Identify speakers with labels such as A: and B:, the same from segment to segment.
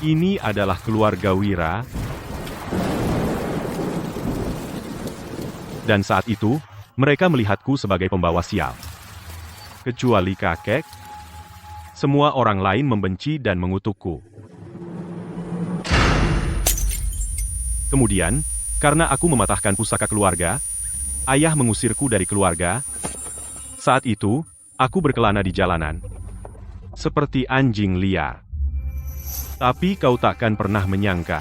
A: Ini adalah keluarga Wira. Dan saat itu, mereka melihatku sebagai pembawa sial. Kecuali kakek, semua orang lain membenci dan mengutukku. Kemudian, karena aku mematahkan pusaka keluarga, ayah mengusirku dari keluarga. Saat itu, aku berkelana di jalanan, seperti anjing liar. Tapi kau takkan pernah menyangka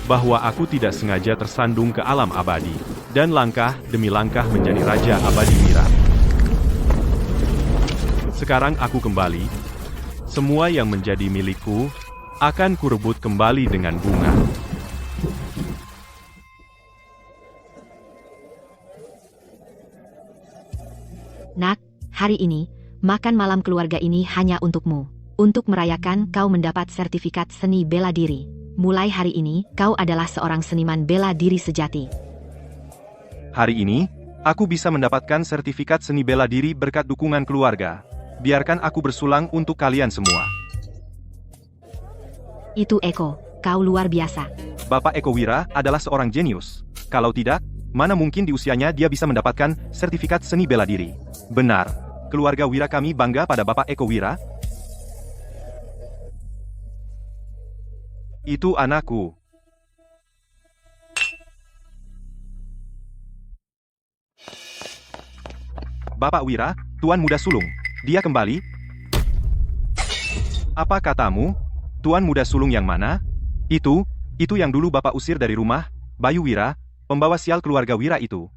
A: bahwa aku tidak sengaja tersandung ke alam abadi, dan langkah demi langkah menjadi Raja Abadi Wira. Sekarang aku kembali, semua yang menjadi milikku akan kurebut kembali dengan bunga.
B: Nak, hari ini, makan malam keluarga ini hanya untukmu. Untuk merayakan, kau mendapat sertifikat seni bela diri. Mulai hari ini, kau adalah seorang seniman bela diri sejati.
C: Hari ini, aku bisa mendapatkan sertifikat seni bela diri berkat dukungan keluarga. Biarkan aku bersulang untuk kalian semua.
B: Itu Eko, kau luar biasa.
C: Bapak Eko Wira adalah seorang jenius. Kalau tidak, mana mungkin di usianya dia bisa mendapatkan sertifikat seni bela diri. Benar, keluarga Wira kami bangga pada Bapak Eko Wira. Itu anakku. Bapak Wira, Tuan Muda Sulung, dia kembali. Apa katamu? Tuan Muda Sulung yang mana? Itu yang dulu Bapak usir dari rumah, Bayu Wira, pembawa sial keluarga Wira itu.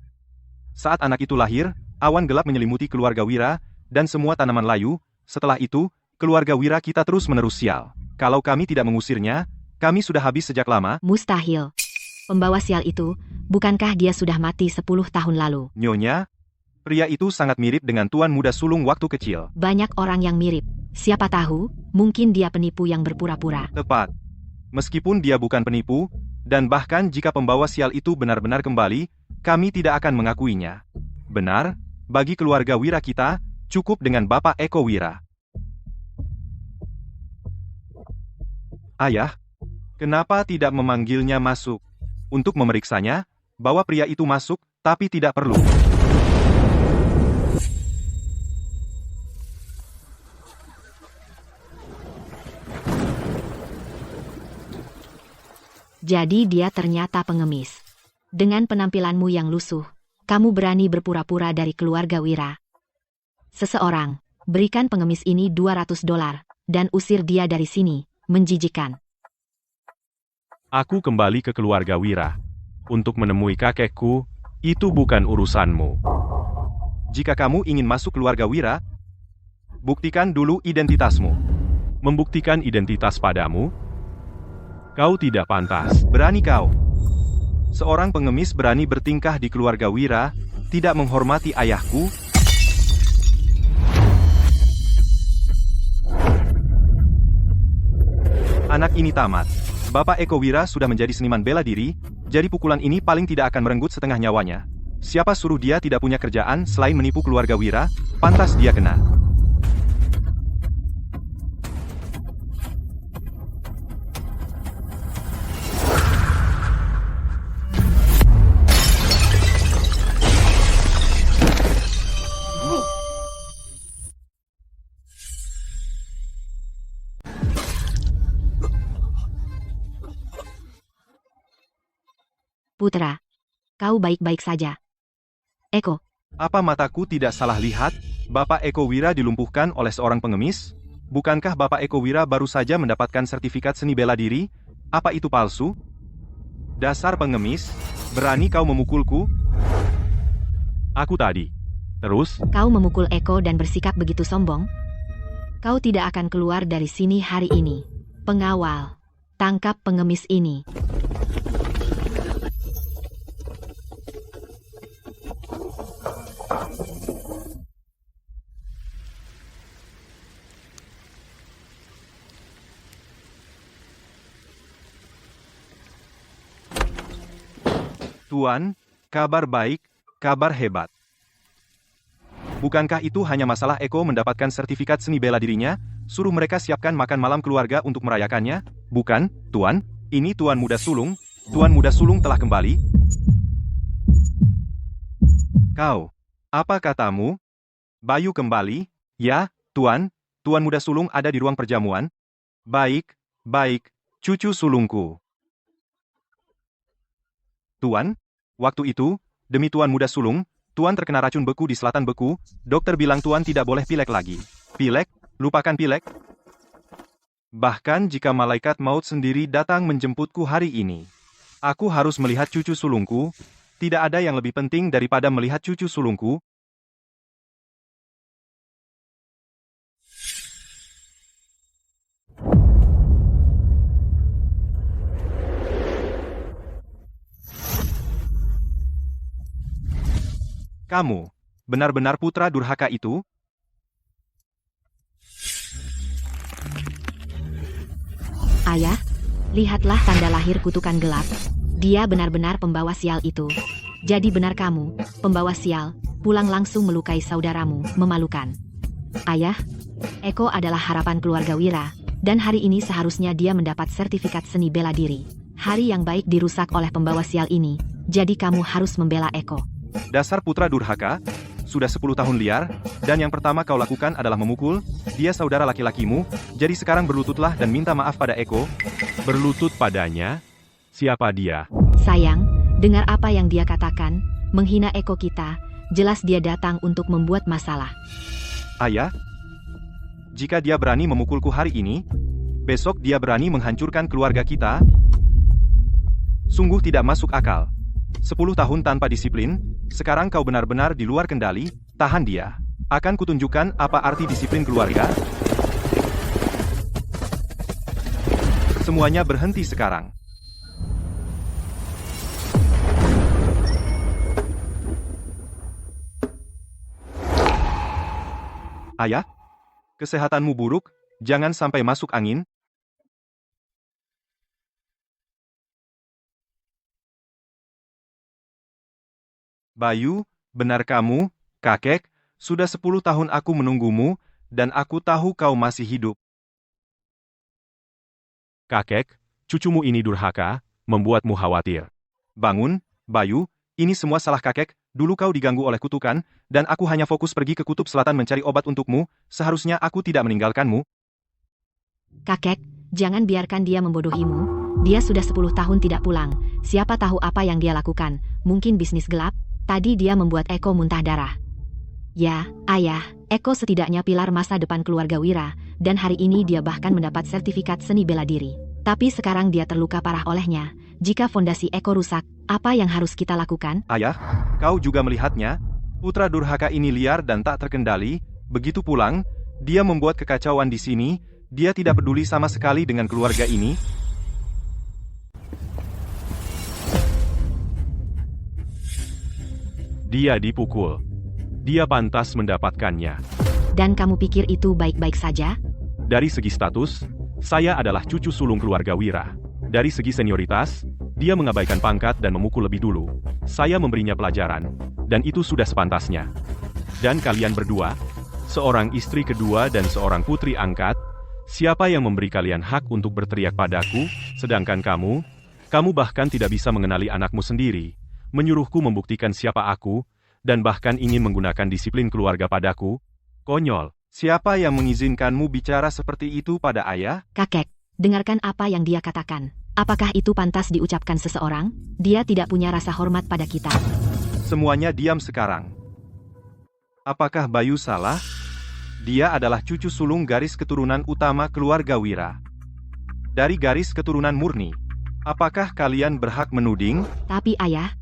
C: Saat anak itu lahir, awan gelap menyelimuti keluarga Wira, dan semua tanaman layu. Setelah itu, keluarga Wira kita terus-menerus sial. Kalau kami tidak mengusirnya, kami sudah habis sejak lama.
B: Mustahil. Pembawa sial itu, bukankah dia sudah mati 10 tahun lalu?
C: Nyonya, pria itu sangat mirip dengan Tuan Muda Sulung waktu kecil.
B: Banyak orang yang mirip. Siapa tahu, mungkin dia penipu yang berpura-pura.
C: Tepat. Meskipun dia bukan penipu, dan bahkan jika pembawa sial itu benar-benar kembali, kami tidak akan mengakuinya. Benar, bagi keluarga Wira kita, cukup dengan Bapak Eko Wira. Ayah, kenapa tidak memanggilnya masuk? Untuk memeriksanya, bawa pria itu masuk, tapi tidak perlu.
B: Jadi dia ternyata pengemis. Dengan penampilanmu yang lusuh, kamu berani berpura-pura dari keluarga Wira. Seseorang, berikan pengemis ini $200, dan usir dia dari sini, menjijikan.
A: Aku kembali ke keluarga Wira. Untuk menemui kakekku, itu bukan urusanmu.
C: Jika kamu ingin masuk keluarga Wira, buktikan dulu identitasmu.
A: Membuktikan identitas padamu? Kau tidak pantas.
C: Berani kau. Seorang pengemis berani bertingkah di keluarga Wira, tidak menghormati ayahku. Anak ini tamat. Bapak Eko Wira sudah menjadi seniman bela diri, jadi pukulan ini paling tidak akan merenggut setengah nyawanya. Siapa suruh dia tidak punya kerjaan selain menipu keluarga Wira, pantas dia kena.
B: Putra, kau baik-baik saja. Eko,
C: Apa mataku tidak salah lihat? Bapak Eko Wira dilumpuhkan oleh seorang pengemis? Bukankah Bapak Eko Wira baru saja mendapatkan sertifikat seni bela diri? Apa itu palsu? Dasar pengemis, berani kau memukulku?
A: Aku tadi. Terus,
B: kau memukul Eko dan bersikap begitu sombong? Kau tidak akan keluar dari sini hari ini. Pengawal, tangkap pengemis ini.
C: Tuan, kabar baik, kabar hebat. Bukankah itu hanya masalah Eko mendapatkan sertifikat seni bela dirinya? Suruh mereka siapkan makan malam keluarga untuk merayakannya. Bukan, Tuan. Ini Tuan Muda Sulung. Tuan Muda Sulung telah kembali. Kau. Apa katamu? Bayu kembali? Ya, Tuan. Tuan Muda Sulung ada di ruang perjamuan. Baik, baik, cucu sulungku. Tuan, waktu itu, demi Tuan Muda Sulung, Tuan terkena racun beku di selatan beku, dokter bilang Tuan tidak boleh pilek lagi. Pilek? Lupakan pilek. Bahkan jika malaikat maut sendiri datang menjemputku hari ini, aku harus melihat cucu sulungku. Tidak ada yang lebih penting daripada melihat cucu sulungku. Kamu, benar-benar putra durhaka itu?
B: Ayah, lihatlah tanda lahir kutukan gelap. Dia benar-benar pembawa sial itu. Jadi benar kamu, pembawa sial, pulang langsung melukai saudaramu, memalukan. Ayah, Eko adalah harapan keluarga Wira, dan hari ini seharusnya dia mendapat sertifikat seni bela diri. Hari yang baik dirusak oleh pembawa sial ini, jadi kamu harus membela Eko.
C: Dasar putra durhaka, sudah 10 tahun liar, dan yang pertama kau lakukan adalah memukul, dia saudara laki-lakimu, jadi sekarang berlututlah dan minta maaf pada Eko.
A: Berlutut padanya? Siapa dia?
B: Sayang, dengar apa yang dia katakan, menghina Eko kita, jelas dia datang untuk membuat masalah.
C: Ayah, jika dia berani memukulku hari ini, besok dia berani menghancurkan keluarga kita. Sungguh tidak masuk akal. 10 tahun tanpa disiplin, sekarang kau benar-benar di luar kendali, tahan dia. Akan kutunjukkan apa arti disiplin keluarga. Semuanya berhenti sekarang. Ayah, kesehatanmu buruk, jangan sampai masuk angin. Bayu, benar kamu, kakek, sudah 10 tahun aku menunggumu, dan aku tahu kau masih hidup.
A: Kakek, cucumu ini durhaka, membuatmu khawatir.
C: Bangun, Bayu, ini semua salah kakek, dulu kau diganggu oleh kutukan, dan aku hanya fokus pergi ke kutub selatan mencari obat untukmu, seharusnya aku tidak meninggalkanmu.
B: Kakek, jangan biarkan dia membodohimu. Dia sudah 10 tahun tidak pulang, siapa tahu apa yang dia lakukan, mungkin bisnis gelap. Tadi dia membuat Eko muntah darah. Ya, ayah, Eko setidaknya pilar masa depan keluarga Wira, dan hari ini dia bahkan mendapat sertifikat seni bela diri. Tapi sekarang dia terluka parah olehnya. Jika fondasi Eko rusak, apa yang harus kita lakukan?
C: Ayah, kau juga melihatnya, putra durhaka ini liar dan tak terkendali, begitu pulang, dia membuat kekacauan di sini, dia tidak peduli sama sekali dengan keluarga ini.
A: Dia dipukul. Dia pantas mendapatkannya.
B: Dan kamu pikir itu baik-baik saja?
A: Dari segi status, saya adalah cucu sulung keluarga Wira. Dari segi senioritas, dia mengabaikan pangkat dan memukul lebih dulu. Saya memberinya pelajaran, dan itu sudah sepantasnya. Dan kalian berdua, seorang istri kedua dan seorang putri angkat, siapa yang memberi kalian hak untuk berteriak padaku, sedangkan kamu bahkan tidak bisa mengenali anakmu sendiri, menyuruhku membuktikan siapa aku, dan bahkan ingin menggunakan disiplin keluarga padaku? Konyol.
C: Siapa yang mengizinkanmu bicara seperti itu pada ayah?
B: Kakek, dengarkan apa yang dia katakan. Apakah itu pantas diucapkan seseorang? Dia tidak punya rasa hormat pada kita.
C: Semuanya diam sekarang. Apakah Bayu salah? Dia adalah cucu sulung garis keturunan utama keluarga Wira. Dari garis keturunan murni. Apakah kalian berhak menuding?
B: Tapi ayah,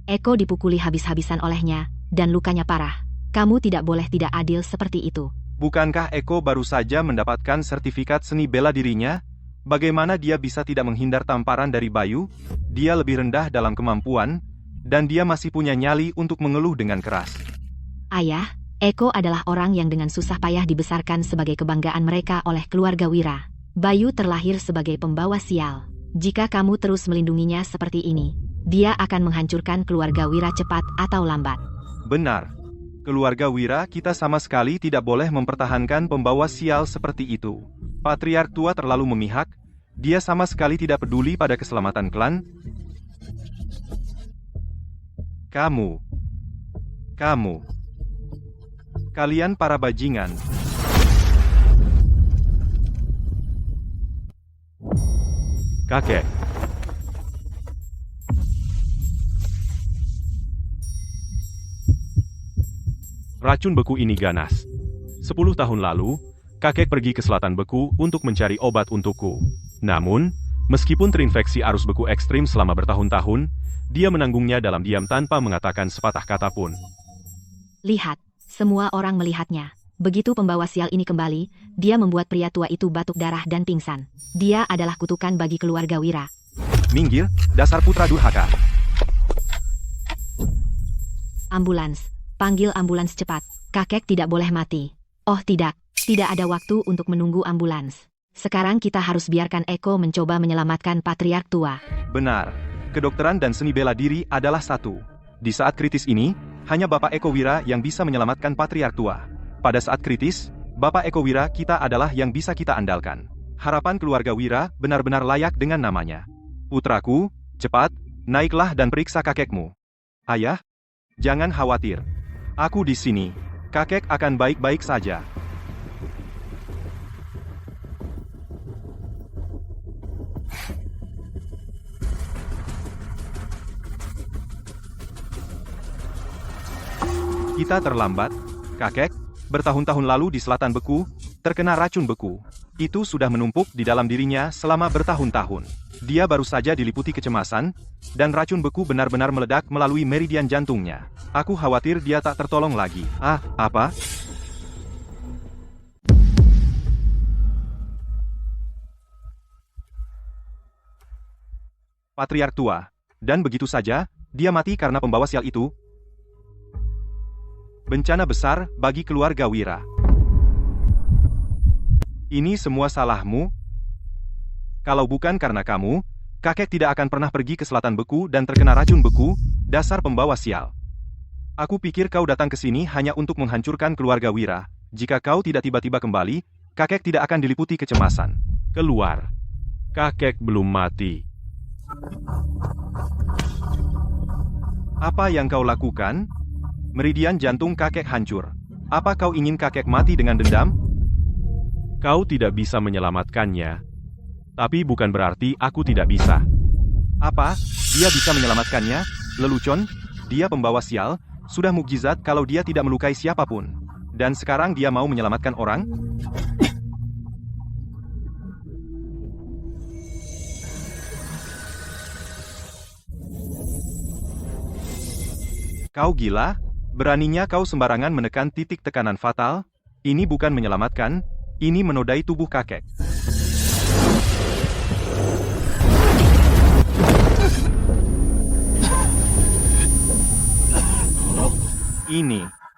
B: Eko dipukuli habis-habisan olehnya, dan lukanya parah. Kamu tidak boleh tidak adil seperti itu.
C: Bukankah Eko baru saja mendapatkan sertifikat seni bela dirinya? Bagaimana dia bisa tidak menghindar tamparan dari Bayu? Dia lebih rendah dalam kemampuan, dan dia masih punya nyali untuk mengeluh dengan keras.
B: Ayah, Eko adalah orang yang dengan susah payah dibesarkan sebagai kebanggaan mereka oleh keluarga Wira. Bayu terlahir sebagai pembawa sial. Jika kamu terus melindunginya seperti ini, dia akan menghancurkan keluarga Wira cepat atau lambat.
C: Benar. Keluarga Wira kita sama sekali tidak boleh mempertahankan pembawa sial seperti itu. Patriark tua terlalu memihak, Dia sama sekali tidak peduli pada keselamatan klan. Kamu. Kalian para bajingan.
A: Kakek. Racun beku ini ganas. 10 tahun lalu, kakek pergi ke Selatan Beku untuk mencari obat untukku. Namun, meskipun terinfeksi arus beku ekstrim selama bertahun-tahun, dia menanggungnya dalam diam tanpa mengatakan sepatah kata pun.
B: Lihat, semua orang melihatnya. Begitu pembawa sial ini kembali, dia membuat pria tua itu batuk darah dan pingsan. Dia adalah kutukan bagi keluarga Wira.
C: Minggir, dasar putra durhaka.
B: Ambulans. Panggil ambulans cepat. Kakek tidak boleh mati. Oh tidak, tidak ada waktu untuk menunggu ambulans. Sekarang kita harus biarkan Eko mencoba menyelamatkan patriark tua.
C: Benar, kedokteran dan seni bela diri adalah satu. Di saat kritis ini, hanya Bapak Eko Wira yang bisa menyelamatkan patriark tua. Pada saat kritis, Bapak Eko Wira kita adalah yang bisa kita andalkan. Harapan keluarga Wira benar-benar layak dengan namanya. Putraku, cepat, naiklah dan periksa kakekmu. Ayah, jangan khawatir. Aku di sini. Kakek akan baik-baik saja. Kita terlambat, kakek. Bertahun-tahun lalu di Selatan Beku, terkena racun beku. Itu sudah menumpuk di dalam dirinya selama bertahun-tahun. Dia baru saja diliputi kecemasan, dan racun beku benar-benar meledak melalui meridian jantungnya. Aku khawatir dia tak tertolong lagi. Apa? Patriark tua. Dan begitu saja, dia mati karena pembawa sial itu. Bencana besar bagi keluarga Wira. Ini semua salahmu? Kalau bukan karena kamu, kakek tidak akan pernah pergi ke Selatan Beku dan terkena racun beku, dasar pembawa sial. Aku pikir kau datang ke sini hanya untuk menghancurkan keluarga Wira. Jika kau tidak tiba-tiba kembali, kakek tidak akan diliputi kecemasan.
A: Keluar. Kakek belum mati.
C: Apa yang kau lakukan? Meridian jantung kakek hancur. Apa kau ingin kakek mati dengan dendam?
A: Kau tidak bisa menyelamatkannya. Tapi bukan berarti aku tidak bisa.
C: Apa? Dia bisa menyelamatkannya? Lelucon, dia pembawa sial, sudah mukjizat kalau dia tidak melukai siapapun. Dan sekarang dia mau menyelamatkan orang? Kau gila? Beraninya kau sembarangan menekan titik tekanan fatal? Ini bukan menyelamatkan, ini menodai tubuh kakek.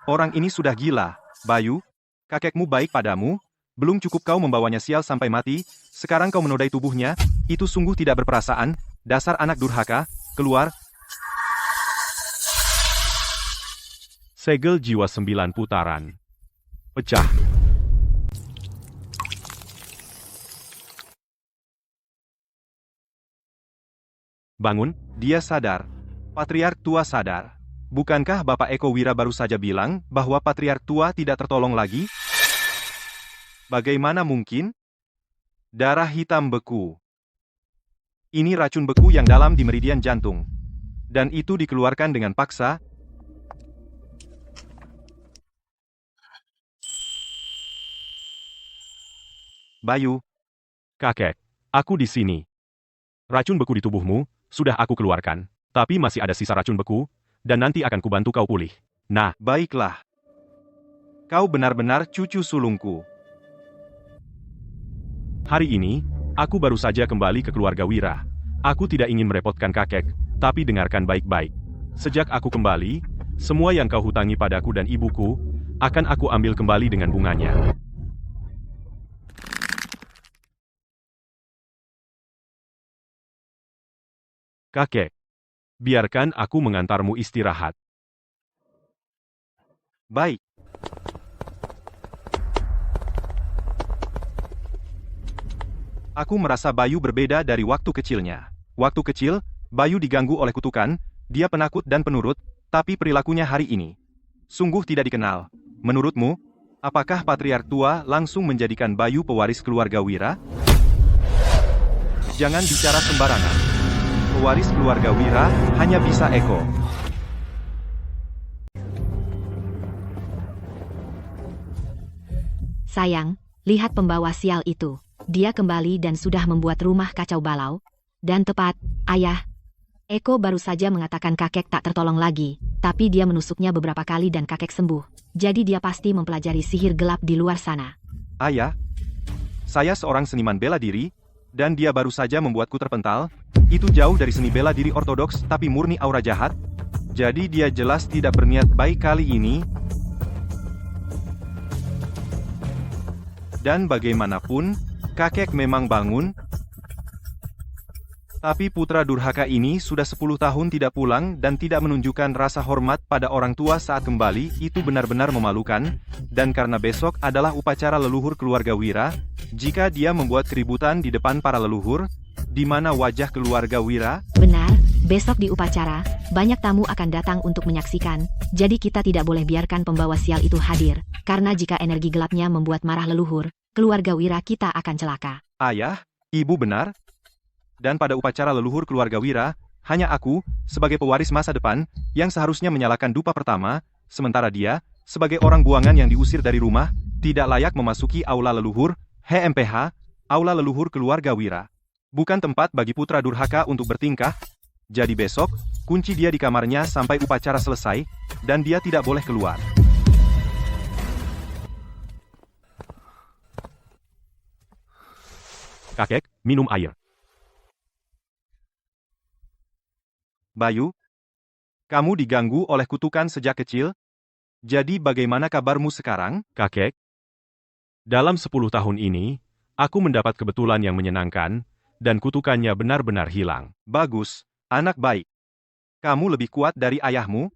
C: Orang ini sudah gila. Bayu, kakekmu baik padamu, belum cukup kau membawanya sial sampai mati, sekarang kau menodai tubuhnya, itu sungguh tidak berperasaan, dasar anak durhaka, keluar.
A: Segel jiwa 9 putaran. Pecah. Bangun,
C: dia sadar. Patriark tua sadar. Bukankah Bapak Eko Wira baru saja bilang bahwa Patriark tua tidak tertolong lagi? Bagaimana mungkin? Darah hitam beku. Ini racun beku yang dalam di meridian jantung. Dan itu dikeluarkan dengan paksa. Bayu.
A: kakek, aku di sini. Racun beku di tubuhmu, sudah aku keluarkan. Tapi masih ada sisa racun beku, dan nanti akan kubantu kau pulih. Nah,
C: baiklah. Kau benar-benar cucu sulungku.
A: Hari ini, aku baru saja kembali ke keluarga Wira. Aku tidak ingin merepotkan kakek, tapi dengarkan baik-baik. Sejak aku kembali, semua yang kau hutangi padaku dan ibuku, akan aku ambil kembali dengan bunganya. Kakek, biarkan aku mengantarmu istirahat.
C: Baik. Aku merasa Bayu berbeda dari waktu kecilnya. Waktu kecil, Bayu diganggu oleh kutukan, dia penakut dan penurut, tapi perilakunya hari ini sungguh tidak dikenal. Menurutmu, apakah patriark tua langsung menjadikan Bayu pewaris keluarga Wira? Jangan bicara sembarangan. Pewaris keluarga Wira hanya bisa Eko.
B: Sayang, lihat pembawa sial itu. Dia kembali dan sudah membuat rumah kacau balau. Dan tepat, ayah. Eko baru saja mengatakan kakek tak tertolong lagi, tapi dia menusuknya beberapa kali dan kakek sembuh. Jadi dia pasti mempelajari sihir gelap di luar sana.
C: Ayah, saya seorang seniman bela diri, dan dia baru saja membuatku terpental. Itu jauh dari seni bela diri ortodoks tapi murni aura jahat. Jadi dia jelas tidak berniat baik kali ini. Dan bagaimanapun, kakek memang bangun. Tapi putra durhaka ini sudah 10 tahun tidak pulang dan tidak menunjukkan rasa hormat pada orang tua saat kembali, itu benar-benar memalukan. Dan karena besok adalah upacara leluhur keluarga Wira, jika dia membuat keributan di depan para leluhur, di mana wajah keluarga Wira?
B: Benar, besok di upacara, banyak tamu akan datang untuk menyaksikan, jadi kita tidak boleh biarkan pembawa sial itu hadir, karena jika energi gelapnya membuat marah leluhur, keluarga Wira kita akan celaka.
C: Ayah, ibu benar. Dan pada upacara leluhur keluarga Wira, hanya aku, sebagai pewaris masa depan, yang seharusnya menyalakan dupa pertama, sementara dia, sebagai orang buangan yang diusir dari rumah, tidak layak memasuki aula leluhur, HMPH, aula leluhur keluarga Wira. Bukan tempat bagi putra durhaka untuk bertingkah. Jadi besok, kunci dia di kamarnya sampai upacara selesai, dan dia tidak boleh keluar.
A: Kakek, minum air.
C: Bayu, kamu diganggu oleh kutukan sejak kecil? Jadi bagaimana kabarmu sekarang?
A: Kakek, dalam 10 tahun ini, aku mendapat kebetulan yang menyenangkan, dan kutukannya benar-benar hilang.
C: Bagus, anak baik. Kamu lebih kuat dari ayahmu?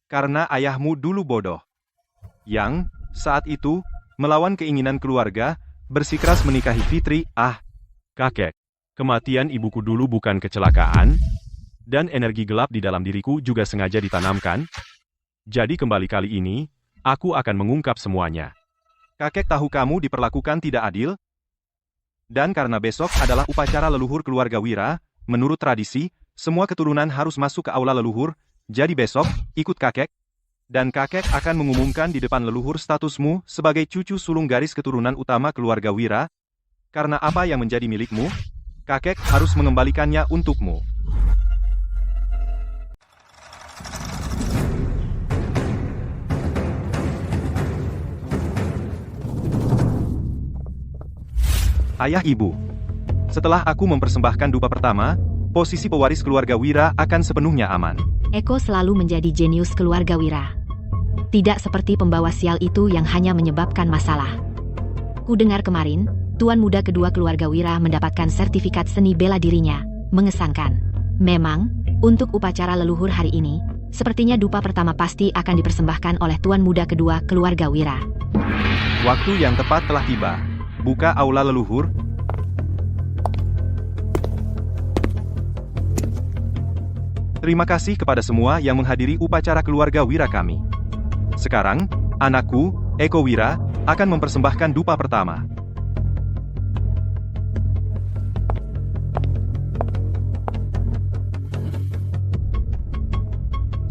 C: Karena ayahmu dulu bodoh. Yang, saat itu, melawan keinginan keluarga, bersikeras menikahi Fitri.
A: Kakek, kematian ibuku dulu bukan kecelakaan, dan energi gelap di dalam diriku juga sengaja ditanamkan. Jadi kembali kali ini, aku akan mengungkap semuanya.
C: Kakek tahu kamu diperlakukan tidak adil. Dan karena besok adalah upacara leluhur keluarga Wira, menurut tradisi, semua keturunan harus masuk ke aula leluhur, jadi besok, ikut kakek. Dan kakek akan mengumumkan di depan leluhur statusmu sebagai cucu sulung garis keturunan utama keluarga Wira. Karena apa yang menjadi milikmu, kakek harus mengembalikannya untukmu. Ayah ibu, setelah aku mempersembahkan dupa pertama, posisi pewaris keluarga Wira akan sepenuhnya aman.
B: Eko selalu menjadi jenius keluarga Wira. Tidak seperti pembawa sial itu yang hanya menyebabkan masalah. Ku dengar kemarin, tuan muda kedua keluarga Wira mendapatkan sertifikat seni bela dirinya. Mengesankan. Memang, untuk upacara leluhur hari ini, sepertinya dupa pertama pasti akan dipersembahkan oleh tuan muda kedua keluarga Wira.
C: Waktu yang tepat telah tiba. Buka aula leluhur. Terima kasih kepada semua yang menghadiri upacara keluarga Wira kami. Sekarang, anakku, Eko Wira, akan mempersembahkan dupa pertama.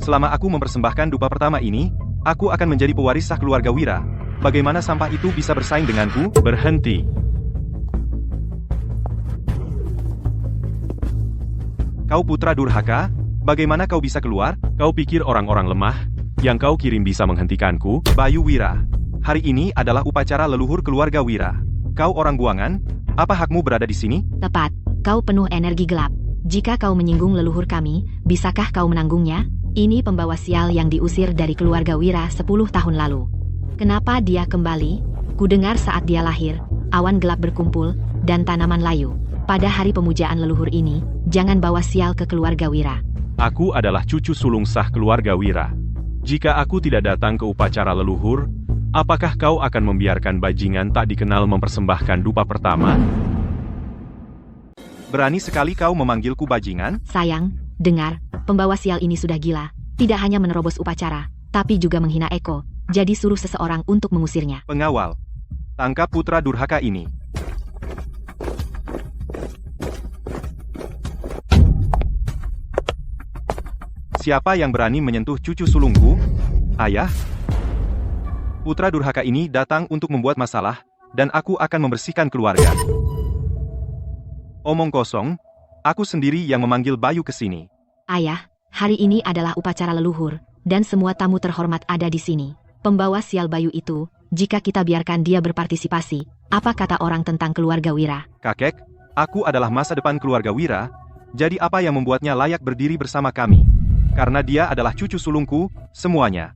C: Selama aku mempersembahkan dupa pertama ini, aku akan menjadi pewaris sah keluarga Wira. Bagaimana sampah itu bisa bersaing denganku?
A: Berhenti.
C: Kau putra durhaka, bagaimana kau bisa keluar?
A: Kau pikir orang-orang lemah yang kau kirim bisa menghentikanku?
C: Bayu Wira, hari ini adalah upacara leluhur keluarga Wira. Kau orang buangan, apa hakmu berada di sini?
B: Tepat, kau penuh energi gelap. Jika kau menyinggung leluhur kami, bisakah kau menanggungnya? Ini pembawa sial yang diusir dari keluarga Wira 10 tahun lalu. Kenapa dia kembali? Kudengar saat dia lahir, awan gelap berkumpul, dan tanaman layu. Pada hari pemujaan leluhur ini, jangan bawa sial ke keluarga Wira.
A: Aku adalah cucu sulung sah keluarga Wira. Jika aku tidak datang ke upacara leluhur, Apakah kau akan membiarkan bajingan tak dikenal mempersembahkan dupa pertama?
C: Berani sekali kau memanggilku bajingan?
B: Sayang, dengar, pembawa sial ini sudah gila. Tidak hanya menerobos upacara, tapi juga menghina Eko. Jadi suruh seseorang untuk mengusirnya.
C: Pengawal, tangkap putra durhaka ini. Siapa yang berani menyentuh cucu sulungku? Ayah? Putra durhaka ini datang untuk membuat masalah, dan aku akan membersihkan keluarga. Omong kosong, aku sendiri yang memanggil Bayu ke sini.
B: Ayah, hari ini adalah upacara leluhur, dan semua tamu terhormat ada di sini. Pembawa sial Bayu itu, jika kita biarkan dia berpartisipasi, apa kata orang tentang keluarga Wira?
C: Kakek, aku adalah masa depan keluarga Wira, jadi apa yang membuatnya layak berdiri bersama kami? Karena dia adalah cucu sulungku, semuanya.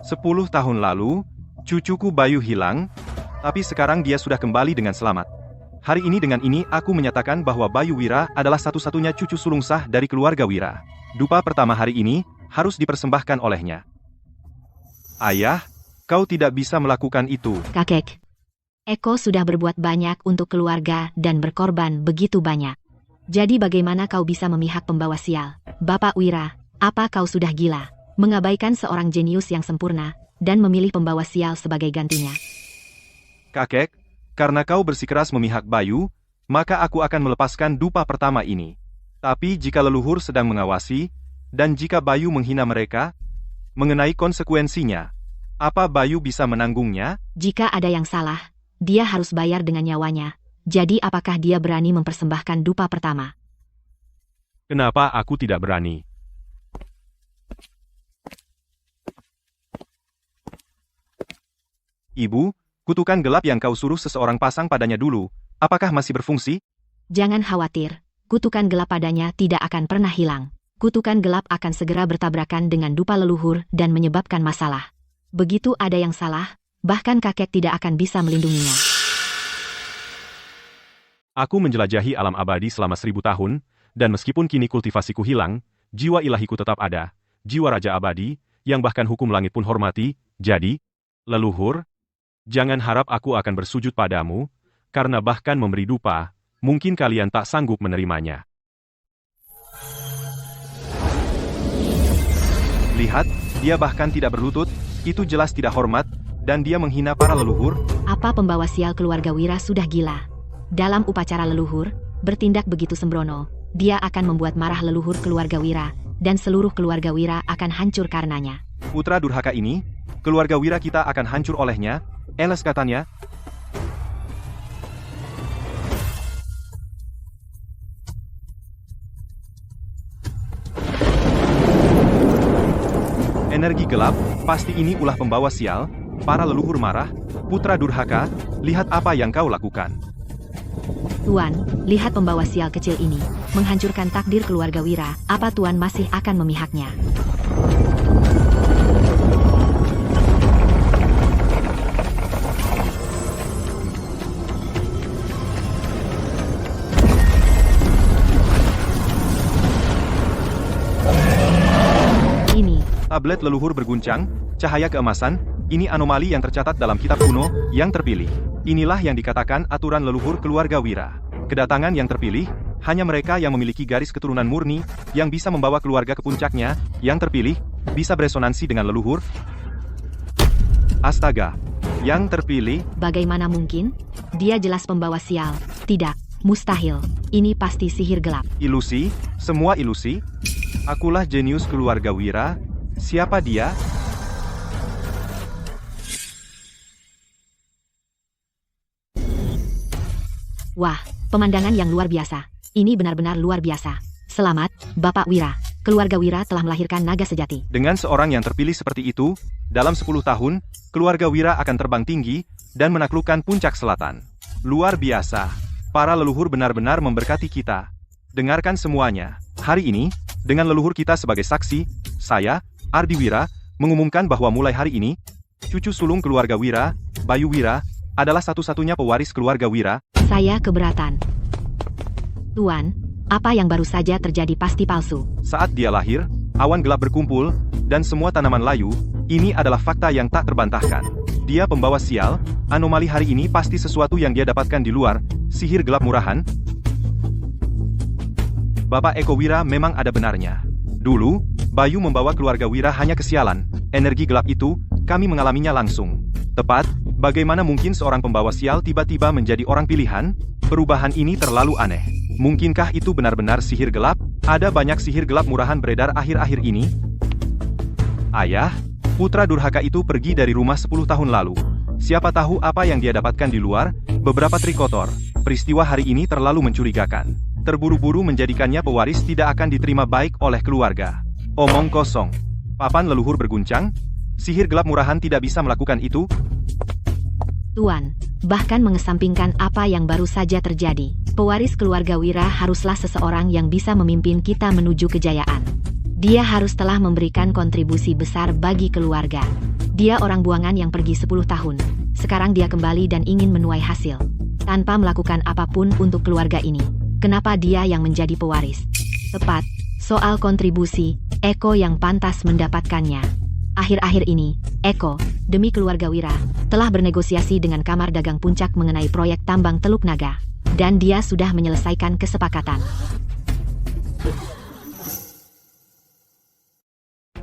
C: 10 tahun lalu, cucuku Bayu hilang, tapi sekarang dia sudah kembali dengan selamat. Hari ini dengan ini aku menyatakan bahwa Bayu Wira adalah satu-satunya cucu sulung sah dari keluarga Wira. Dupa pertama hari ini harus dipersembahkan olehnya. Ayah, kau tidak bisa melakukan itu.
B: Kakek, Eko sudah berbuat banyak untuk keluarga dan berkorban begitu banyak. Jadi bagaimana kau bisa memihak pembawa sial? Bapak Wira, apa kau sudah gila? Mengabaikan seorang jenius yang sempurna, dan memilih pembawa sial sebagai gantinya.
C: Kakek, karena kau bersikeras memihak Bayu, maka aku akan melepaskan dupa pertama ini. Tapi jika leluhur sedang mengawasi, dan jika Bayu menghina mereka, mengenai konsekuensinya, apa Bayu bisa menanggungnya?
B: Jika ada yang salah, dia harus bayar dengan nyawanya. Jadi apakah dia berani mempersembahkan dupa pertama?
A: Kenapa aku tidak berani?
C: Ibu, kutukan gelap yang kau suruh seseorang pasang padanya dulu, apakah masih berfungsi?
B: Jangan khawatir, kutukan gelap padanya tidak akan pernah hilang. Kutukan gelap akan segera bertabrakan dengan dupa leluhur dan menyebabkan masalah. Begitu ada yang salah, bahkan kakek tidak akan bisa melindunginya.
A: Aku menjelajahi alam abadi selama 1000 tahun, dan meskipun kini kultivasiku hilang, jiwa ilahiku tetap ada, jiwa raja abadi, yang bahkan hukum langit pun hormati. Jadi, leluhur, jangan harap aku akan bersujud padamu, karena bahkan memberi dupa, mungkin kalian tak sanggup menerimanya.
C: Lihat, dia bahkan tidak berlutut, itu jelas tidak hormat, dan dia menghina para leluhur.
B: Apa pembawa sial keluarga Wira sudah gila? Dalam upacara leluhur, bertindak begitu sembrono, dia akan membuat marah leluhur keluarga Wira, dan seluruh keluarga Wira akan hancur karenanya.
C: Putra durhaka ini, keluarga Wira kita akan hancur olehnya, Eles katanya. Energi gelap, pasti ini ulah pembawa sial, para leluhur marah, putra durhaka, lihat apa yang kau lakukan.
B: Tuan, lihat pembawa sial kecil ini, menghancurkan takdir keluarga Wira, apa Tuan masih akan memihaknya?
C: Tablet leluhur berguncang, cahaya keemasan, ini anomali yang tercatat dalam kitab kuno, yang terpilih. Inilah yang dikatakan aturan leluhur keluarga Wira. Kedatangan yang terpilih, hanya mereka yang memiliki garis keturunan murni, yang bisa membawa keluarga ke puncaknya, yang terpilih, bisa beresonansi dengan leluhur. Astaga, yang terpilih.
B: Bagaimana mungkin? Dia jelas pembawa sial. Tidak, mustahil. Ini pasti sihir gelap.
C: Ilusi, semua ilusi. Akulah jenius keluarga Wira. Siapa dia?
B: Wah, pemandangan yang luar biasa. Ini benar-benar luar biasa. Selamat, Bapak Wira. Keluarga Wira telah melahirkan naga sejati.
C: Dengan seorang yang terpilih seperti itu, dalam 10 tahun, keluarga Wira akan terbang tinggi dan menaklukkan puncak selatan. Luar biasa. Para leluhur benar-benar memberkati kita. Dengarkan semuanya. Hari ini, dengan leluhur kita sebagai saksi, saya, Ardi Wira, mengumumkan bahwa mulai hari ini, cucu sulung keluarga Wira, Bayu Wira, adalah satu-satunya pewaris keluarga Wira.
B: Saya keberatan. Tuan, apa yang baru saja terjadi pasti palsu.
C: Saat dia lahir, awan gelap berkumpul, dan semua tanaman layu, ini adalah fakta yang tak terbantahkan. Dia pembawa sial, anomali hari ini pasti sesuatu yang dia dapatkan di luar, sihir gelap murahan. Bapak Eko Wira memang ada benarnya. Dulu, Bayu membawa keluarga Wira hanya kesialan, energi gelap itu, kami mengalaminya langsung. Tepat, bagaimana mungkin seorang pembawa sial tiba-tiba menjadi orang pilihan? Perubahan ini terlalu aneh. Mungkinkah itu benar-benar sihir gelap? Ada banyak sihir gelap murahan beredar akhir-akhir ini. Ayah, putra durhaka itu pergi dari rumah 10 tahun lalu. Siapa tahu apa yang dia dapatkan di luar, beberapa trik kotor. Peristiwa hari ini terlalu mencurigakan. Terburu-buru menjadikannya pewaris tidak akan diterima baik oleh keluarga. Omong kosong. Papan leluhur berguncang? Sihir gelap murahan tidak bisa melakukan itu?
B: Tuan, bahkan mengesampingkan apa yang baru saja terjadi, pewaris keluarga Wira haruslah seseorang yang bisa memimpin kita menuju kejayaan. Dia harus telah memberikan kontribusi besar bagi keluarga. Dia orang buangan yang pergi 10 tahun. Sekarang dia kembali dan ingin menuai hasil. Tanpa melakukan apapun untuk keluarga ini. Kenapa dia yang menjadi pewaris? Tepat, soal kontribusi, Eko yang pantas mendapatkannya. Akhir-akhir ini, Eko, demi keluarga Wira, telah bernegosiasi dengan Kamar Dagang Puncak mengenai proyek tambang Teluk Naga. Dan dia sudah menyelesaikan kesepakatan.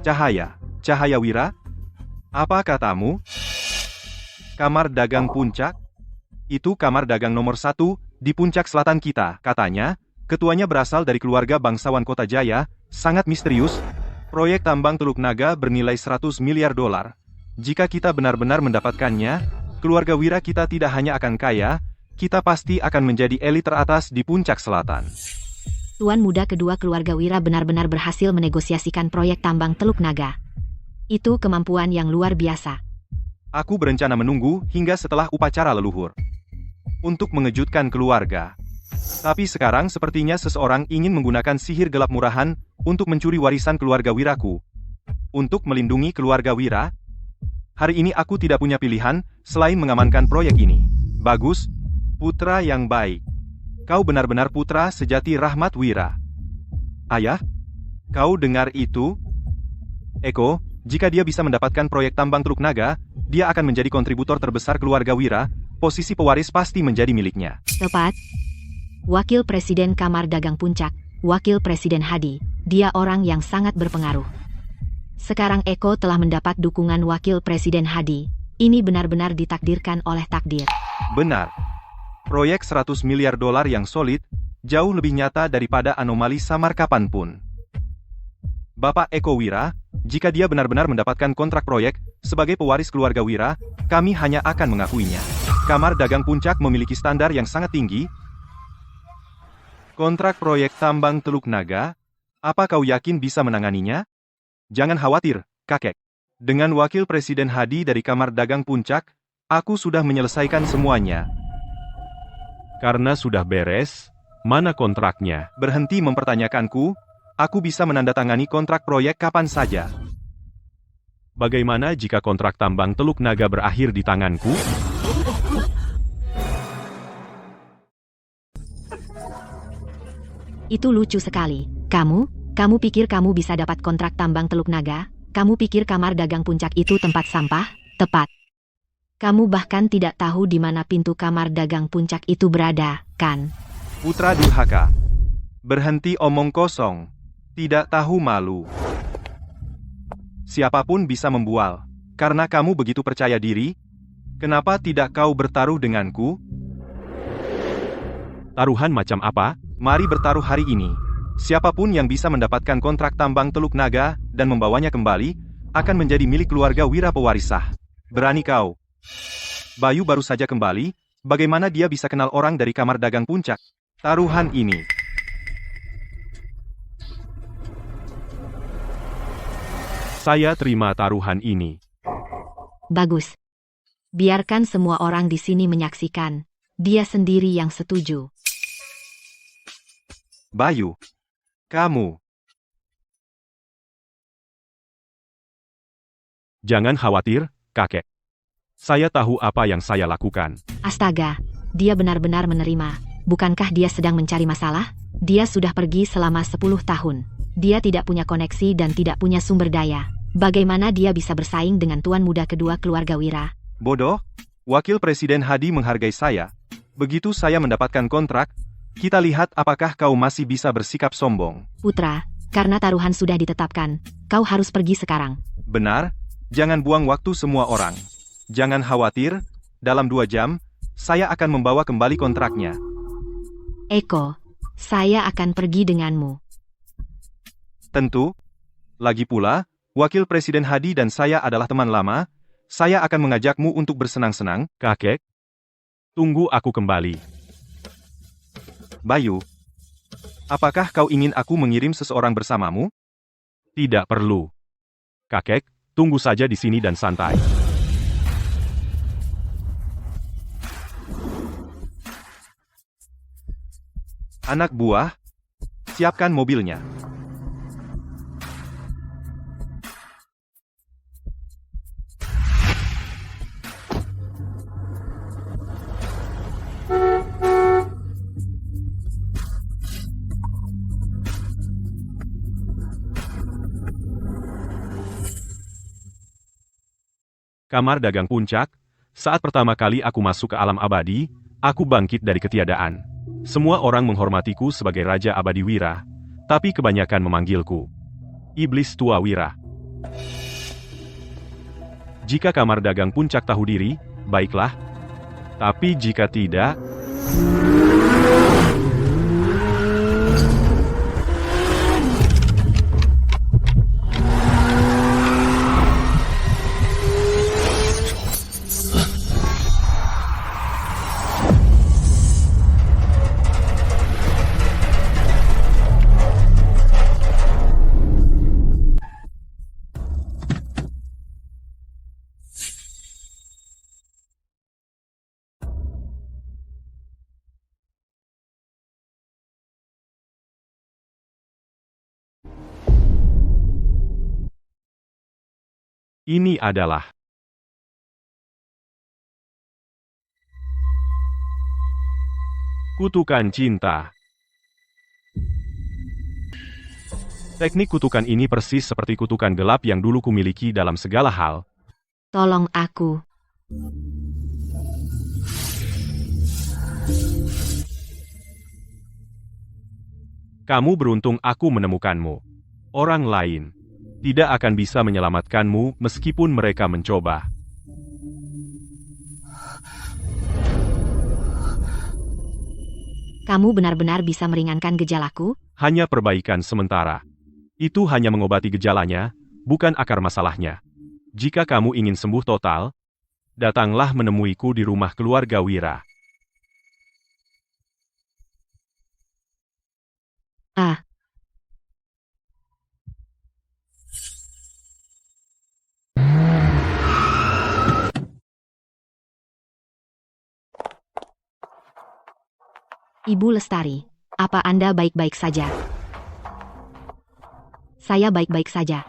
C: Cahaya Wira? Apa katamu? Kamar Dagang Puncak? Itu kamar dagang nomor 1 di puncak selatan kita, katanya. Ketuanya berasal dari keluarga bangsawan Kota Jaya, sangat misterius. Proyek tambang Teluk Naga bernilai 100 miliar dolar. Jika kita benar-benar mendapatkannya, keluarga Wira kita tidak hanya akan kaya, kita pasti akan menjadi elit teratas di puncak selatan.
B: Tuan muda kedua keluarga Wira benar-benar berhasil menegosiasikan proyek tambang Teluk Naga. Itu kemampuan yang luar biasa.
C: Aku berencana menunggu hingga setelah upacara leluhur. Untuk mengejutkan keluarga. Tapi sekarang sepertinya seseorang ingin menggunakan sihir gelap murahan untuk mencuri warisan keluarga Wiraku. Untuk melindungi keluarga Wira. Hari ini aku tidak punya pilihan selain mengamankan proyek ini. Bagus, putra yang baik. Kau benar-benar putra sejati Rahmat Wira. Ayah, kau dengar itu? Eko, jika dia bisa mendapatkan proyek tambang Teluk Naga, dia akan menjadi kontributor terbesar keluarga Wira, posisi pewaris pasti menjadi miliknya.
B: Tepat. Wakil Presiden Kamar Dagang Puncak, Wakil Presiden Hadi, dia orang yang sangat berpengaruh. Sekarang Eko telah mendapat dukungan Wakil Presiden Hadi. Ini benar-benar ditakdirkan oleh takdir.
C: Benar. Proyek 100 miliar dolar yang solid, jauh lebih nyata daripada anomali samar kapanpun. Bapak Eko Wira, jika dia benar-benar mendapatkan kontrak proyek, sebagai pewaris keluarga Wira, kami hanya akan mengakuinya. Kamar Dagang Puncak memiliki standar yang sangat tinggi. Kontrak proyek tambang Teluk Naga, apa kau yakin bisa menanganinya? Jangan khawatir, kakek. Dengan Wakil Presiden Hadi dari Kamar Dagang Puncak, aku sudah menyelesaikan semuanya.
A: Karena sudah beres, mana kontraknya?
C: Berhenti mempertanyakanku, aku bisa menandatangani kontrak proyek kapan saja.
A: Bagaimana jika kontrak tambang Teluk Naga berakhir di tanganku?
B: Itu lucu sekali. Kamu pikir kamu bisa dapat kontrak tambang Teluk Naga? Kamu pikir Kamar Dagang Puncak itu tempat sampah? Tepat. Kamu bahkan tidak tahu di mana pintu Kamar Dagang Puncak itu berada, kan?
C: Putra durhaka. Berhenti omong kosong. Tidak tahu malu. Siapapun bisa membual. Karena kamu begitu percaya diri, kenapa tidak kau bertaruh denganku?
A: Taruhan macam apa?
C: Mari bertaruh hari ini. Siapapun yang bisa mendapatkan kontrak tambang Teluk Naga dan membawanya kembali, akan menjadi milik keluarga Wira pewarisah. Berani kau? Bayu baru saja kembali, bagaimana dia bisa kenal orang dari Kamar Dagang Puncak? Taruhan ini.
A: Saya terima taruhan ini.
B: Bagus. Biarkan semua orang di sini menyaksikan. Dia sendiri yang setuju.
C: Bayu. Kamu.
A: Jangan khawatir, kakek. Saya tahu apa yang saya lakukan.
B: Astaga, dia benar-benar menerima. Bukankah dia sedang mencari masalah? Dia sudah pergi selama 10 tahun. Dia tidak punya koneksi dan tidak punya sumber daya. Bagaimana dia bisa bersaing dengan tuan muda kedua keluarga Wira?
C: Bodoh, Wakil Presiden Hadi menghargai saya. Begitu saya mendapatkan kontrak, kita lihat apakah kau masih bisa bersikap sombong.
B: Putra, karena taruhan sudah ditetapkan, kau harus pergi sekarang.
C: Benar, jangan buang waktu semua orang. Jangan khawatir, dalam 2 jam, saya akan membawa kembali kontraknya.
B: Eko, saya akan pergi denganmu.
C: Tentu. Lagi pula, Wakil Presiden Hadi dan saya adalah teman lama, saya akan mengajakmu untuk bersenang-senang.
A: Kakek, tunggu aku kembali.
C: Bayu, apakah kau ingin aku mengirim seseorang bersamamu?
A: Tidak perlu. Kakek, tunggu saja di sini dan santai.
C: Anak buah, siapkan mobilnya.
A: Kamar dagang puncak, saat pertama kali aku masuk ke alam abadi, aku bangkit dari ketiadaan. Semua orang menghormatiku sebagai Raja Abadi Wira, tapi kebanyakan memanggilku Iblis Tua Wira. Jika kamar dagang puncak tahu diri, baiklah. Tapi jika tidak, ini adalah kutukan cinta. Teknik kutukan ini persis seperti kutukan gelap yang dulu kumiliki dalam segala hal.
B: Tolong aku.
A: Kamu beruntung aku menemukanmu. Orang lain tidak akan bisa menyelamatkanmu meskipun mereka mencoba.
B: Kamu benar-benar bisa meringankan gejalaku?
A: Hanya perbaikan sementara. Itu hanya mengobati gejalanya, bukan akar masalahnya. Jika kamu ingin sembuh total, datanglah menemuiku di rumah keluarga Wira.
B: Ah, Ibu Lestari, apa Anda baik-baik saja? Saya baik-baik saja.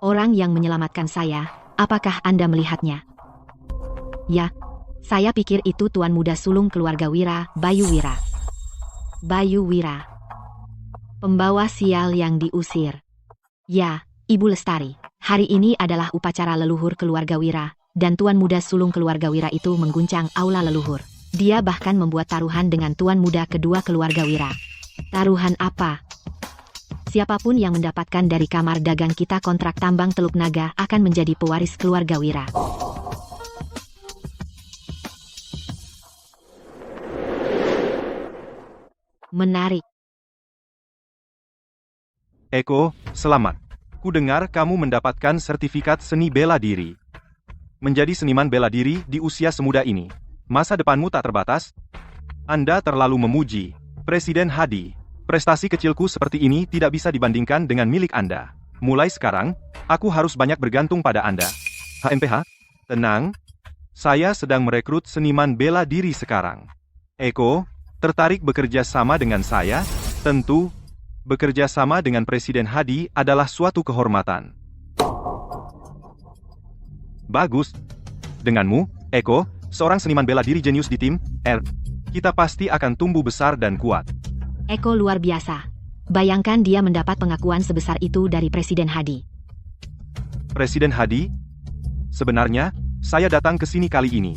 B: Orang yang menyelamatkan saya, apakah Anda melihatnya? Ya, saya pikir itu Tuan Muda Sulung keluarga Wira, Bayu Wira. Bayu Wira. Pembawa sial yang diusir. Ya, Ibu Lestari, hari ini adalah upacara leluhur keluarga Wira, dan Tuan Muda Sulung keluarga Wira itu mengguncang aula leluhur. Dia bahkan membuat taruhan dengan Tuan Muda kedua keluarga Wira. Taruhan apa? Siapapun yang mendapatkan dari kamar dagang kita kontrak tambang Teluk Naga akan menjadi pewaris keluarga Wira. Menarik.
C: Eko, selamat. Kudengar kamu mendapatkan sertifikat seni bela diri. Menjadi seniman bela diri di usia semuda ini. Masa depanmu tak terbatas? Anda terlalu memuji, Presiden Hadi. Prestasi kecilku seperti ini tidak bisa dibandingkan dengan milik Anda. Mulai sekarang, aku harus banyak bergantung pada Anda. HMPH? Tenang. Saya sedang merekrut seniman bela diri sekarang. Eko, tertarik bekerja sama dengan saya? Tentu, bekerja sama dengan Presiden Hadi adalah suatu kehormatan. Bagus. Denganmu, Eko, seorang seniman bela diri jenius di tim R, kita pasti akan tumbuh besar dan kuat.
B: Eko luar biasa. Bayangkan dia mendapat pengakuan sebesar itu dari Presiden Hadi.
C: Presiden Hadi? Sebenarnya, saya datang ke sini kali ini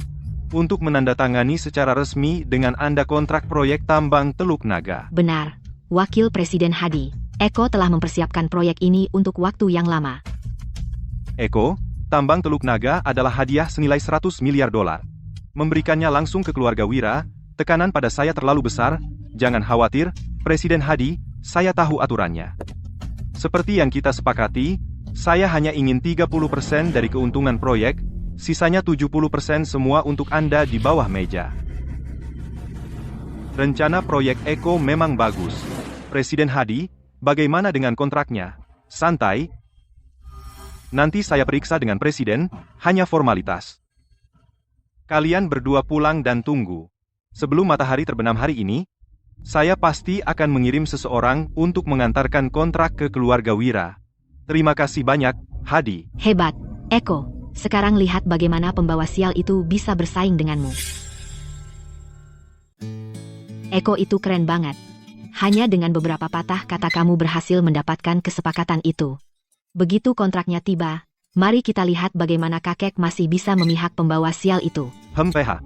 C: untuk menandatangani secara resmi dengan Anda kontrak proyek tambang Teluk Naga.
B: Benar, Wakil Presiden Hadi. Eko telah mempersiapkan proyek ini untuk waktu yang lama.
C: Eko, tambang Teluk Naga adalah hadiah senilai 100 miliar dolar. Memberikannya langsung ke keluarga Wira, tekanan pada saya terlalu besar. Jangan khawatir, Presiden Hadi, saya tahu aturannya. Seperti yang kita sepakati, saya hanya ingin 30% dari keuntungan proyek, sisanya 70% semua untuk Anda di bawah meja. Rencana proyek Eko memang bagus. Presiden Hadi, bagaimana dengan kontraknya? Santai. Nanti saya periksa dengan Presiden, hanya formalitas. Kalian berdua pulang dan tunggu. Sebelum matahari terbenam hari ini, saya pasti akan mengirim seseorang untuk mengantarkan kontrak ke keluarga Wira. Terima kasih banyak, Hadi.
B: Hebat, Eko. Sekarang lihat bagaimana pembawa sial itu bisa bersaing denganmu. Eko itu keren banget. Hanya dengan beberapa patah kata kamu berhasil mendapatkan kesepakatan itu. Begitu kontraknya tiba, mari kita lihat bagaimana kakek masih bisa memihak pembawa sial itu.
C: PH.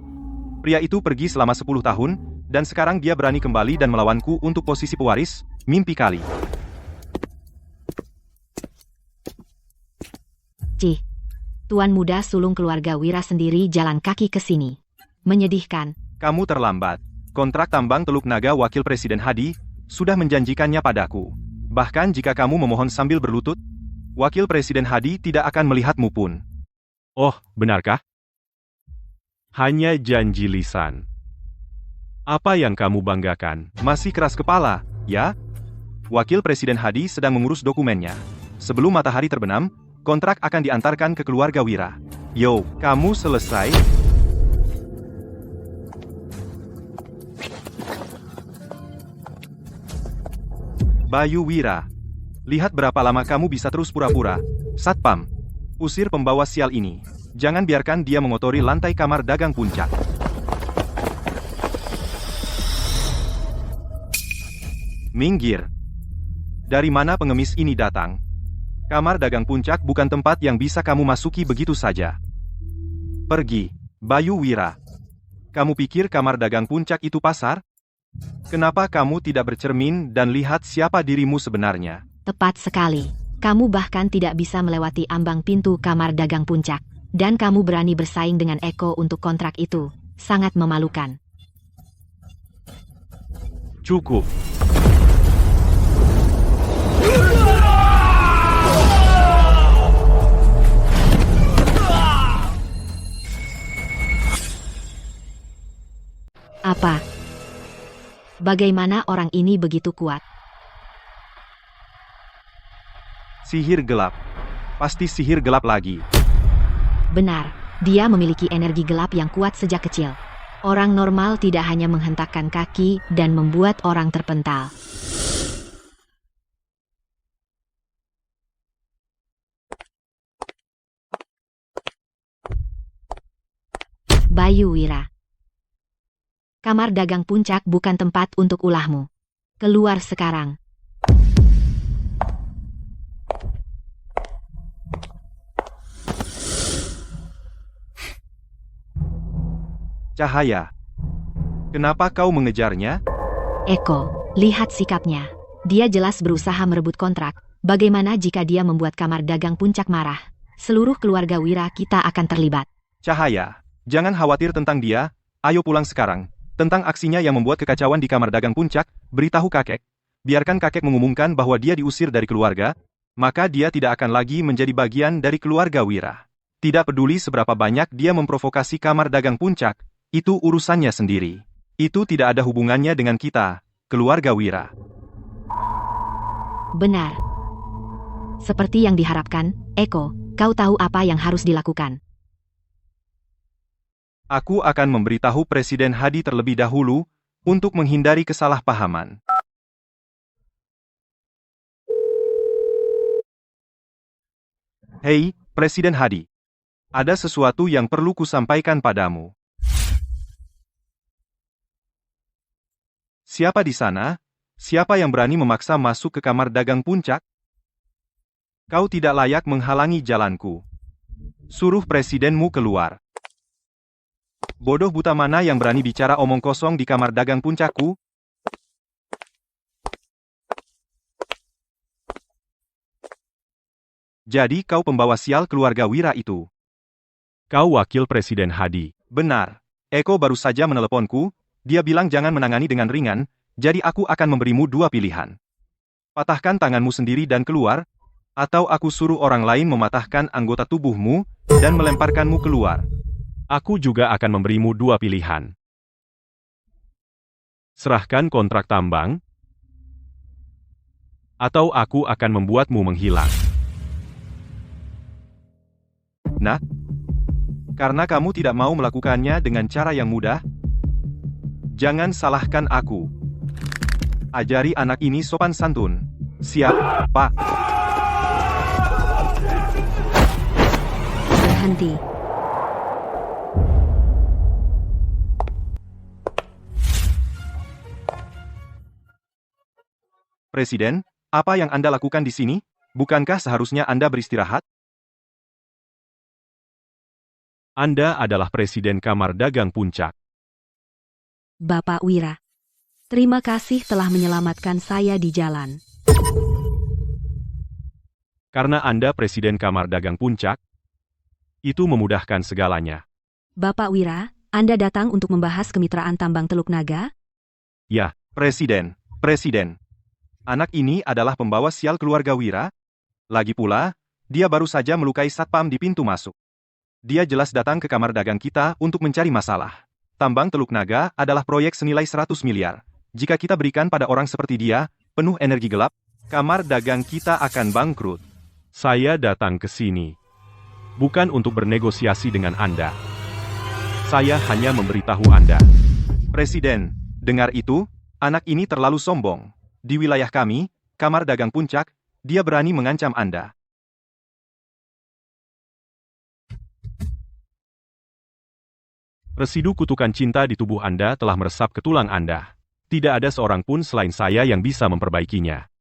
C: Pria itu pergi selama 10 tahun, dan sekarang dia berani kembali dan melawanku untuk posisi pewaris, mimpi kali.
B: Cih, tuan muda sulung keluarga Wira sendiri jalan kaki ke sini. Menyedihkan.
C: Kamu terlambat. Kontrak tambang Teluk Naga Wakil Presiden Hadi sudah menjanjikannya padaku. Bahkan jika kamu memohon sambil berlutut, Wakil Presiden Hadi tidak akan melihatmu pun.
A: Oh, benarkah? Hanya janji lisan. Apa yang kamu banggakan?
C: Masih keras kepala, ya? Wakil Presiden Hadi sedang mengurus dokumennya. Sebelum matahari terbenam, kontrak akan diantarkan ke keluarga Wira. Yo, kamu selesai? Bayu Wira. Lihat berapa lama kamu bisa terus pura-pura. Satpam, usir pembawa sial ini. Jangan biarkan dia mengotori lantai kamar dagang puncak. Minggir. Dari mana pengemis ini datang? Kamar dagang puncak bukan tempat yang bisa kamu masuki begitu saja. Pergi, Bayu Wira. Kamu pikir kamar dagang puncak itu pasar? Kenapa kamu tidak bercermin dan lihat siapa dirimu sebenarnya?
B: Tepat sekali. Kamu bahkan tidak bisa melewati ambang pintu kamar dagang puncak. Dan kamu berani bersaing dengan Eko untuk kontrak itu. Sangat memalukan.
A: Cukup.
B: Apa? Bagaimana orang ini begitu kuat?
C: Sihir gelap. Pasti sihir gelap lagi.
B: Benar, dia memiliki energi gelap yang kuat sejak kecil. Orang normal tidak hanya menghentakkan kaki dan membuat orang terpental. Bayu Wira. Kamar dagang puncak bukan tempat untuk ulahmu. Keluar sekarang.
C: Cahaya. Kenapa kau mengejarnya?
B: Eko, lihat sikapnya. Dia jelas berusaha merebut kontrak. Bagaimana jika dia membuat kamar dagang puncak marah? Seluruh keluarga Wira kita akan terlibat.
C: Cahaya, jangan khawatir tentang dia. Ayo pulang sekarang. Tentang aksinya yang membuat kekacauan di kamar dagang puncak, beritahu kakek. Biarkan kakek mengumumkan bahwa dia diusir dari keluarga, maka dia tidak akan lagi menjadi bagian dari keluarga Wira. Tidak peduli seberapa banyak dia memprovokasi kamar dagang puncak, itu urusannya sendiri. Itu tidak ada hubungannya dengan kita, keluarga Wira.
B: Benar. Seperti yang diharapkan, Eko, kau tahu apa yang harus dilakukan.
C: Aku akan memberitahu Presiden Hadi terlebih dahulu, untuk menghindari kesalahpahaman. Hei, Presiden Hadi. Ada sesuatu yang perlu kusampaikan padamu. Siapa di sana? Siapa yang berani memaksa masuk ke kamar dagang puncak? Kau tidak layak menghalangi jalanku. Suruh presidenmu keluar. Bodoh buta mana yang berani bicara omong kosong di kamar dagang puncakku? Jadi kau pembawa sial keluarga Wira itu?
A: Kau wakil Presiden Hadi.
C: Benar. Eko baru saja meneleponku, dia bilang jangan menangani dengan ringan, jadi aku akan memberimu dua pilihan. Patahkan tanganmu sendiri dan keluar, atau aku suruh orang lain mematahkan anggota tubuhmu dan melemparkanmu keluar.
A: Aku juga akan memberimu dua pilihan. Serahkan kontrak tambang, atau aku akan membuatmu menghilang.
C: Nah, karena kamu tidak mau melakukannya dengan cara yang mudah, jangan salahkan aku. Ajari anak ini sopan santun. Siap, Pak.
B: Berhenti.
C: Presiden, apa yang Anda lakukan di sini? Bukankah seharusnya Anda beristirahat?
A: Anda adalah Presiden Kamar Dagang Puncak.
B: Bapak Wira. Terima kasih telah menyelamatkan saya di jalan.
A: Karena Anda Presiden Kamar Dagang Puncak, itu memudahkan segalanya.
B: Bapak Wira, Anda datang untuk membahas kemitraan tambang Teluk Naga?
C: Ya, Presiden. Anak ini adalah pembawa sial keluarga Wira. Lagi pula, dia baru saja melukai satpam di pintu masuk. Dia jelas datang ke kamar dagang kita untuk mencari masalah. Tambang Teluk Naga adalah proyek senilai 100 miliar. Jika kita berikan pada orang seperti dia, penuh energi gelap, kamar dagang kita akan bangkrut.
A: Saya datang ke sini bukan untuk bernegosiasi dengan Anda. Saya hanya memberitahu Anda.
C: Presiden, dengar itu, anak ini terlalu sombong. Di wilayah kami, kamar dagang Puncak, dia berani mengancam Anda.
A: Residu kutukan cinta di tubuh Anda telah meresap ke tulang Anda. Tidak ada seorang pun selain saya yang bisa memperbaikinya.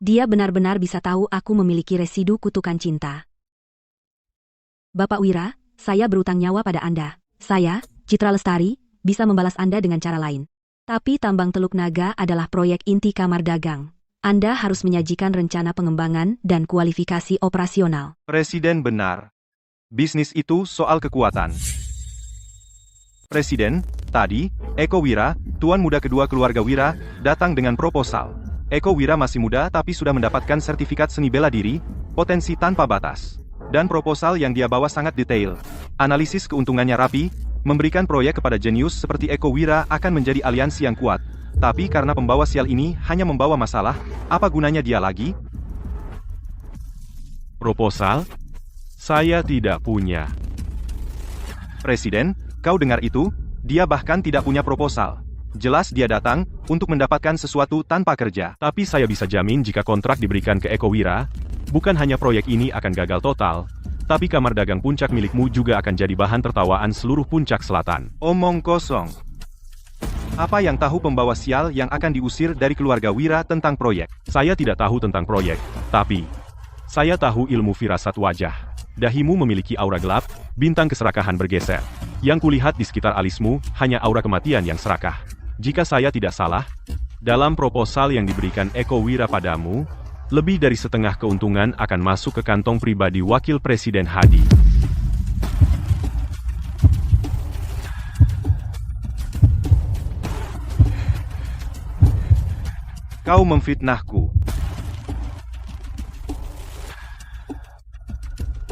B: Dia benar-benar bisa tahu aku memiliki residu kutukan cinta. Bapak Wira, saya berutang nyawa pada Anda. Saya, Citra Lestari, bisa membalas Anda dengan cara lain. Tapi tambang Teluk Naga adalah proyek inti kamar dagang. Anda harus menyajikan rencana pengembangan dan kualifikasi operasional.
C: Presiden benar. Bisnis itu soal kekuatan. Presiden, tadi, Eko Wira, tuan muda kedua keluarga Wira, datang dengan proposal. Eko Wira masih muda tapi sudah mendapatkan sertifikat seni bela diri, potensi tanpa batas. Dan proposal yang dia bawa sangat detail. Analisis keuntungannya rapi, memberikan proyek kepada jenius seperti Eko Wira akan menjadi aliansi yang kuat. Tapi karena pembawa sial ini hanya membawa masalah, apa gunanya dia lagi?
A: Proposal? Saya tidak punya.
C: Presiden, kau dengar itu? Dia bahkan tidak punya proposal. Jelas dia datang untuk mendapatkan sesuatu tanpa kerja.
A: Tapi saya bisa jamin jika kontrak diberikan ke Eko Wira, bukan hanya proyek ini akan gagal total, tapi kamar dagang Puncak milikmu juga akan jadi bahan tertawaan seluruh Puncak Selatan.
C: Omong kosong. Apa yang tahu pembawa sial yang akan diusir dari keluarga Wira tentang proyek?
A: Saya tidak tahu tentang proyek, tapi saya tahu ilmu firasat wajah. Dahimu memiliki aura gelap, bintang keserakahan bergeser. Yang kulihat di sekitar alismu hanya aura kematian yang serakah. Jika saya tidak salah, dalam proposal yang diberikan Eko Wira padamu, lebih dari setengah keuntungan akan masuk ke kantong pribadi Wakil Presiden Hadi.
C: Kau memfitnahku.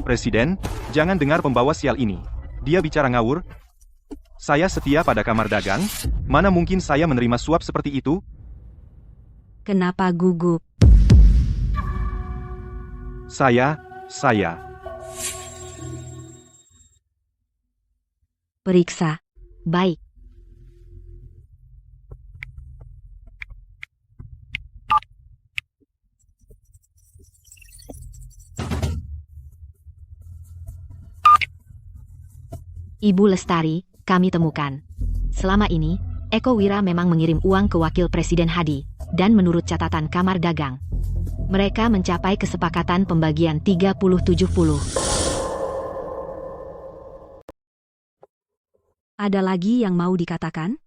C: Presiden, jangan dengar pembawa sial ini. Dia bicara ngawur. Saya setia pada kamar dagang. Mana mungkin saya menerima suap seperti itu?
B: Kenapa gugup?
C: Saya.
B: Periksa. Baik. Ibu Lestari, kami temukan. Selama ini, Eko Wira memang mengirim uang ke Wakil Presiden Hadi. dan menurut catatan kamar dagang, mereka mencapai kesepakatan pembagian 30-70.
D: Ada lagi yang mau dikatakan?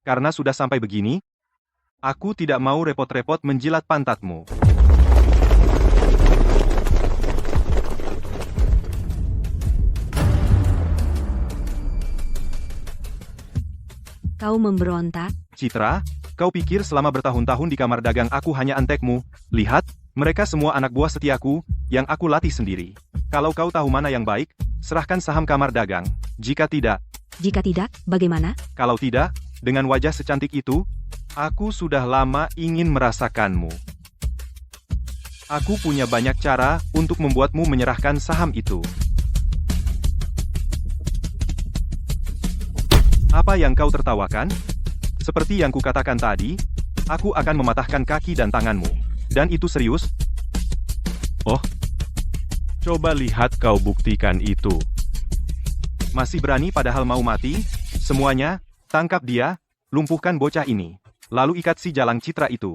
C: Karena sudah sampai begini, aku tidak mau repot-repot menjilat pantatmu.
D: Kau memberontak?
C: Citra, kau pikir selama bertahun-tahun di kamar dagang aku hanya antekmu? Lihat, mereka semua anak buah setiaku, yang aku latih sendiri. Kalau kau tahu mana yang baik, serahkan saham kamar dagang. Jika tidak,
D: Bagaimana?
C: kalau tidak, dengan wajah secantik itu, aku sudah lama ingin merasakanmu. Aku punya banyak cara untuk membuatmu menyerahkan saham itu. Apa yang kau tertawakan? Seperti yang kukatakan tadi, aku akan mematahkan kaki dan tanganmu. Dan itu serius?
A: Oh, coba lihat kau buktikan itu.
C: Masih berani padahal mau mati? Semuanya, tangkap dia, lumpuhkan bocah ini. Lalu ikat si jalang Citra itu.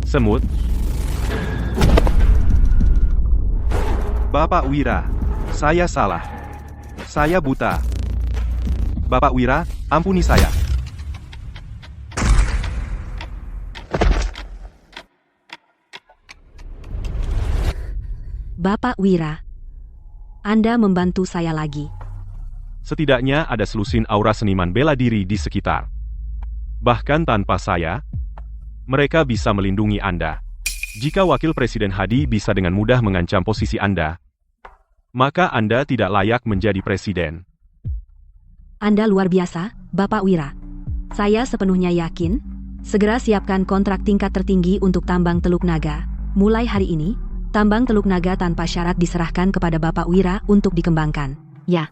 A: Semut,
C: Bapak Wira, saya salah. Saya buta. Bapak Wira, ampuni saya.
D: Bapak Wira, Anda membantu saya lagi.
A: setidaknya ada selusin aura seniman bela diri di sekitar. Bahkan tanpa saya, mereka bisa melindungi Anda. Jika Wakil Presiden Hadi bisa dengan mudah mengancam posisi Anda, maka Anda tidak layak menjadi presiden.
D: Anda luar biasa, Bapak Wira. Saya sepenuhnya yakin, segera siapkan kontrak tingkat tertinggi untuk tambang Teluk Naga. Mulai hari ini, tambang Teluk Naga tanpa syarat diserahkan kepada Bapak Wira untuk dikembangkan.
B: Ya,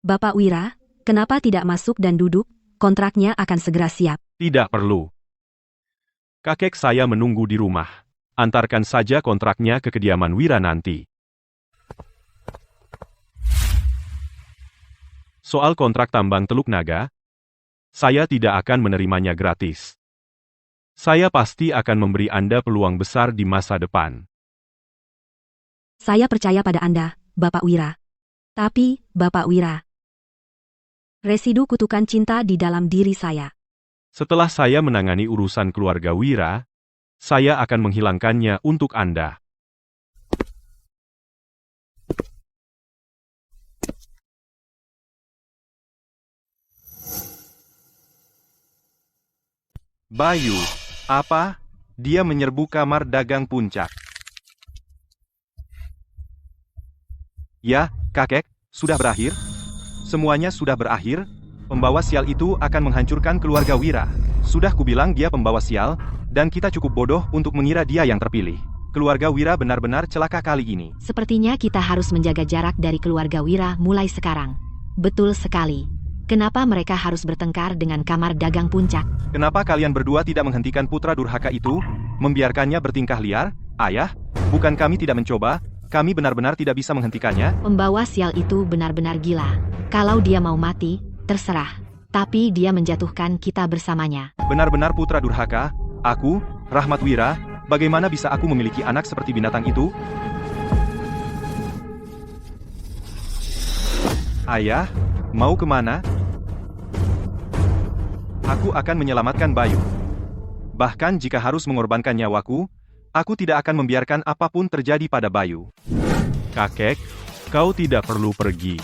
D: Bapak Wira, kenapa tidak masuk dan duduk? Kontraknya akan segera siap.
A: Tidak perlu. Kakek saya menunggu di rumah. Antarkan saja kontraknya ke kediaman Wira nanti. Soal kontrak tambang Teluk Naga, saya tidak akan menerimanya gratis. Saya pasti akan memberi Anda peluang besar di masa depan.
D: Saya percaya pada Anda, Bapak Wira. Tapi, Bapak Wira, residu kutukan cinta di dalam diri saya.
A: Setelah saya menangani urusan keluarga Wira, saya akan menghilangkannya untuk Anda.
C: Bayu, apa? Dia menyerbu kamar dagang puncak. Ya, kakek, sudah berakhir? Semuanya sudah berakhir? Pembawa sial itu akan menghancurkan keluarga Wira. Sudah kubilang dia pembawa sial, dan kita cukup bodoh untuk mengira dia yang terpilih. Keluarga Wira benar-benar celaka kali ini.
B: sepertinya kita harus menjaga jarak dari keluarga Wira mulai sekarang. Betul sekali. Kenapa mereka harus bertengkar dengan kamar dagang puncak?
C: Kenapa kalian berdua tidak menghentikan putra durhaka itu? Membiarkannya bertingkah liar? Ayah, bukan kami tidak mencoba, kami benar-benar tidak bisa menghentikannya.
B: Pembawa sial itu benar-benar gila. Kalau dia mau mati, terserah. Tapi dia menjatuhkan kita bersamanya.
C: Benar-benar putra durhaka. Aku, Rahmat Wira, bagaimana bisa aku memiliki anak seperti binatang itu? Ayah, mau kemana? Aku akan menyelamatkan Bayu. Bahkan jika harus mengorbankan nyawaku, aku tidak akan membiarkan apapun terjadi pada Bayu.
A: Kakek, kau tidak perlu pergi.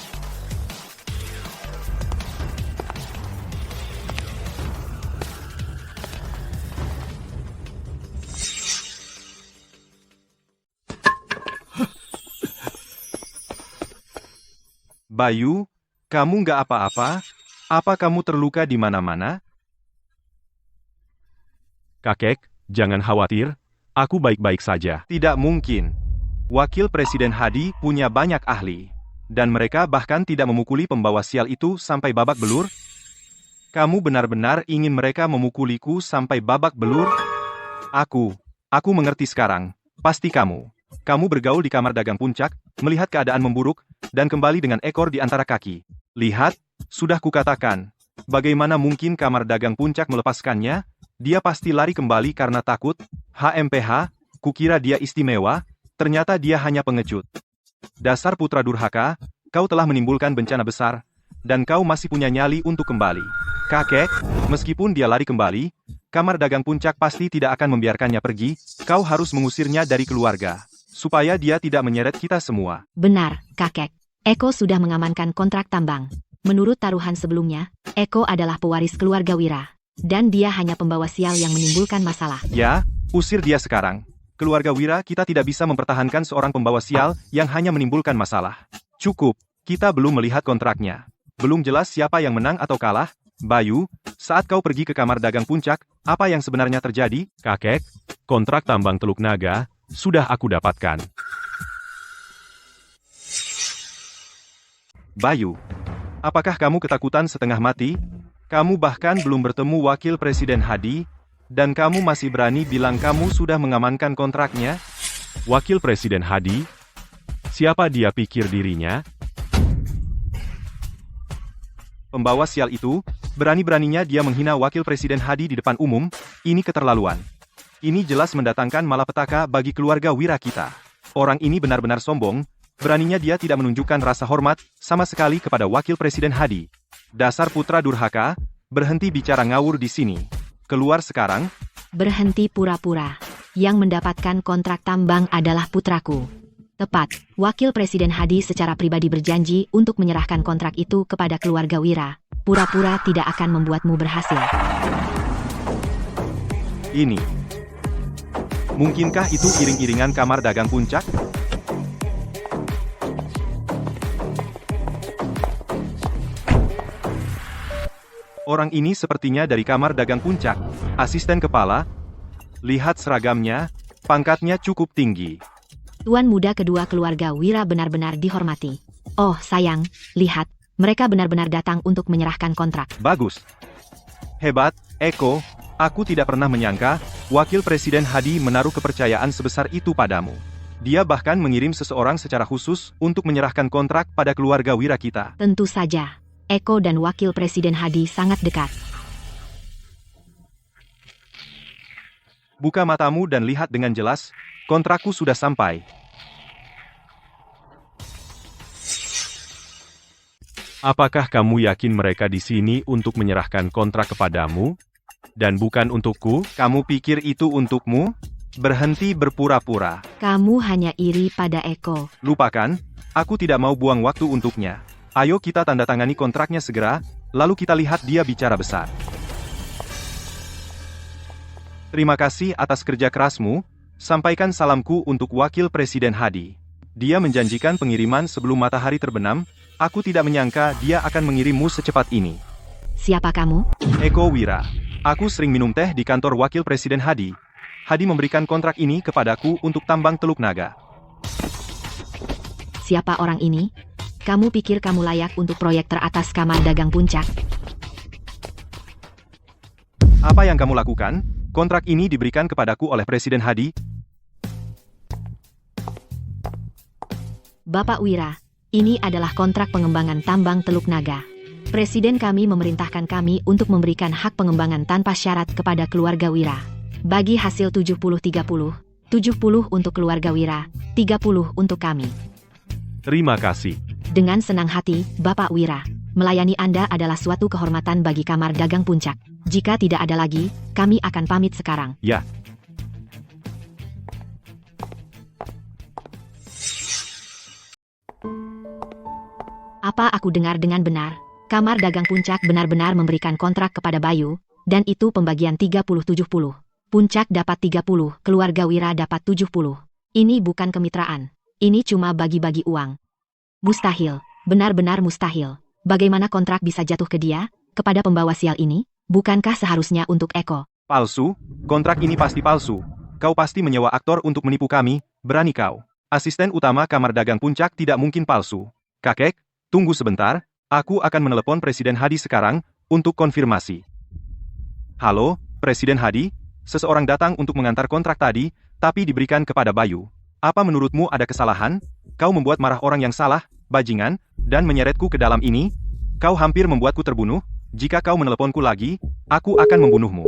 C: Bayu, kamu nggak apa-apa? Apa kamu terluka di mana-mana?
A: Kakek, jangan khawatir, aku baik-baik saja.
C: Tidak mungkin. Wakil Presiden Hadi punya banyak ahli. Dan mereka bahkan tidak memukuli pembawa sial itu sampai babak belur? Kamu benar-benar ingin mereka memukuliku sampai babak belur? Aku mengerti sekarang. Pasti kamu. Kamu bergaul di kamar dagang puncak, melihat keadaan memburuk, dan kembali dengan ekor di antara kaki. Lihat, sudah kukatakan. Bagaimana mungkin kamar dagang puncak melepaskannya? Dia pasti lari kembali karena takut. HMPH, kukira dia istimewa, ternyata dia hanya pengecut. Dasar putra durhaka, kau telah menimbulkan bencana besar, dan kau masih punya nyali untuk kembali. Kakek, meskipun dia lari kembali, kamar dagang puncak pasti tidak akan membiarkannya pergi, kau harus mengusirnya dari keluarga. Supaya dia tidak menyeret kita semua.
B: Benar, kakek. Eko sudah mengamankan kontrak tambang. Menurut taruhan sebelumnya, Eko adalah pewaris keluarga Wira. Dan dia hanya pembawa sial yang menimbulkan masalah.
C: Ya, usir dia sekarang. Keluarga Wira kita tidak bisa mempertahankan seorang pembawa sial yang hanya menimbulkan masalah. Cukup, kita belum melihat kontraknya. Belum jelas siapa yang menang atau kalah. Bayu, saat kau pergi ke kamar dagang puncak, apa yang sebenarnya terjadi?
A: Kakek, kontrak tambang Teluk Naga sudah aku dapatkan.
C: Bayu, apakah kamu ketakutan setengah mati? Kamu bahkan belum bertemu Wakil Presiden Hadi, dan kamu masih berani bilang kamu sudah mengamankan kontraknya?
A: Wakil Presiden Hadi? Siapa dia pikir dirinya?
C: Pembawa sial itu, berani-beraninya dia menghina Wakil Presiden Hadi di depan umum, ini keterlaluan. Ini jelas mendatangkan malapetaka bagi keluarga Wira kita. Orang ini benar-benar sombong, beraninya dia tidak menunjukkan rasa hormat sama sekali kepada Wakil Presiden Hadi. Dasar putra durhaka, berhenti bicara ngawur di sini. Keluar sekarang.
B: Berhenti pura-pura. Yang mendapatkan kontrak tambang adalah putraku. Tepat, Wakil Presiden Hadi secara pribadi berjanji untuk menyerahkan kontrak itu kepada keluarga Wira. Pura-pura tidak akan membuatmu berhasil.
C: Ini. Mungkinkah itu iring-iringan kamar dagang puncak? Orang ini sepertinya dari kamar dagang puncak. Asisten kepala. Lihat seragamnya, pangkatnya cukup tinggi.
B: Tuan muda kedua keluarga Wira benar-benar dihormati. Oh sayang, lihat, mereka benar-benar datang untuk menyerahkan kontrak.
C: Bagus. Hebat, Eko. Aku tidak pernah menyangka, Wakil Presiden Hadi menaruh kepercayaan sebesar itu padamu. Dia bahkan mengirim seseorang secara khusus untuk menyerahkan kontrak pada keluarga Wira kita.
B: Tentu saja, Eko dan Wakil Presiden Hadi sangat dekat.
C: Buka matamu dan lihat dengan jelas, kontrakku sudah sampai.
A: Apakah kamu yakin mereka di sini untuk menyerahkan kontrak kepadamu? Dan bukan untukku?
C: Kamu pikir itu untukmu? Berhenti berpura-pura.
B: Kamu hanya iri pada Eko.
C: Lupakan, aku tidak mau buang waktu untuknya. Ayo kita tanda tangani kontraknya segera, lalu kita lihat dia bicara besar. Terima kasih atas kerja kerasmu, sampaikan salamku untuk Wakil Presiden Hadi. Dia menjanjikan pengiriman sebelum matahari terbenam, aku tidak menyangka dia akan mengirimmu secepat ini.
B: Siapa kamu?
C: Eko Wira. Aku sering minum teh di kantor Wakil Presiden Hadi. Hadi memberikan kontrak ini kepadaku untuk tambang Teluk Naga.
B: Siapa orang ini? Kamu pikir kamu layak untuk proyek teratas kamar dagang puncak?
C: Apa yang kamu lakukan? Kontrak ini diberikan kepadaku oleh Presiden Hadi.
B: Bapak Wira, ini adalah kontrak pengembangan tambang Teluk Naga. Presiden kami memerintahkan kami untuk memberikan hak pengembangan tanpa syarat kepada keluarga Wira. Bagi hasil 70-30, 70 untuk keluarga Wira, 30 untuk kami.
A: Terima kasih.
B: Dengan senang hati, Bapak Wira. Melayani Anda adalah suatu kehormatan bagi kamar dagang puncak. Jika tidak ada lagi, kami akan pamit sekarang.
A: Ya.
B: Apa aku dengar dengan benar? Kamar dagang puncak benar-benar memberikan kontrak kepada Bayu, dan itu pembagian 30-70. Puncak dapat 30, keluarga Wira dapat 70. Ini bukan kemitraan. Ini cuma bagi-bagi uang. Mustahil, benar-benar mustahil. Bagaimana kontrak bisa jatuh ke dia, kepada pembawa sial ini? Bukankah seharusnya untuk Eko?
C: Palsu? Kontrak ini pasti palsu. Kau pasti menyewa aktor untuk menipu kami, berani kau. Asisten utama Kamar Dagang Puncak tidak mungkin palsu. Kakek, tunggu sebentar, aku akan menelepon Presiden Hadi sekarang, untuk konfirmasi. Halo, Presiden Hadi, seseorang datang untuk mengantar kontrak tadi, tapi diberikan kepada Bayu. Apa menurutmu ada kesalahan? Kau membuat marah orang yang salah, bajingan, dan menyeretku ke dalam ini? Kau hampir membuatku terbunuh, jika kau meneleponku lagi, aku akan membunuhmu.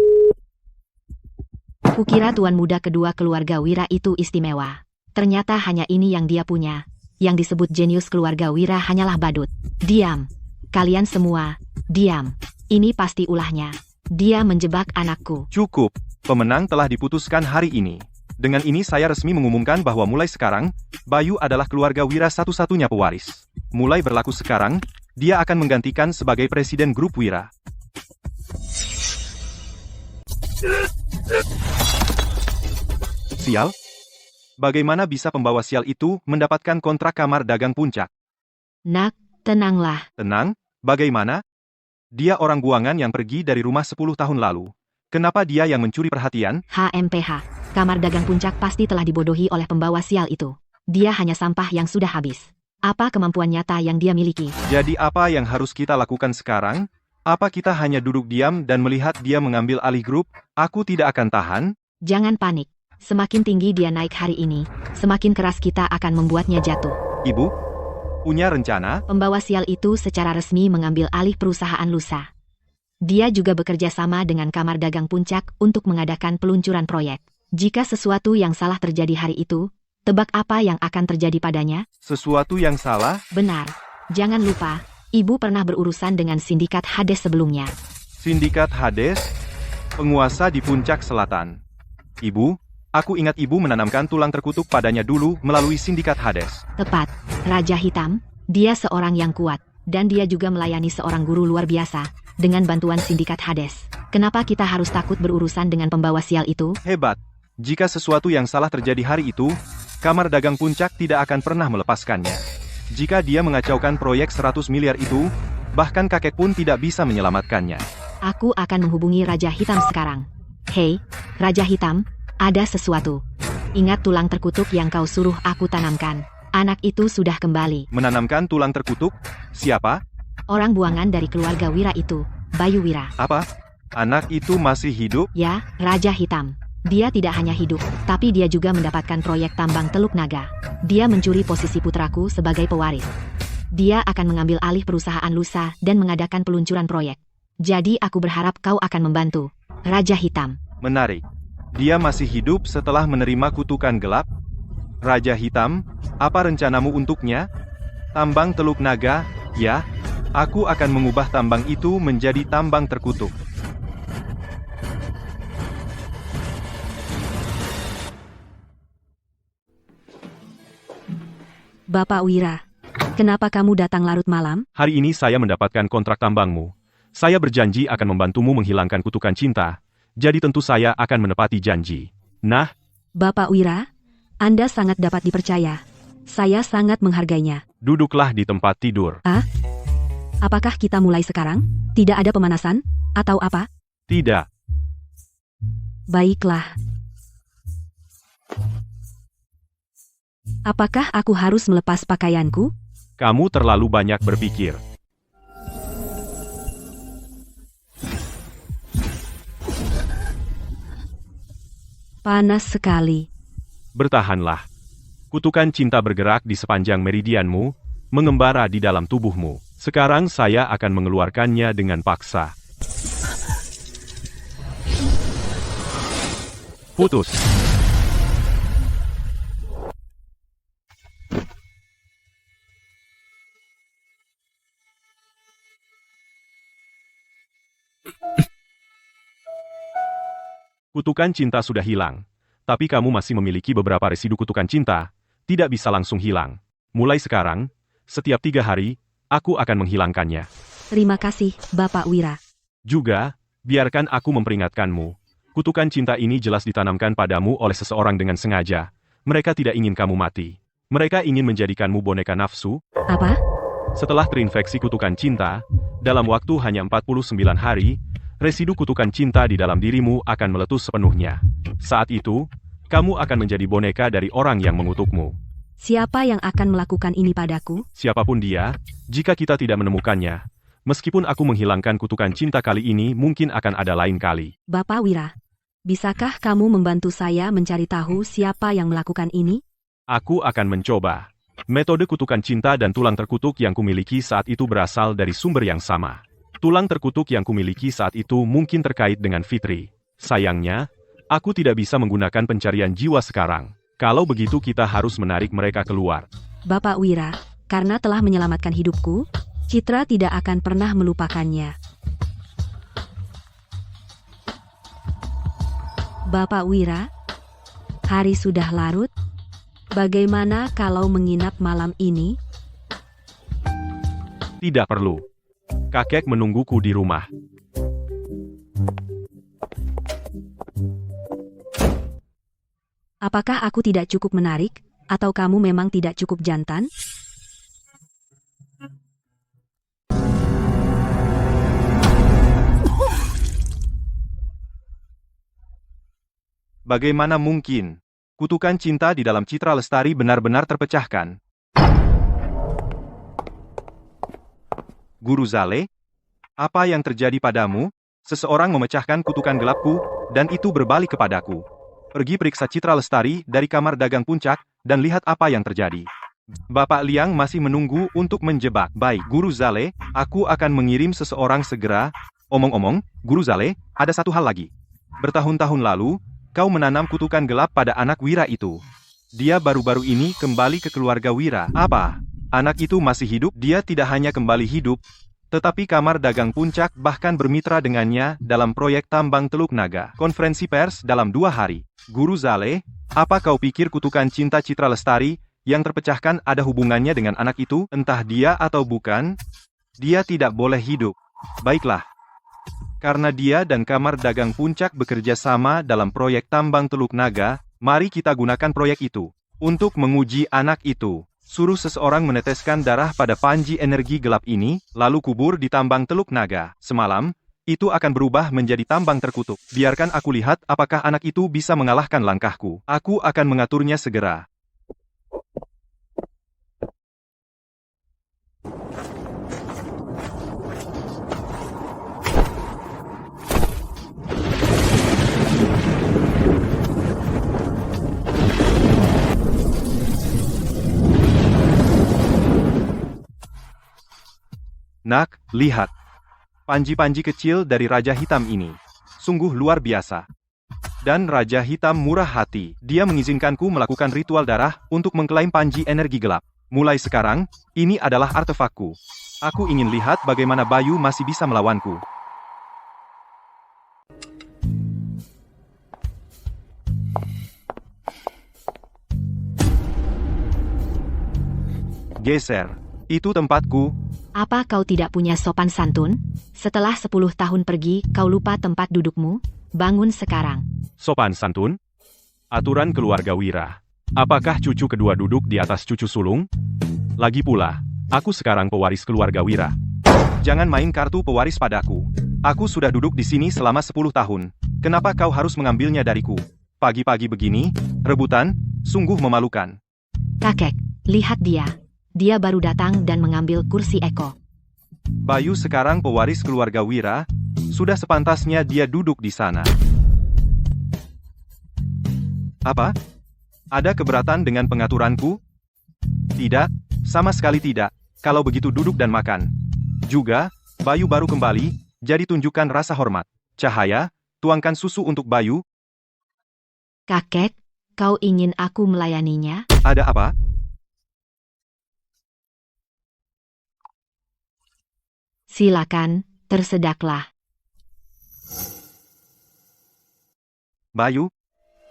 B: Kukira tuan muda kedua keluarga Wira itu istimewa. Ternyata hanya ini yang dia punya. Yang disebut jenius keluarga Wira hanyalah badut. Diam. Kalian semua, diam. Ini pasti ulahnya. Dia menjebak anakku.
C: Cukup, pemenang telah diputuskan hari ini. Dengan ini saya resmi mengumumkan bahwa mulai sekarang, Bayu adalah keluarga Wira satu-satunya pewaris. Mulai berlaku sekarang, dia akan menggantikan sebagai Presiden Grup Wira. Sial? Bagaimana bisa pembawa sial itu mendapatkan kontrak Kamar Dagang Puncak?
B: Nak, tenanglah.
C: Tenang? Bagaimana? Dia orang buangan yang pergi dari rumah 10 tahun lalu. Kenapa dia yang mencuri perhatian?
B: HMPH. Kamar Dagang Puncak pasti telah dibodohi oleh pembawa sial itu. Dia hanya sampah yang sudah habis. Apa kemampuan nyata yang dia miliki?
C: Jadi apa yang harus kita lakukan sekarang? Apa kita hanya duduk diam dan melihat dia mengambil alih grup? Aku tidak akan tahan.
B: Jangan panik. Semakin tinggi dia naik hari ini, semakin keras kita akan membuatnya jatuh.
C: Ibu, punya rencana?
B: Pembawa sial itu secara resmi mengambil alih perusahaan lusa. Dia juga bekerja sama dengan Kamar Dagang Puncak untuk mengadakan peluncuran proyek. Jika sesuatu yang salah terjadi hari itu, tebak apa yang akan terjadi padanya?
C: Sesuatu yang salah?
B: Benar. Jangan lupa, ibu pernah berurusan dengan sindikat Hades sebelumnya.
C: Sindikat Hades? Penguasa di Puncak Selatan. Ibu, aku ingat ibu menanamkan tulang terkutuk padanya dulu melalui sindikat Hades.
B: Tepat, Raja Hitam, dia seorang yang kuat, dan dia juga melayani seorang guru luar biasa, dengan bantuan sindikat Hades. Kenapa kita harus takut berurusan dengan pembawa sial itu?
C: Hebat. Jika sesuatu yang salah terjadi hari itu, Kamar Dagang Puncak tidak akan pernah melepaskannya. Jika dia mengacaukan proyek 100 miliar itu, bahkan kakek pun tidak bisa menyelamatkannya.
B: Aku akan menghubungi Raja Hitam sekarang. Hei, Raja Hitam, ada sesuatu. Ingat tulang terkutuk yang kau suruh aku tanamkan. Anak itu sudah kembali.
C: Menanamkan tulang terkutuk? Siapa?
B: Orang buangan dari keluarga Wira itu, Bayu Wira.
C: Apa? Anak itu masih hidup?
B: Ya, Raja Hitam. Dia tidak hanya hidup, tapi dia juga mendapatkan proyek tambang Teluk Naga. Dia mencuri posisi putraku sebagai pewaris. Dia akan mengambil alih perusahaan lusa dan mengadakan peluncuran proyek. Jadi aku berharap kau akan membantu. Raja Hitam.
C: Menarik. Dia masih hidup setelah menerima kutukan gelap? Raja Hitam, apa rencanamu untuknya? Tambang Teluk Naga, ya. Aku akan mengubah tambang itu menjadi tambang terkutuk.
D: Bapak Wira, kenapa kamu datang larut malam?
A: Hari ini saya mendapatkan kontrak tambangmu. Saya berjanji akan membantumu menghilangkan kutukan cinta, jadi tentu saya akan menepati janji. Nah,
D: Bapak Wira, Anda sangat dapat dipercaya. Saya sangat menghargainya.
A: duduklah di tempat tidur.
D: Apakah kita mulai sekarang? Tidak ada pemanasan? Atau apa?
A: Tidak,
D: Baiklah. Apakah aku harus melepas pakaianku?
A: kamu terlalu banyak berpikir.
D: Panas sekali.
A: Bertahanlah. Kutukan cinta bergerak di sepanjang meridianmu, mengembara di dalam tubuhmu. Sekarang saya akan mengeluarkannya dengan paksa. Putus. Kutukan cinta sudah hilang. Tapi kamu masih memiliki beberapa residu kutukan cinta, tidak bisa langsung hilang. Mulai sekarang, setiap 3 hari, aku akan menghilangkannya.
D: Terima kasih, Bapak Wira.
A: Juga, biarkan aku memperingatkanmu. Kutukan cinta ini jelas ditanamkan padamu oleh seseorang dengan sengaja. Mereka tidak ingin kamu mati. Mereka ingin menjadikanmu boneka nafsu.
D: Apa?
A: Setelah terinfeksi kutukan cinta, dalam waktu hanya 49 hari, residu kutukan cinta di dalam dirimu akan meletus sepenuhnya. Saat itu, kamu akan menjadi boneka dari orang yang mengutukmu.
D: Siapa yang akan melakukan ini padaku?
A: Siapapun dia, jika kita tidak menemukannya, meskipun aku menghilangkan kutukan cinta kali ini mungkin akan ada lain kali.
D: Bapak Wira, bisakah kamu membantu saya mencari tahu siapa yang melakukan ini?
A: Aku akan mencoba. Metode kutukan cinta dan tulang terkutuk yang kumiliki saat itu berasal dari sumber yang sama. Tulang terkutuk yang kumiliki saat itu mungkin terkait dengan Fitri. Sayangnya, aku tidak bisa menggunakan pencarian jiwa sekarang. Kalau begitu kita harus menarik mereka keluar.
D: Bapak Wira, karena telah menyelamatkan hidupku, Citra tidak akan pernah melupakannya. Bapak Wira, hari sudah larut. Bagaimana kalau menginap malam ini?
A: Tidak perlu. Kakek menungguku di rumah.
D: Apakah aku tidak cukup menarik, atau kamu memang tidak cukup jantan?
C: Bagaimana mungkin? Kutukan cinta di dalam Citra Lestari benar-benar terpecahkan. Guru Zale, apa yang terjadi padamu? Seseorang memecahkan kutukan gelapku, dan itu berbalik kepadaku. Pergi periksa Citra Lestari dari kamar dagang puncak, dan lihat apa yang terjadi. Bapak Liang masih menunggu untuk menjebak. Baik, Guru Zale, aku akan mengirim seseorang segera. Omong-omong, Guru Zale, ada satu hal lagi. Bertahun-tahun lalu, kau menanam kutukan gelap pada anak Wira itu. Dia baru-baru ini kembali ke keluarga Wira. Apa? Anak itu masih hidup? Dia tidak hanya kembali hidup, tetapi kamar dagang puncak bahkan bermitra dengannya dalam proyek tambang Teluk Naga. Konferensi pers dalam 2 hari. Guru Zale, apa kau pikir kutukan cinta Citra Lestari yang terpecahkan ada hubungannya dengan anak itu? Entah dia atau bukan, dia tidak boleh hidup. Baiklah. Karena dia dan kamar dagang puncak bekerja sama dalam proyek tambang Teluk Naga, mari kita gunakan proyek itu. Untuk menguji anak itu, suruh seseorang meneteskan darah pada panji energi gelap ini, lalu kubur di tambang Teluk Naga. Semalam, itu akan berubah menjadi tambang terkutuk. Biarkan aku lihat apakah anak itu bisa mengalahkan langkahku. Aku akan mengaturnya segera. Nak, lihat. Panji-panji kecil dari Raja Hitam ini. Sungguh luar biasa. Dan Raja Hitam murah hati. Dia mengizinkanku melakukan ritual darah untuk mengklaim panji energi gelap. Mulai sekarang, ini adalah artefakku. Aku ingin lihat bagaimana Bayu masih bisa melawanku. Geser. Itu tempatku.
B: Apa kau tidak punya sopan santun? Setelah 10 tahun pergi, kau lupa tempat dudukmu? Bangun sekarang.
A: Sopan santun? Aturan keluarga Wira. Apakah cucu kedua duduk di atas cucu sulung? Lagi pula, aku sekarang pewaris keluarga Wira.
C: Jangan main kartu pewaris padaku. Aku sudah duduk di sini selama 10 tahun. Kenapa kau harus mengambilnya dariku? Pagi-pagi begini, rebutan, sungguh memalukan.
B: Kakek, lihat dia. Dia baru datang dan mengambil kursi Eko.
C: Bayu sekarang pewaris keluarga Wira, sudah sepantasnya dia duduk di sana. Apa? Ada keberatan dengan pengaturanku? Tidak, sama sekali tidak. Kalau begitu duduk dan makan. Juga, Bayu baru kembali, jadi tunjukkan rasa hormat. Cahaya, tuangkan susu untuk Bayu.
B: Kakek, kau ingin aku melayaninya?
C: Ada apa?
B: Silakan, tersedaklah.
C: Bayu,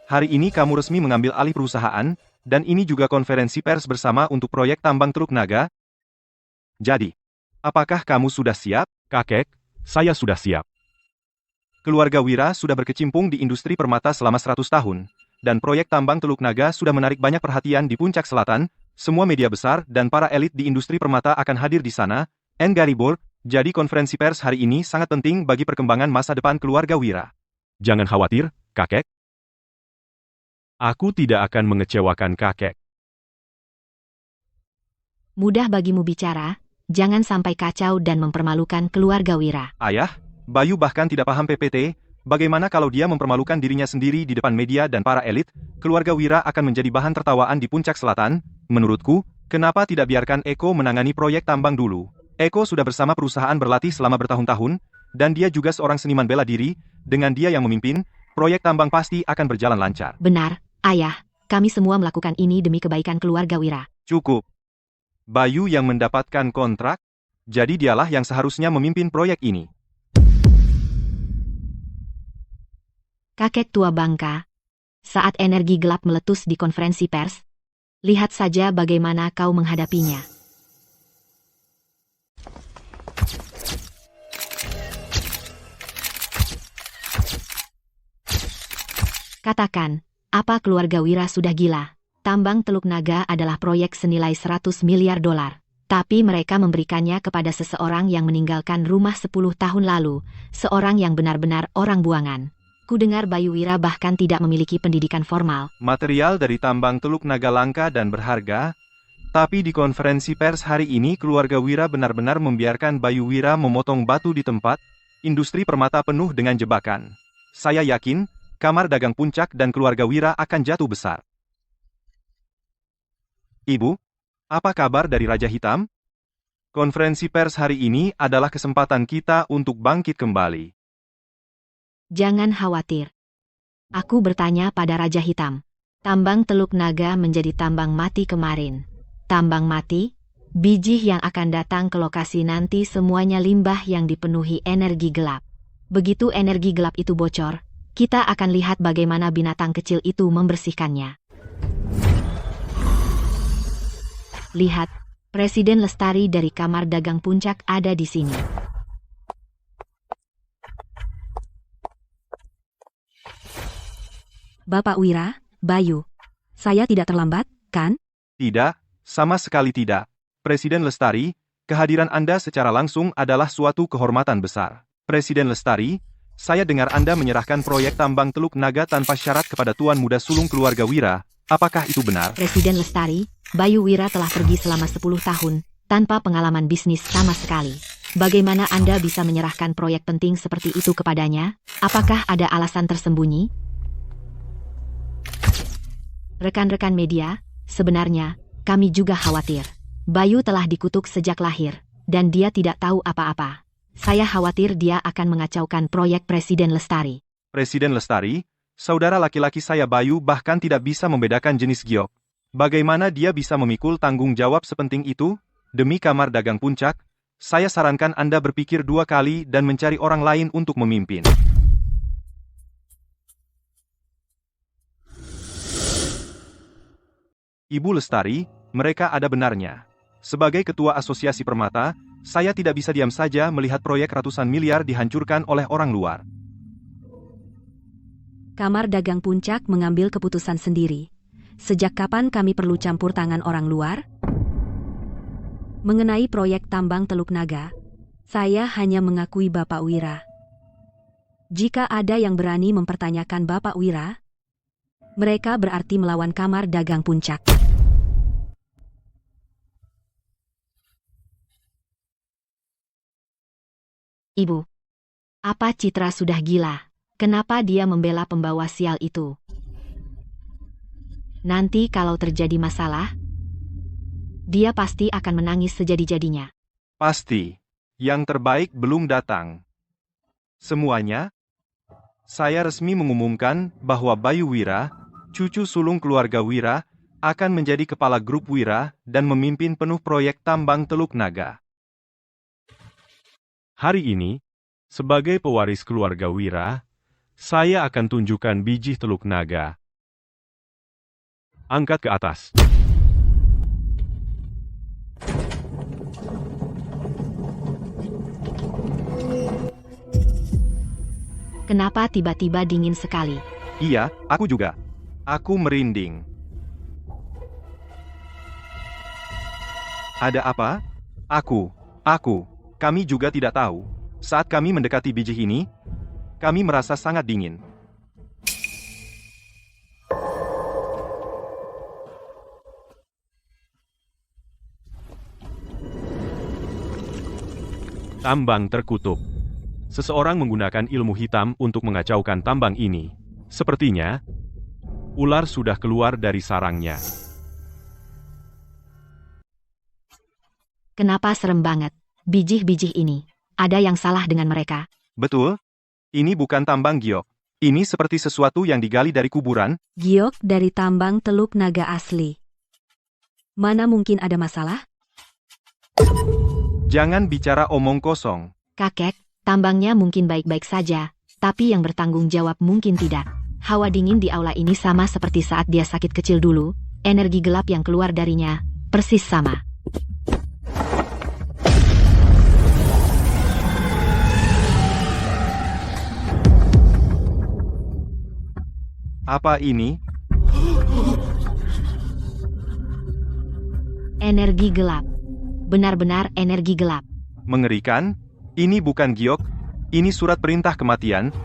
C: hari ini kamu resmi mengambil alih perusahaan, dan ini juga konferensi pers bersama untuk proyek tambang Teluk Naga. Jadi, apakah kamu sudah siap?
A: Kakek, saya sudah siap.
C: Keluarga Wira sudah berkecimpung di industri permata selama 100 tahun, dan proyek tambang Teluk Naga sudah menarik banyak perhatian di Puncak Selatan. Semua media besar dan para elit di industri permata akan hadir di sana. Engaribor, Jadi konferensi pers hari ini sangat penting bagi perkembangan masa depan keluarga Wira.
A: Jangan khawatir, kakek. Aku tidak akan mengecewakan kakek.
B: Mudah bagimu bicara, jangan sampai kacau dan mempermalukan keluarga Wira.
C: Ayah, Bayu bahkan tidak paham PPT, bagaimana kalau dia mempermalukan dirinya sendiri di depan media dan para elit, keluarga Wira akan menjadi bahan tertawaan di Puncak Selatan. Menurutku, kenapa tidak biarkan Eko menangani proyek tambang dulu? Eko sudah bersama perusahaan berlatih selama bertahun-tahun, dan dia juga seorang seniman bela diri, dengan dia yang memimpin, proyek tambang pasti akan berjalan lancar.
B: Benar, Ayah, kami semua melakukan ini demi kebaikan keluarga Wira.
C: Cukup. Bayu yang mendapatkan kontrak, jadi dialah yang seharusnya memimpin proyek ini.
B: Kakek tua bangka. Saat energi gelap meletus di konferensi pers, lihat saja bagaimana kau menghadapinya. Katakan, apa keluarga Wira sudah gila? Tambang Teluk Naga adalah proyek senilai 100 miliar dolar. Tapi mereka memberikannya kepada seseorang yang meninggalkan rumah 10 tahun lalu, seorang yang benar-benar orang buangan. Kudengar Bayu Wira bahkan tidak memiliki pendidikan formal.
C: Material dari tambang Teluk Naga langka dan berharga, tapi di konferensi pers hari ini keluarga Wira benar-benar membiarkan Bayu Wira memotong batu di tempat, industri permata penuh dengan jebakan. Saya yakin, Kamar Dagang Puncak dan keluarga Wira akan jatuh besar. Ibu, apa kabar dari Raja Hitam? Konferensi pers hari ini adalah kesempatan kita untuk bangkit kembali.
B: Jangan khawatir. Aku bertanya pada Raja Hitam. Tambang Teluk Naga menjadi tambang mati kemarin. Tambang mati? Biji yang akan datang ke lokasi nanti semuanya limbah yang dipenuhi energi gelap. Begitu energi gelap itu bocor, kita akan lihat bagaimana binatang kecil itu membersihkannya. Lihat, Presiden Lestari dari Kamar Dagang Puncak ada di sini.
D: Bapak Wira, Bayu. Saya tidak terlambat, kan?
C: Tidak, sama sekali tidak. Presiden Lestari, kehadiran Anda secara langsung adalah suatu kehormatan besar. Presiden Lestari, saya dengar Anda menyerahkan proyek tambang Teluk Naga tanpa syarat kepada Tuan Muda Sulung keluarga Wira. Apakah itu benar?
B: Presiden Lestari, Bayu Wira telah pergi selama 10 tahun, tanpa pengalaman bisnis sama sekali. Bagaimana Anda bisa menyerahkan proyek penting seperti itu kepadanya? Apakah ada alasan tersembunyi? Rekan-rekan media, sebenarnya, kami juga khawatir. Bayu telah dikutuk sejak lahir, dan dia tidak tahu apa-apa. Saya khawatir dia akan mengacaukan proyek Presiden Lestari.
C: Presiden Lestari, saudara laki-laki saya Bayu bahkan tidak bisa membedakan jenis giok. Bagaimana dia bisa memikul tanggung jawab sepenting itu? Demi Kamar Dagang Puncak, saya sarankan Anda berpikir 2 kali dan mencari orang lain untuk memimpin. Ibu Lestari, mereka ada benarnya. Sebagai Ketua Asosiasi Permata, saya tidak bisa diam saja melihat proyek ratusan miliar dihancurkan oleh orang luar.
D: Kamar Dagang Puncak mengambil keputusan sendiri. Sejak kapan kami perlu campur tangan orang luar? Mengenai proyek tambang Teluk Naga, saya hanya mengakui Bapak Wira. Jika ada yang berani mempertanyakan Bapak Wira, mereka berarti melawan Kamar Dagang Puncak.
B: Ibu, apa Citra sudah gila? Kenapa dia membela pembawa sial itu? Nanti kalau terjadi masalah, dia pasti akan menangis sejadi-jadinya.
C: Pasti. Yang terbaik belum datang. Semuanya, saya resmi mengumumkan bahwa Bayu Wira, cucu sulung keluarga Wira, akan menjadi kepala grup Wira dan memimpin penuh proyek tambang Teluk Naga.
A: Hari ini, sebagai pewaris keluarga Wira, saya akan tunjukkan biji Teluk Naga. Angkat ke atas.
B: Kenapa tiba-tiba dingin sekali?
C: Iya, aku juga. Aku merinding. Ada apa? Aku. Kami juga tidak tahu. Saat kami mendekati biji ini, kami merasa sangat dingin.
A: Tambang terkutuk. Seseorang menggunakan ilmu hitam untuk mengacaukan tambang ini. Sepertinya, ular sudah keluar dari sarangnya.
B: Kenapa serem banget? Bijih-bijih ini. Ada yang salah dengan mereka.
C: Betul? Ini bukan tambang giok. Ini seperti sesuatu yang digali dari kuburan.
D: Giok dari tambang Teluk Naga asli. Mana mungkin ada masalah?
C: Jangan bicara omong kosong.
B: Kakek, tambangnya mungkin baik-baik saja, tapi yang bertanggung jawab mungkin tidak. Hawa dingin di aula ini sama seperti saat dia sakit kecil dulu, energi gelap yang keluar darinya, persis sama.
C: Apa ini?
B: Energi gelap. Benar-benar energi gelap.
C: Mengerikan? Ini bukan giok, ini surat perintah kematian.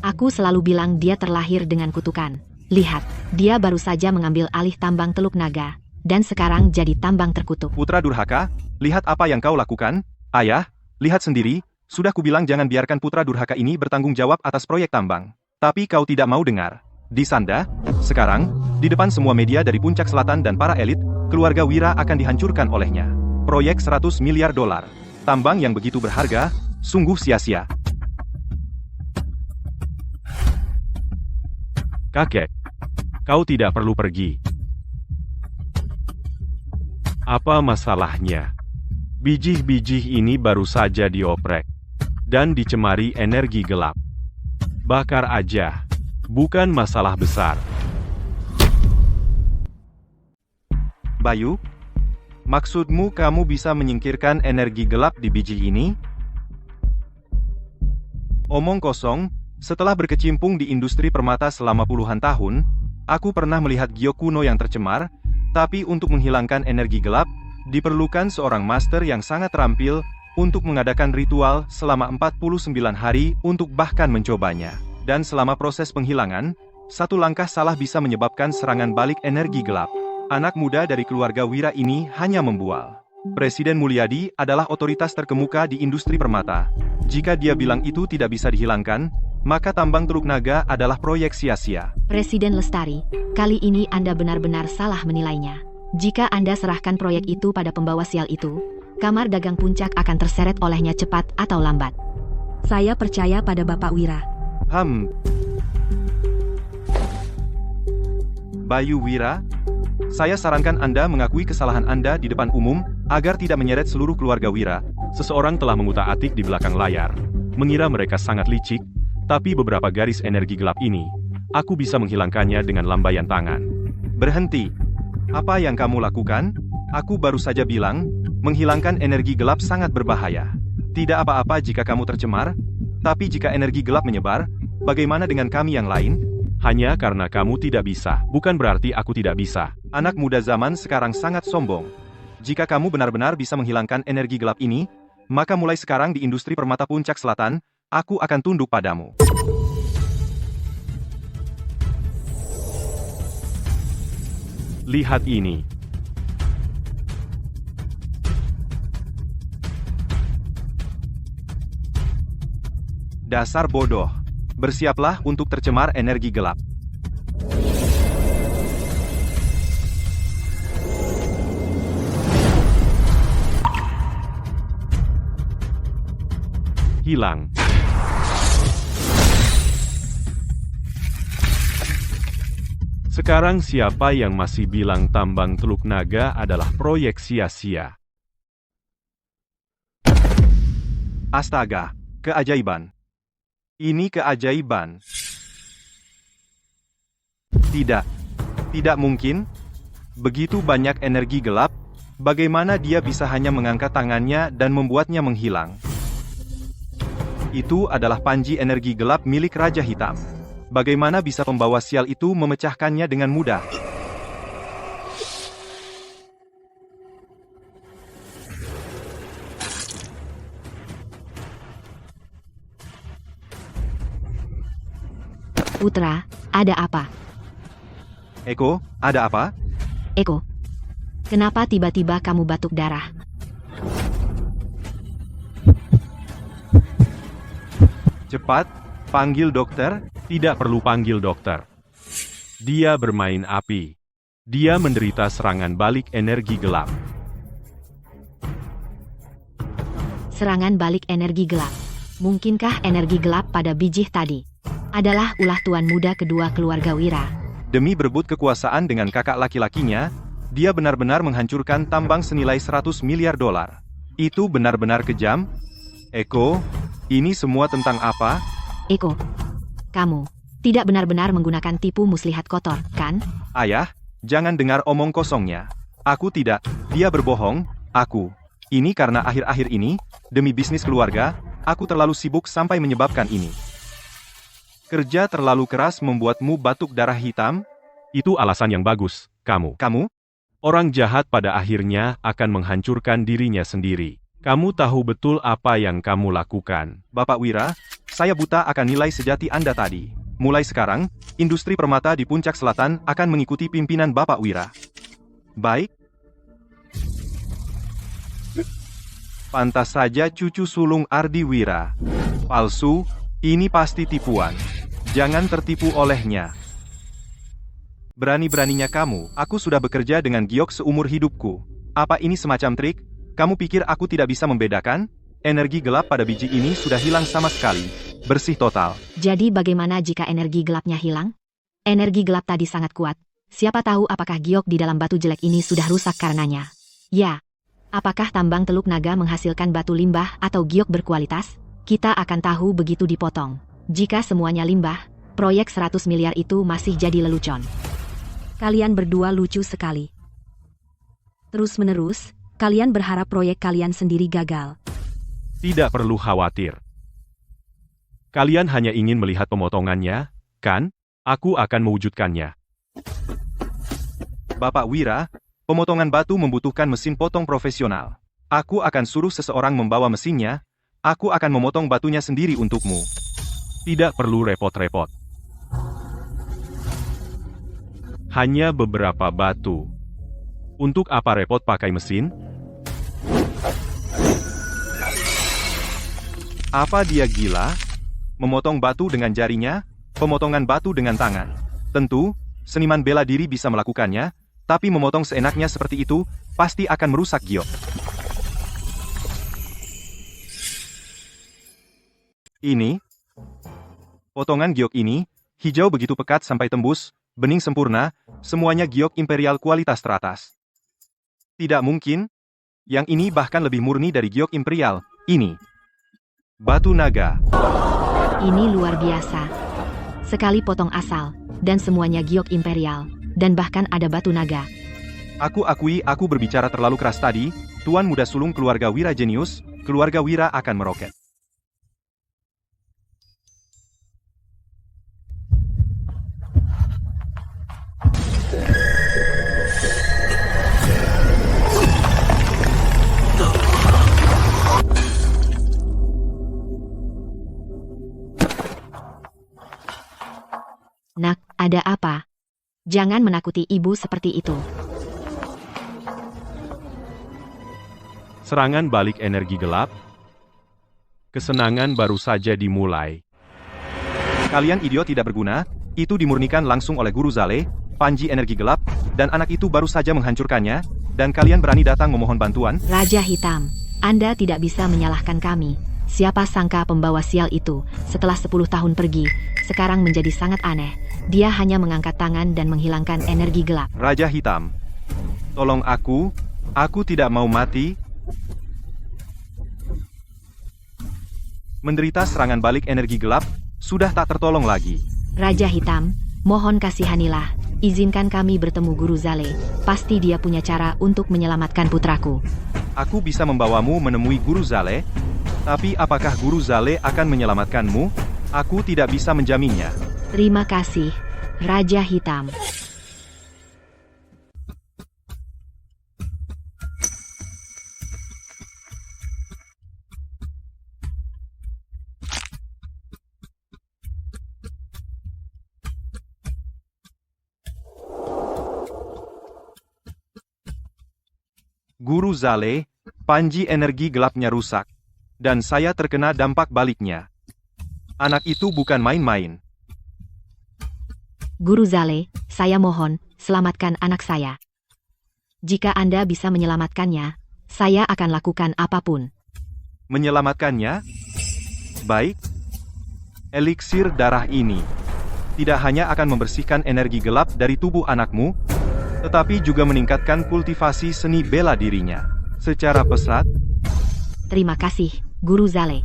B: Aku selalu bilang dia terlahir dengan kutukan. Lihat, dia baru saja mengambil alih tambang Teluk Naga, dan sekarang jadi tambang terkutuk.
C: Putra durhaka, lihat apa yang kau lakukan. Ayah, lihat sendiri, sudah kubilang jangan biarkan putra durhaka ini bertanggung jawab atas proyek tambang. Tapi kau tidak mau dengar. Di Sanda, sekarang, di depan semua media dari Puncak Selatan dan para elit, keluarga Wira akan dihancurkan olehnya. Proyek 100 miliar dolar. Tambang yang begitu berharga, sungguh sia-sia.
A: Kakek, kau tidak perlu pergi. Apa masalahnya? Bijih-bijih ini baru saja dioprek dan dicemari energi gelap. Bakar aja, bukan masalah besar.
C: Bayu, maksudmu kamu bisa menyingkirkan energi gelap di biji ini? Omong kosong, setelah berkecimpung di industri permata selama puluhan tahun, aku pernah melihat giok kuno yang tercemar, tapi untuk menghilangkan energi gelap, diperlukan seorang master yang sangat terampil untuk mengadakan ritual selama 49 hari untuk bahkan mencobanya. Dan selama proses penghilangan, satu langkah salah bisa menyebabkan serangan balik energi gelap. Anak muda dari keluarga Wira ini hanya membual. Presiden Mulyadi adalah otoritas terkemuka di industri permata. Jika dia bilang itu tidak bisa dihilangkan, maka tambang Teluk Naga adalah proyek sia-sia.
B: Presiden Lestari, kali ini Anda benar-benar salah menilainya. Jika Anda serahkan proyek itu pada pembawa sial itu, Kamar Dagang Puncak akan terseret olehnya cepat atau lambat.
D: Saya percaya pada Bapak Wira.
C: Bayu Wira, saya sarankan Anda mengakui kesalahan Anda di depan umum, agar tidak menyeret seluruh keluarga Wira.
A: Seseorang telah mengutak-atik di belakang layar, mengira mereka sangat licik, tapi beberapa garis energi gelap ini, aku bisa menghilangkannya dengan lambaian tangan.
C: Berhenti. Apa yang kamu lakukan? Aku baru saja bilang, menghilangkan energi gelap sangat berbahaya. Tidak apa-apa jika kamu tercemar, tapi jika energi gelap menyebar, bagaimana dengan kami yang lain?
A: Hanya karena kamu tidak bisa, bukan berarti aku tidak bisa.
C: Anak muda zaman sekarang sangat sombong. Jika kamu benar-benar bisa menghilangkan energi gelap ini, maka mulai sekarang di industri permata Puncak Selatan, aku akan tunduk padamu.
A: Lihat ini.
C: Dasar bodoh. Bersiaplah untuk tercemar energi gelap.
A: Hilang. Sekarang siapa yang masih bilang tambang Teluk Naga adalah proyek sia-sia?
C: Astaga, keajaiban. Ini keajaiban. Tidak mungkin. Begitu banyak energi gelap, bagaimana dia bisa hanya mengangkat tangannya dan membuatnya menghilang? Itu adalah panji energi gelap milik Raja Hitam. Bagaimana bisa pembawa sial itu memecahkannya dengan mudah?
B: Putra, ada apa?
C: Eko, ada apa?
B: Eko, kenapa tiba-tiba kamu batuk darah?
C: Cepat, panggil dokter.
A: Tidak perlu panggil dokter. Dia bermain api. Dia menderita serangan balik energi gelap.
B: Serangan balik energi gelap. Mungkinkah energi gelap pada biji tadi adalah ulah tuan muda kedua keluarga Wira?
C: Demi berebut kekuasaan dengan kakak laki-lakinya, dia benar-benar menghancurkan tambang senilai 100 miliar dolar. Itu benar-benar kejam. Eko, ini semua tentang apa?
B: Eko, kamu tidak benar-benar menggunakan tipu muslihat kotor, kan?
C: Ayah, jangan dengar omong kosongnya. Aku tidak, dia berbohong, aku. Ini karena akhir-akhir ini, demi bisnis keluarga, aku terlalu sibuk sampai menyebabkan ini. Kerja terlalu keras membuatmu batuk darah hitam?
A: Itu alasan yang bagus, kamu.
C: Kamu?
A: Orang jahat pada akhirnya akan menghancurkan dirinya sendiri. Kamu tahu betul apa yang kamu lakukan.
C: Bapak Wira, saya buta akan nilai sejati Anda tadi. Mulai sekarang, industri permata di Puncak Selatan akan mengikuti pimpinan Bapak Wira. Baik? Pantas saja cucu sulung Ardi Wira. Palsu, ini pasti tipuan. Jangan tertipu olehnya. Berani-beraninya kamu, aku sudah bekerja dengan giok seumur hidupku. Apa ini semacam trik? Kamu pikir aku tidak bisa membedakan? Energi gelap pada biji ini sudah hilang sama sekali. Bersih total.
B: Jadi bagaimana jika energi gelapnya hilang? Energi gelap tadi sangat kuat. Siapa tahu apakah giok di dalam batu jelek ini sudah rusak karenanya. Ya. Apakah tambang Teluk Naga menghasilkan batu limbah atau giok berkualitas? Kita akan tahu begitu dipotong. Jika semuanya limbah, proyek 100 miliar itu masih jadi lelucon.
D: Kalian berdua lucu sekali. Terus-menerus, kalian berharap proyek kalian sendiri gagal.
A: Tidak perlu khawatir. Kalian hanya ingin melihat pemotongannya, kan? Aku akan mewujudkannya.
C: Bapak Wira, pemotongan batu membutuhkan mesin potong profesional. Aku akan suruh seseorang membawa mesinnya. Aku akan memotong batunya sendiri untukmu.
A: Tidak perlu repot-repot. Hanya beberapa batu. Untuk apa repot pakai mesin?
C: Apa dia gila? Memotong batu dengan jarinya, pemotongan batu dengan tangan. Tentu, seniman bela diri bisa melakukannya, tapi memotong seenaknya seperti itu, pasti akan merusak giok. Ini, potongan giok ini, hijau begitu pekat sampai tembus, bening sempurna, semuanya giok imperial kualitas teratas. Tidak mungkin, yang ini bahkan lebih murni dari giok imperial, ini. Batu naga.
B: Ini luar biasa. Sekali potong asal, dan semuanya giok imperial, dan bahkan ada batu naga.
C: Aku akui aku berbicara terlalu keras tadi, Tuan Muda Sulung keluarga Wira jenius, keluarga Wira akan meroket.
B: Nak, ada apa? Jangan menakuti ibu seperti itu.
A: Serangan balik energi gelap? Kesenangan baru saja dimulai.
C: Kalian idiot tidak berguna, itu dimurnikan langsung oleh Guru Zale, Panji energi gelap, dan anak itu baru saja menghancurkannya, dan kalian berani datang memohon bantuan?
B: Raja Hitam, Anda tidak bisa menyalahkan kami. Siapa sangka pembawa sial itu, setelah 10 tahun pergi, sekarang menjadi sangat aneh. Dia hanya mengangkat tangan dan menghilangkan energi gelap.
C: Raja Hitam, tolong aku tidak mau mati. Menderita serangan balik energi gelap, sudah tak tertolong lagi.
B: Raja Hitam, mohon kasihanilah, izinkan kami bertemu Guru Zale. Pasti dia punya cara untuk menyelamatkan putraku.
C: Aku bisa membawamu menemui Guru Zale, tapi apakah Guru Zale akan menyelamatkanmu? Aku tidak bisa menjaminnya.
B: Terima kasih, Raja Hitam.
C: Guru Zale, panji energi gelapnya rusak. Dan saya terkena dampak baliknya. Anak itu bukan main-main.
B: Guru Zale, saya mohon, selamatkan anak saya. Jika Anda bisa menyelamatkannya, saya akan lakukan apapun.
C: Menyelamatkannya? Baik. Eliksir darah ini tidak hanya akan membersihkan energi gelap dari tubuh anakmu, tetapi juga meningkatkan kultivasi seni bela dirinya. Secara pesat,
B: Terima kasih, Guru Zale.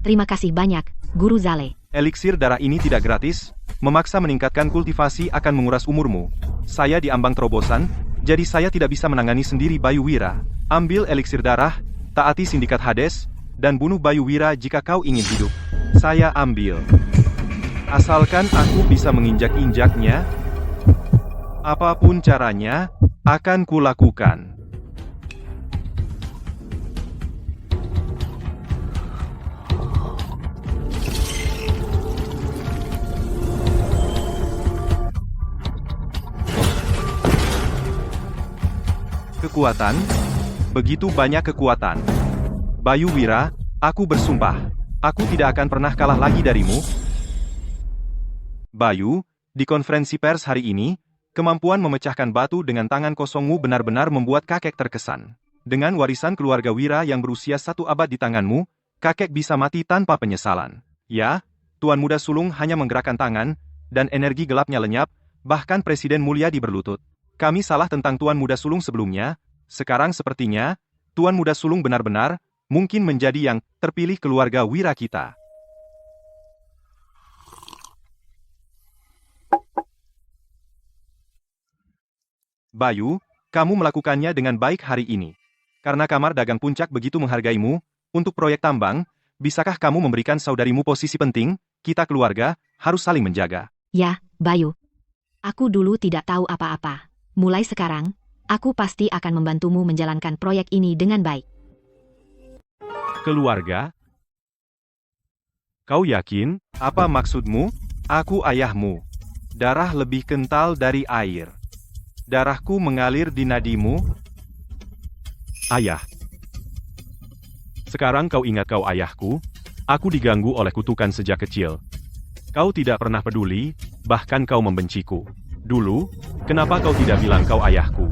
B: Terima kasih banyak, Guru Zale.
C: eliksir darah ini tidak gratis, memaksa meningkatkan kultivasi akan menguras umurmu. Saya diambang terobosan, jadi saya tidak bisa menangani sendiri Bayu Wira. Ambil eliksir darah, taati sindikat Hades, dan bunuh Bayu Wira jika kau ingin hidup. Saya ambil. Asalkan aku bisa menginjak-injaknya, apapun caranya, akan kulakukan. Kekuatan, begitu banyak kekuatan. Bayu Wira, aku bersumpah, aku tidak akan pernah kalah lagi darimu. Bayu, di konferensi pers hari ini, kemampuan memecahkan batu dengan tangan kosongmu benar-benar membuat kakek terkesan. Dengan warisan keluarga Wira yang berusia 1 abad di tanganmu, kakek bisa mati tanpa penyesalan. Ya, Tuan Muda Sulung hanya menggerakkan tangan, dan energi gelapnya lenyap, bahkan Presiden Mulyadi berlutut. Kami salah tentang Tuan Muda Sulung sebelumnya, sekarang sepertinya, Tuan Muda Sulung benar-benar, mungkin menjadi yang terpilih keluarga Wira kita. Bayu, kamu melakukannya dengan baik hari ini. Karena Kamar Dagang Puncak begitu menghargaimu, untuk proyek tambang, bisakah kamu memberikan saudarimu posisi penting? Kita keluarga, harus saling menjaga.
B: Ya, Bayu. Aku dulu tidak tahu apa-apa. Mulai sekarang, aku pasti akan membantumu menjalankan proyek ini dengan baik.
A: Keluarga? Kau yakin?
C: Apa maksudmu? Aku ayahmu. Darah lebih kental dari air. Darahku mengalir di nadimu.
A: Ayah. Sekarang kau ingat kau ayahku? Aku diganggu oleh kutukan sejak kecil. Kau tidak pernah peduli, bahkan kau membenciku. Dulu, kenapa kau tidak bilang kau ayahku?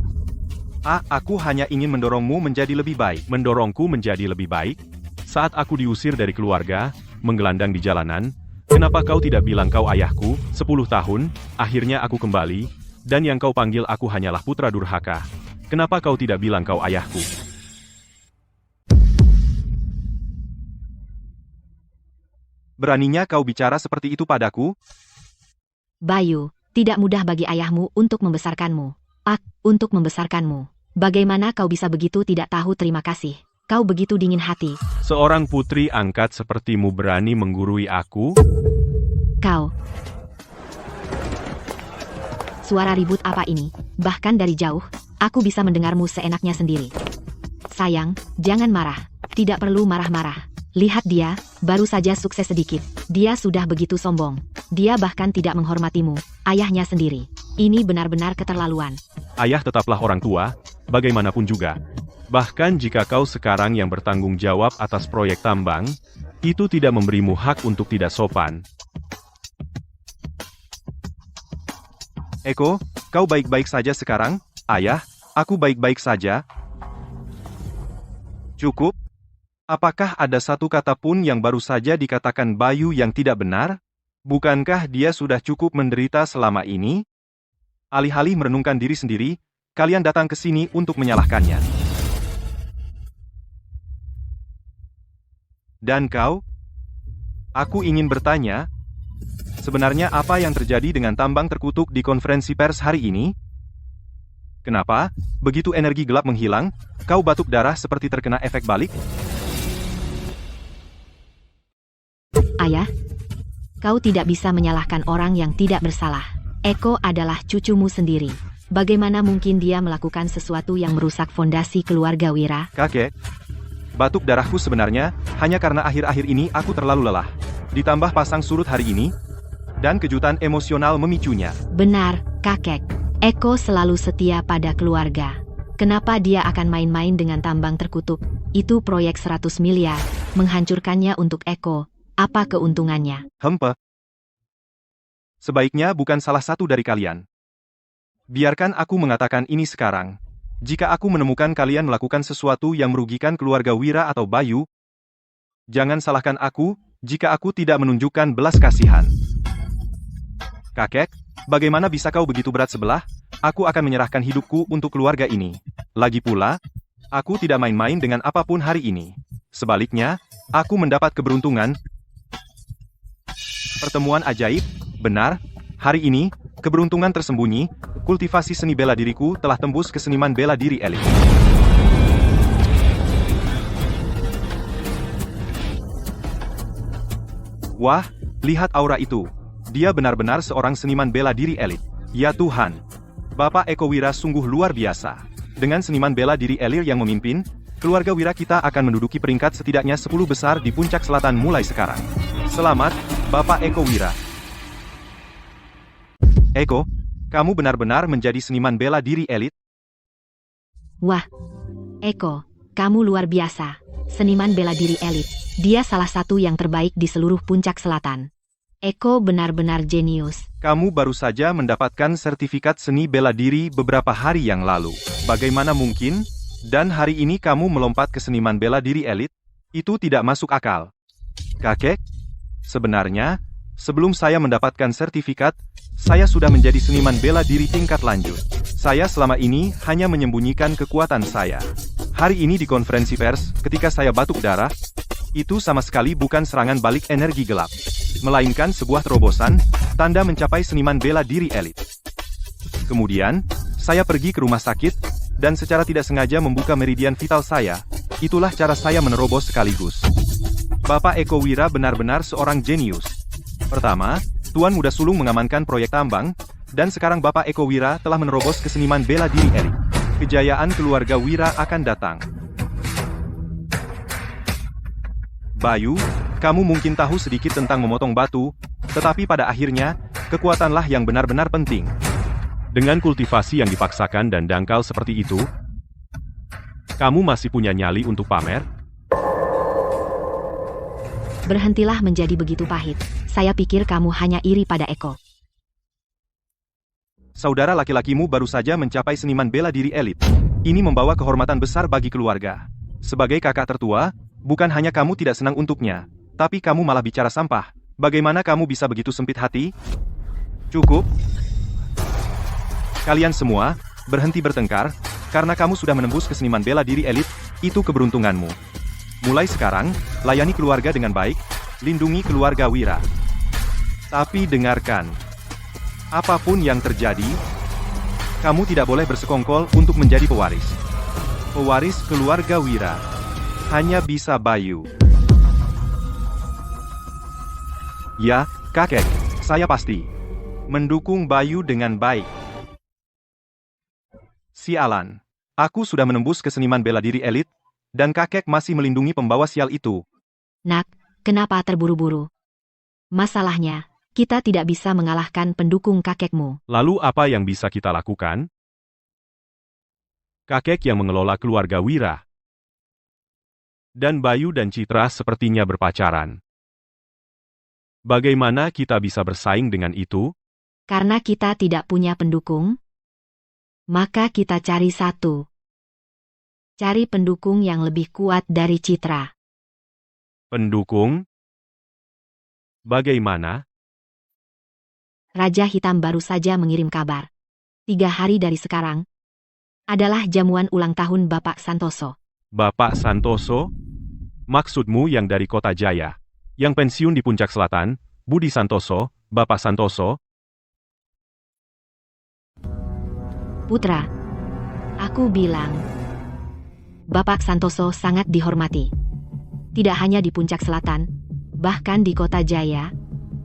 C: Aku hanya ingin mendorongmu menjadi lebih baik.
A: Mendorongku menjadi lebih baik? Saat aku diusir dari keluarga, menggelandang di jalanan, kenapa kau tidak bilang kau ayahku? 10 tahun, akhirnya aku kembali, dan yang kau panggil aku hanyalah putra durhaka. Kenapa kau tidak bilang kau ayahku?
C: Beraninya kau bicara seperti itu padaku?
B: Bayu, tidak mudah bagi ayahmu untuk membesarkanmu. Untuk membesarkanmu. Bagaimana kau bisa begitu tidak tahu terima kasih? Kau begitu dingin hati.
A: Seorang putri angkat sepertimu berani menggurui aku?
B: Kau. Suara ribut apa ini? Bahkan dari jauh, aku bisa mendengarmu seenaknya sendiri. Sayang, jangan marah. Tidak perlu marah-marah. Lihat dia, baru saja sukses sedikit. Dia sudah begitu sombong. Dia bahkan tidak menghormatimu, ayahnya sendiri. Ini benar-benar keterlaluan.
A: Ayah tetaplah orang tua, bagaimanapun juga. Bahkan jika kau sekarang yang bertanggung jawab atas proyek tambang, itu tidak memberimu hak untuk tidak sopan.
C: Eko, kau baik-baik saja sekarang? Ayah, aku baik-baik saja. Cukup? Apakah ada satu kata pun yang baru saja dikatakan Bayu yang tidak benar? Bukankah dia sudah cukup menderita selama ini? Alih-alih merenungkan diri sendiri, kalian datang ke sini untuk menyalahkannya. Dan kau? Aku ingin bertanya, sebenarnya apa yang terjadi dengan tambang terkutuk di konferensi pers hari ini? Kenapa, begitu energi gelap menghilang, kau batuk darah seperti terkena efek balik?
B: Ayah, kau tidak bisa menyalahkan orang yang tidak bersalah. Eko adalah cucumu sendiri. Bagaimana mungkin dia melakukan sesuatu yang merusak fondasi keluarga Wira?
C: Kakek, batuk darahku sebenarnya hanya karena akhir-akhir ini aku terlalu lelah. Ditambah pasang surut hari ini, dan kejutan emosional memicunya.
B: Benar, kakek. Eko selalu setia pada keluarga. Kenapa dia akan main-main dengan tambang terkutuk? Itu proyek 100 miliar, menghancurkannya untuk Eko. Apa keuntungannya?
C: Hempe. Sebaiknya bukan salah satu dari kalian. Biarkan aku mengatakan ini sekarang. Jika aku menemukan kalian melakukan sesuatu yang merugikan keluarga Wira atau Bayu, jangan salahkan aku jika aku tidak menunjukkan belas kasihan. Kakek, bagaimana bisa kau begitu berat sebelah? Aku akan menyerahkan hidupku untuk keluarga ini. Lagi pula, aku tidak main-main dengan apapun hari ini. Sebaliknya, aku mendapat keberuntungan. Pertemuan ajaib, benar, hari ini, keberuntungan tersembunyi, kultivasi seni bela diriku telah tembus ke seniman bela diri elit. Wah, lihat aura itu. Dia benar-benar seorang seniman bela diri elit. Ya Tuhan, Bapak Eko Wira sungguh luar biasa. Dengan seniman bela diri elit yang memimpin, keluarga Wira kita akan menduduki peringkat setidaknya 10 besar di puncak selatan mulai sekarang. Selamat, Bapak Eko Wira. Eko, kamu benar-benar menjadi seniman bela diri elit?
B: Wah, Eko, kamu luar biasa. Seniman bela diri elit. Dia salah satu yang terbaik di seluruh puncak selatan. Eko benar-benar jenius.
C: Kamu baru saja mendapatkan sertifikat seni bela diri beberapa hari yang lalu. Bagaimana mungkin? Dan hari ini kamu melompat ke seniman bela diri elit? Itu tidak masuk akal. Kakek, sebenarnya, sebelum saya mendapatkan sertifikat, saya sudah menjadi seniman bela diri tingkat lanjut. Saya selama ini hanya menyembunyikan kekuatan saya. Hari ini di konferensi pers, ketika saya batuk darah, itu sama sekali bukan serangan balik energi gelap, melainkan sebuah terobosan, tanda mencapai seniman bela diri elit. Kemudian, saya pergi ke rumah sakit, dan secara tidak sengaja membuka meridian vital saya. Itulah cara saya menerobos sekaligus. Bapak Eko Wira benar-benar seorang jenius. Pertama, Tuan Muda Sulung mengamankan proyek tambang, dan sekarang Bapak Eko Wira telah menerobos ke seniman bela diri elit. Kejayaan keluarga Wira akan datang. Bayu, kamu mungkin tahu sedikit tentang memotong batu, tetapi pada akhirnya, kekuatanlah yang benar-benar penting.
A: Dengan kultivasi yang dipaksakan dan dangkal seperti itu, kamu masih punya nyali untuk pamer?
B: Berhentilah menjadi begitu pahit. Saya pikir kamu hanya iri pada Eko.
C: Saudara laki-lakimu baru saja mencapai seniman bela diri elit. Ini membawa kehormatan besar bagi keluarga. Sebagai kakak tertua, bukan hanya kamu tidak senang untuknya, tapi kamu malah bicara sampah. Bagaimana kamu bisa begitu sempit hati? Cukup. Kalian semua, berhenti bertengkar, karena kamu sudah menembus ke seniman bela diri elit, itu keberuntunganmu. Mulai sekarang, layani keluarga dengan baik, lindungi keluarga Wira. Tapi dengarkan, apapun yang terjadi, kamu tidak boleh bersekongkol untuk menjadi pewaris. Pewaris keluarga Wira hanya bisa Bayu. Ya, kakek, saya pasti mendukung Bayu dengan baik. Sialan, aku sudah menembus ke seniman bela diri elit, dan kakek masih melindungi pembawa sial itu.
B: Nak, kenapa terburu-buru? Masalahnya, kita tidak bisa mengalahkan pendukung kakekmu.
A: Lalu apa yang bisa kita lakukan? Kakek yang mengelola keluarga Wira. Dan Bayu dan Citra sepertinya berpacaran. Bagaimana kita bisa bersaing dengan itu?
B: Karena kita tidak punya pendukung, maka kita cari satu. Cari pendukung yang lebih kuat dari Citra.
A: Pendukung? Bagaimana?
B: Raja Hitam baru saja mengirim kabar. 3 hari dari sekarang adalah jamuan ulang tahun Bapak Santoso.
A: Bapak Santoso? Maksudmu yang dari Kota Jaya, yang pensiun di Puncak Selatan, Budi Santoso, Bapak Santoso?
B: Putra, aku bilang, Bapak Santoso sangat dihormati. Tidak hanya di Puncak Selatan, bahkan di Kota Jaya,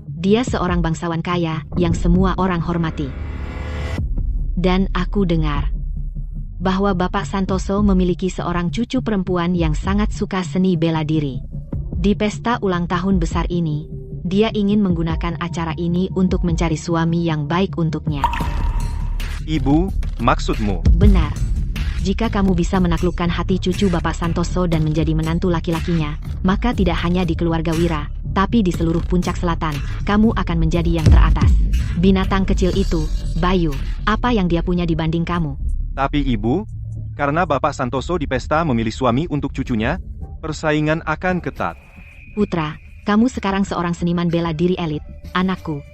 B: dia seorang bangsawan kaya yang semua orang hormati. Dan aku dengar bahwa Bapak Santoso memiliki seorang cucu perempuan yang sangat suka seni bela diri. Di pesta ulang tahun besar ini, dia ingin menggunakan acara ini untuk mencari suami yang baik untuknya.
C: Ibu, maksudmu?
B: Benar. Jika kamu bisa menaklukkan hati cucu Bapak Santoso dan menjadi menantu laki-lakinya, maka tidak hanya di keluarga Wira, tapi di seluruh puncak selatan, kamu akan menjadi yang teratas. Binatang kecil itu, Bayu, apa yang dia punya dibanding kamu?
C: Tapi ibu, karena Bapak Santoso di pesta memilih suami untuk cucunya, persaingan akan ketat.
B: Putra, kamu sekarang seorang seniman bela diri elit, anakku.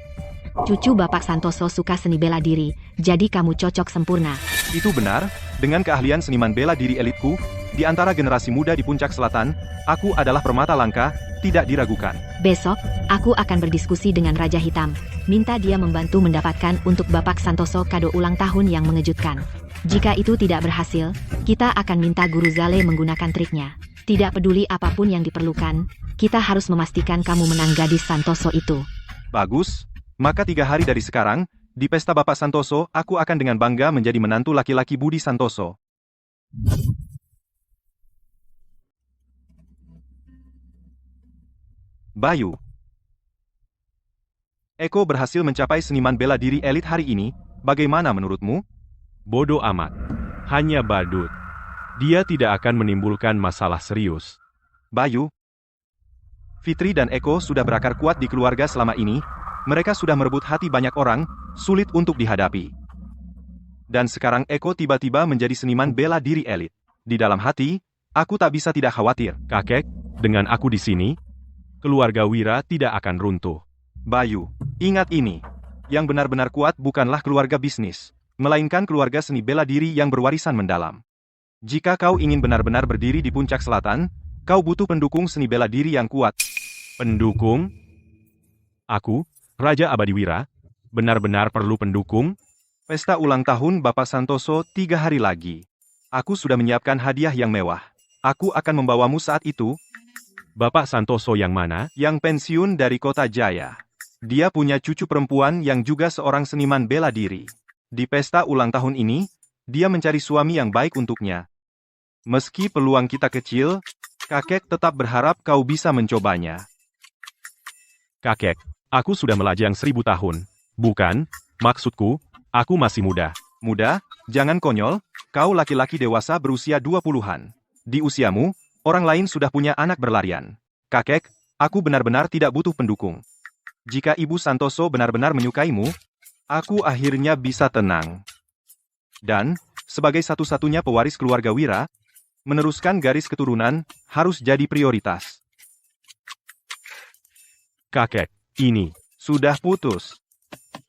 B: Cucu Bapak Santoso suka seni bela diri, jadi kamu cocok sempurna.
C: Itu benar, dengan keahlian seniman bela diri elitku, di antara generasi muda di puncak selatan, aku adalah permata langka, tidak diragukan.
B: Besok, aku akan berdiskusi dengan Raja Hitam, minta dia membantu mendapatkan untuk Bapak Santoso kado ulang tahun yang mengejutkan. Jika itu tidak berhasil, kita akan minta Guru Zale menggunakan triknya. Tidak peduli apapun yang diperlukan, kita harus memastikan kamu menang gadis Santoso itu.
C: Bagus, maka 3 hari dari sekarang, di pesta Bapak Santoso, aku akan dengan bangga menjadi menantu laki-laki Budi Santoso. Bayu. Eko berhasil mencapai seniman bela diri elit hari ini, bagaimana menurutmu?
A: Bodoh amat. Hanya badut. Dia tidak akan menimbulkan masalah serius.
C: Bayu. Fitri dan Eko sudah berakar kuat di keluarga selama ini, mereka sudah merebut hati banyak orang, sulit untuk dihadapi. Dan sekarang Eko tiba-tiba menjadi seniman bela diri elit. Di dalam hati, aku tak bisa tidak khawatir.
A: Kakek, dengan aku di sini, keluarga Wira tidak akan runtuh.
C: Bayu, ingat ini. Yang benar-benar kuat bukanlah keluarga bisnis, melainkan keluarga seni bela diri yang berwarisan mendalam. Jika kau ingin benar-benar berdiri di puncak selatan, kau butuh pendukung seni bela diri yang kuat.
A: Pendukung? Aku, Raja Abadi Wira, benar-benar perlu pendukung?
C: Pesta ulang tahun Bapak Santoso 3 hari lagi. Aku sudah menyiapkan hadiah yang mewah. Aku akan membawamu saat itu.
A: Bapak Santoso yang mana?
C: Yang pensiun dari Kota Jaya. Dia punya cucu perempuan yang juga seorang seniman bela diri. Di pesta ulang tahun ini, dia mencari suami yang baik untuknya. Meski peluang kita kecil, kakek tetap berharap kau bisa mencobanya.
A: Kakek, aku sudah melajang 1000 tahun. Bukan, maksudku, aku masih muda.
C: Muda? Jangan konyol, kau laki-laki dewasa berusia 20-an. Di usiamu, orang lain sudah punya anak berlarian. Kakek, aku benar-benar tidak butuh pendukung. Jika Ibu Santoso benar-benar menyukaimu, aku akhirnya bisa tenang. Dan, sebagai satu-satunya pewaris keluarga Wira, meneruskan garis keturunan harus jadi prioritas.
A: Kakek, ini
C: sudah putus.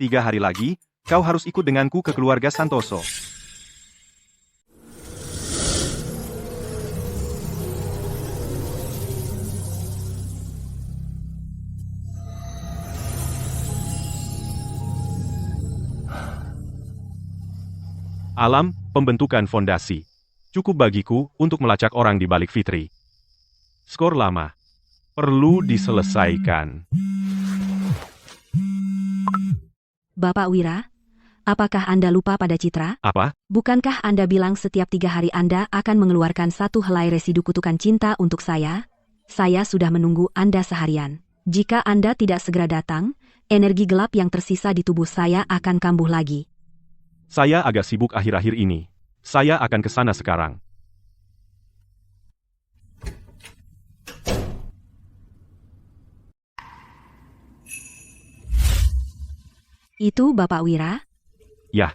C: 3 hari lagi, kau harus ikut denganku ke keluarga Santoso.
A: alam, pembentukan fondasi. Cukup bagiku untuk melacak orang di balik Fitri. Skor lama. Perlu diselesaikan.
D: Bapak Wira, apakah Anda lupa pada Citra?
A: Apa?
D: Bukankah Anda bilang setiap 3 hari Anda akan mengeluarkan 1 helai residu kutukan cinta untuk saya? Saya sudah menunggu Anda seharian. Jika Anda tidak segera datang, energi gelap yang tersisa di tubuh saya akan kambuh lagi.
A: Saya agak sibuk akhir-akhir ini. Saya akan ke sana sekarang.
D: Itu Bapak Wira?
A: Ya.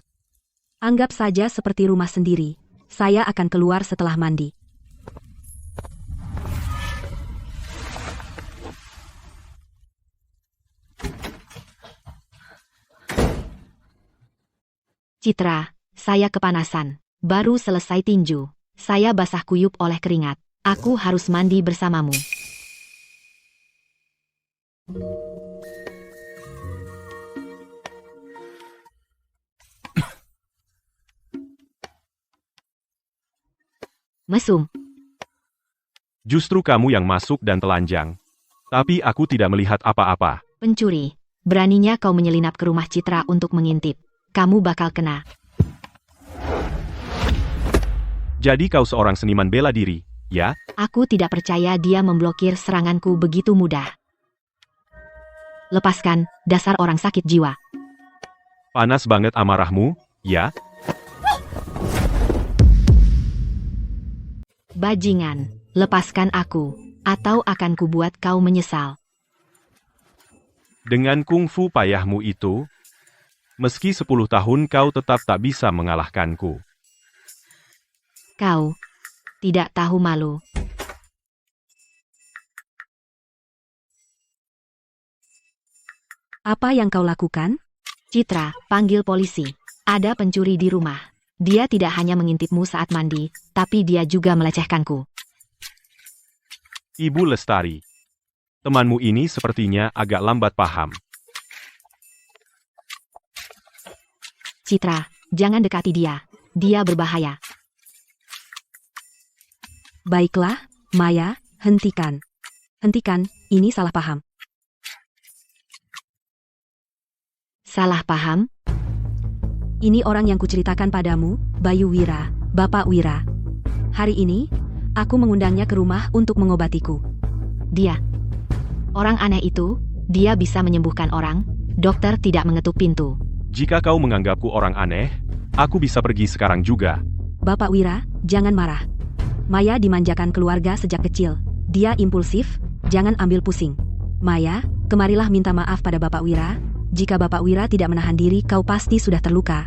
D: Anggap saja seperti rumah sendiri. Saya akan keluar setelah mandi.
B: Citra, saya kepanasan. Baru selesai tinju. Saya basah kuyup oleh keringat. Aku harus mandi bersamamu. Mesum.
A: Justru kamu yang masuk dan telanjang. Tapi aku tidak melihat apa-apa.
B: Pencuri. Beraninya kau menyelinap ke rumah Citra untuk mengintip. Kamu bakal kena.
A: Jadi kau seorang seniman bela diri, ya?
B: Aku tidak percaya dia memblokir seranganku begitu mudah. Lepaskan, dasar orang sakit jiwa.
A: Panas banget amarahmu, ya?
B: Bajingan, lepaskan aku, atau akan kubuat kau menyesal.
A: Dengan kungfu payahmu itu, meski 10 tahun kau tetap tak bisa mengalahkanku.
B: Kau tidak tahu malu.
D: Apa yang kau lakukan?
B: Citra, panggil polisi. Ada pencuri di rumah. Dia tidak hanya mengintipmu saat mandi, tapi dia juga melecehkanku.
A: Ibu Lestari, temanmu ini sepertinya agak lambat paham.
B: Citra, jangan dekati dia. Dia berbahaya.
D: Baiklah, Maya, hentikan. Hentikan, ini salah paham.
B: Salah paham?
D: Ini orang yang kuceritakan padamu, Bayu Wira, Bapak Wira. Hari ini, aku mengundangnya ke rumah untuk mengobatiku.
B: Dia. Orang aneh itu, dia bisa menyembuhkan orang. Dokter tidak mengetuk pintu.
A: Jika kau menganggapku orang aneh, aku bisa pergi sekarang juga.
D: Bapak Wira, jangan marah. Maya dimanjakan keluarga sejak kecil. Dia impulsif, jangan ambil pusing. Maya, kemarilah minta maaf pada Bapak Wira. Jika Bapak Wira tidak menahan diri, kau pasti sudah terluka.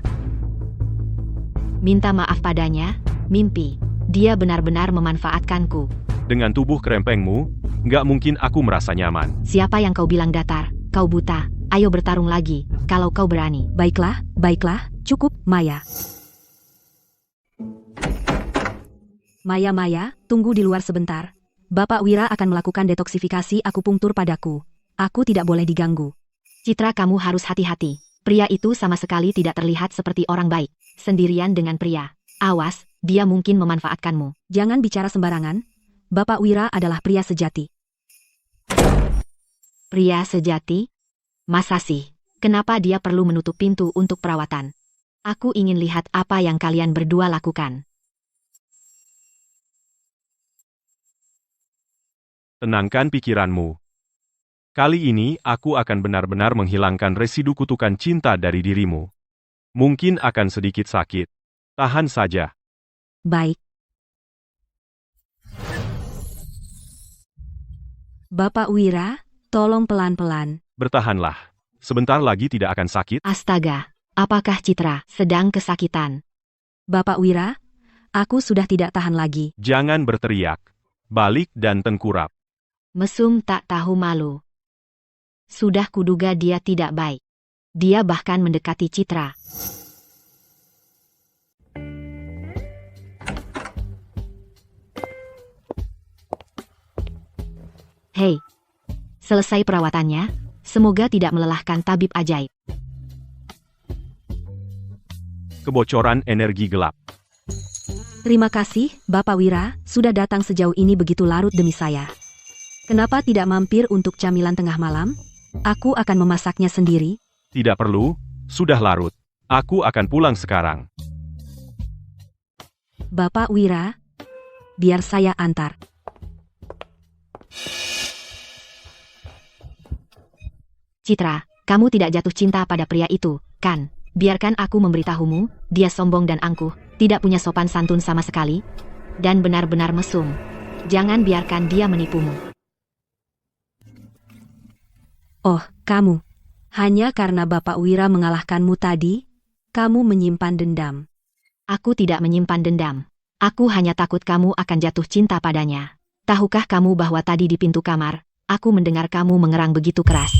B: Minta maaf padanya, mimpi. Dia benar-benar memanfaatkanku.
A: Dengan tubuh kerempengmu, nggak mungkin aku merasa nyaman.
B: Siapa yang kau bilang datar? Kau buta. Ayo bertarung lagi, kalau kau berani.
D: Baiklah, baiklah, cukup, Maya. Maya, tunggu di luar sebentar. Bapak Wira akan melakukan detoksifikasi akupunktur padaku. Aku tidak boleh diganggu.
B: Citra, kamu harus hati-hati. Pria itu sama sekali tidak terlihat seperti orang baik. Sendirian dengan pria. Awas, dia mungkin memanfaatkanmu.
D: Jangan bicara sembarangan. Bapak Wira adalah pria sejati.
B: Pria sejati? Masa sih? Kenapa dia perlu menutup pintu untuk perawatan? Aku ingin lihat apa yang kalian berdua lakukan.
A: Tenangkan pikiranmu. Kali ini aku akan benar-benar menghilangkan residu kutukan cinta dari dirimu. Mungkin akan sedikit sakit. Tahan saja.
D: Baik. Bapak Wira, tolong pelan-pelan.
A: Bertahanlah. Sebentar lagi tidak akan sakit.
B: Astaga, apakah Citra sedang kesakitan?
D: Bapak Wira, aku sudah tidak tahan lagi.
A: Jangan berteriak. Balik dan tengkurap.
B: Mesum tak tahu malu. Sudah kuduga dia tidak baik. Dia bahkan mendekati Citra. Hei, selesai perawatannya. Semoga tidak melelahkan tabib ajaib.
A: Kebocoran energi gelap.
D: Terima kasih, Bapak Wira, sudah datang sejauh ini begitu larut demi saya. Kenapa tidak mampir untuk camilan tengah malam? Aku akan memasaknya sendiri.
A: Tidak perlu, sudah larut. Aku akan pulang sekarang.
D: Bapak Wira, biar saya antar.
B: Citra, kamu tidak jatuh cinta pada pria itu, kan? Biarkan aku memberitahumu, dia sombong dan angkuh, tidak punya sopan santun sama sekali, dan benar-benar mesum. Jangan biarkan dia menipumu.
D: Oh, kamu. Hanya karena Bapak Wira mengalahkanmu tadi, kamu menyimpan dendam.
B: Aku tidak menyimpan dendam. Aku hanya takut kamu akan jatuh cinta padanya. Tahukah kamu bahwa tadi di pintu kamar, aku mendengar kamu mengerang begitu keras.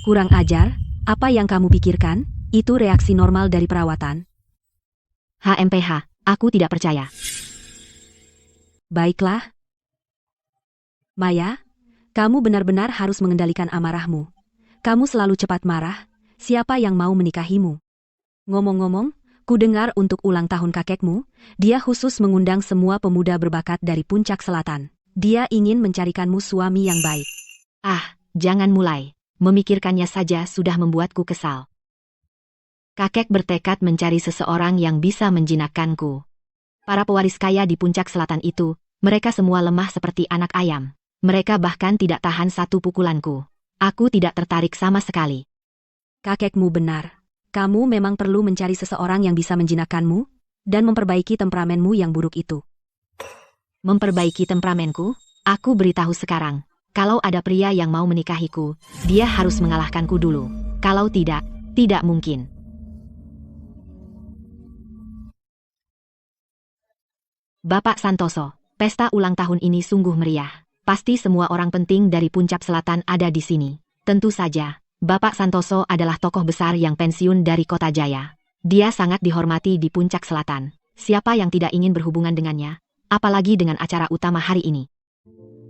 D: Kurang ajar, apa yang kamu pikirkan? Itu reaksi normal dari perawatan.
B: HMPH, aku tidak percaya.
D: Baiklah. Maya, kamu benar-benar harus mengendalikan amarahmu. Kamu selalu cepat marah. Siapa yang mau menikahimu? Ngomong-ngomong, ku dengar untuk ulang tahun kakekmu, dia khusus mengundang semua pemuda berbakat dari Puncak Selatan. Dia ingin mencarikanmu suami yang baik.
B: Ah, jangan mulai. Memikirkannya saja sudah membuatku kesal. Kakek bertekad mencari seseorang yang bisa menjinakkanku. Para pewaris kaya di Puncak Selatan itu, mereka semua lemah seperti anak ayam. Mereka bahkan tidak tahan satu pukulanku. Aku tidak tertarik sama sekali.
D: Kakekmu benar. Kamu memang perlu mencari seseorang yang bisa menjinakkanmu dan memperbaiki temperamenmu yang buruk itu.
B: Memperbaiki temperamenku? Aku beritahu sekarang. Kalau ada pria yang mau menikahiku, dia harus mengalahkanku dulu. Kalau tidak, tidak mungkin. Bapak Santoso, pesta ulang tahun ini sungguh meriah. Pasti semua orang penting dari Puncak Selatan ada di sini. Tentu saja, Bapak Santoso adalah tokoh besar yang pensiun dari Kota Jaya. Dia sangat dihormati di Puncak Selatan. Siapa yang tidak ingin berhubungan dengannya? Apalagi dengan acara utama hari ini.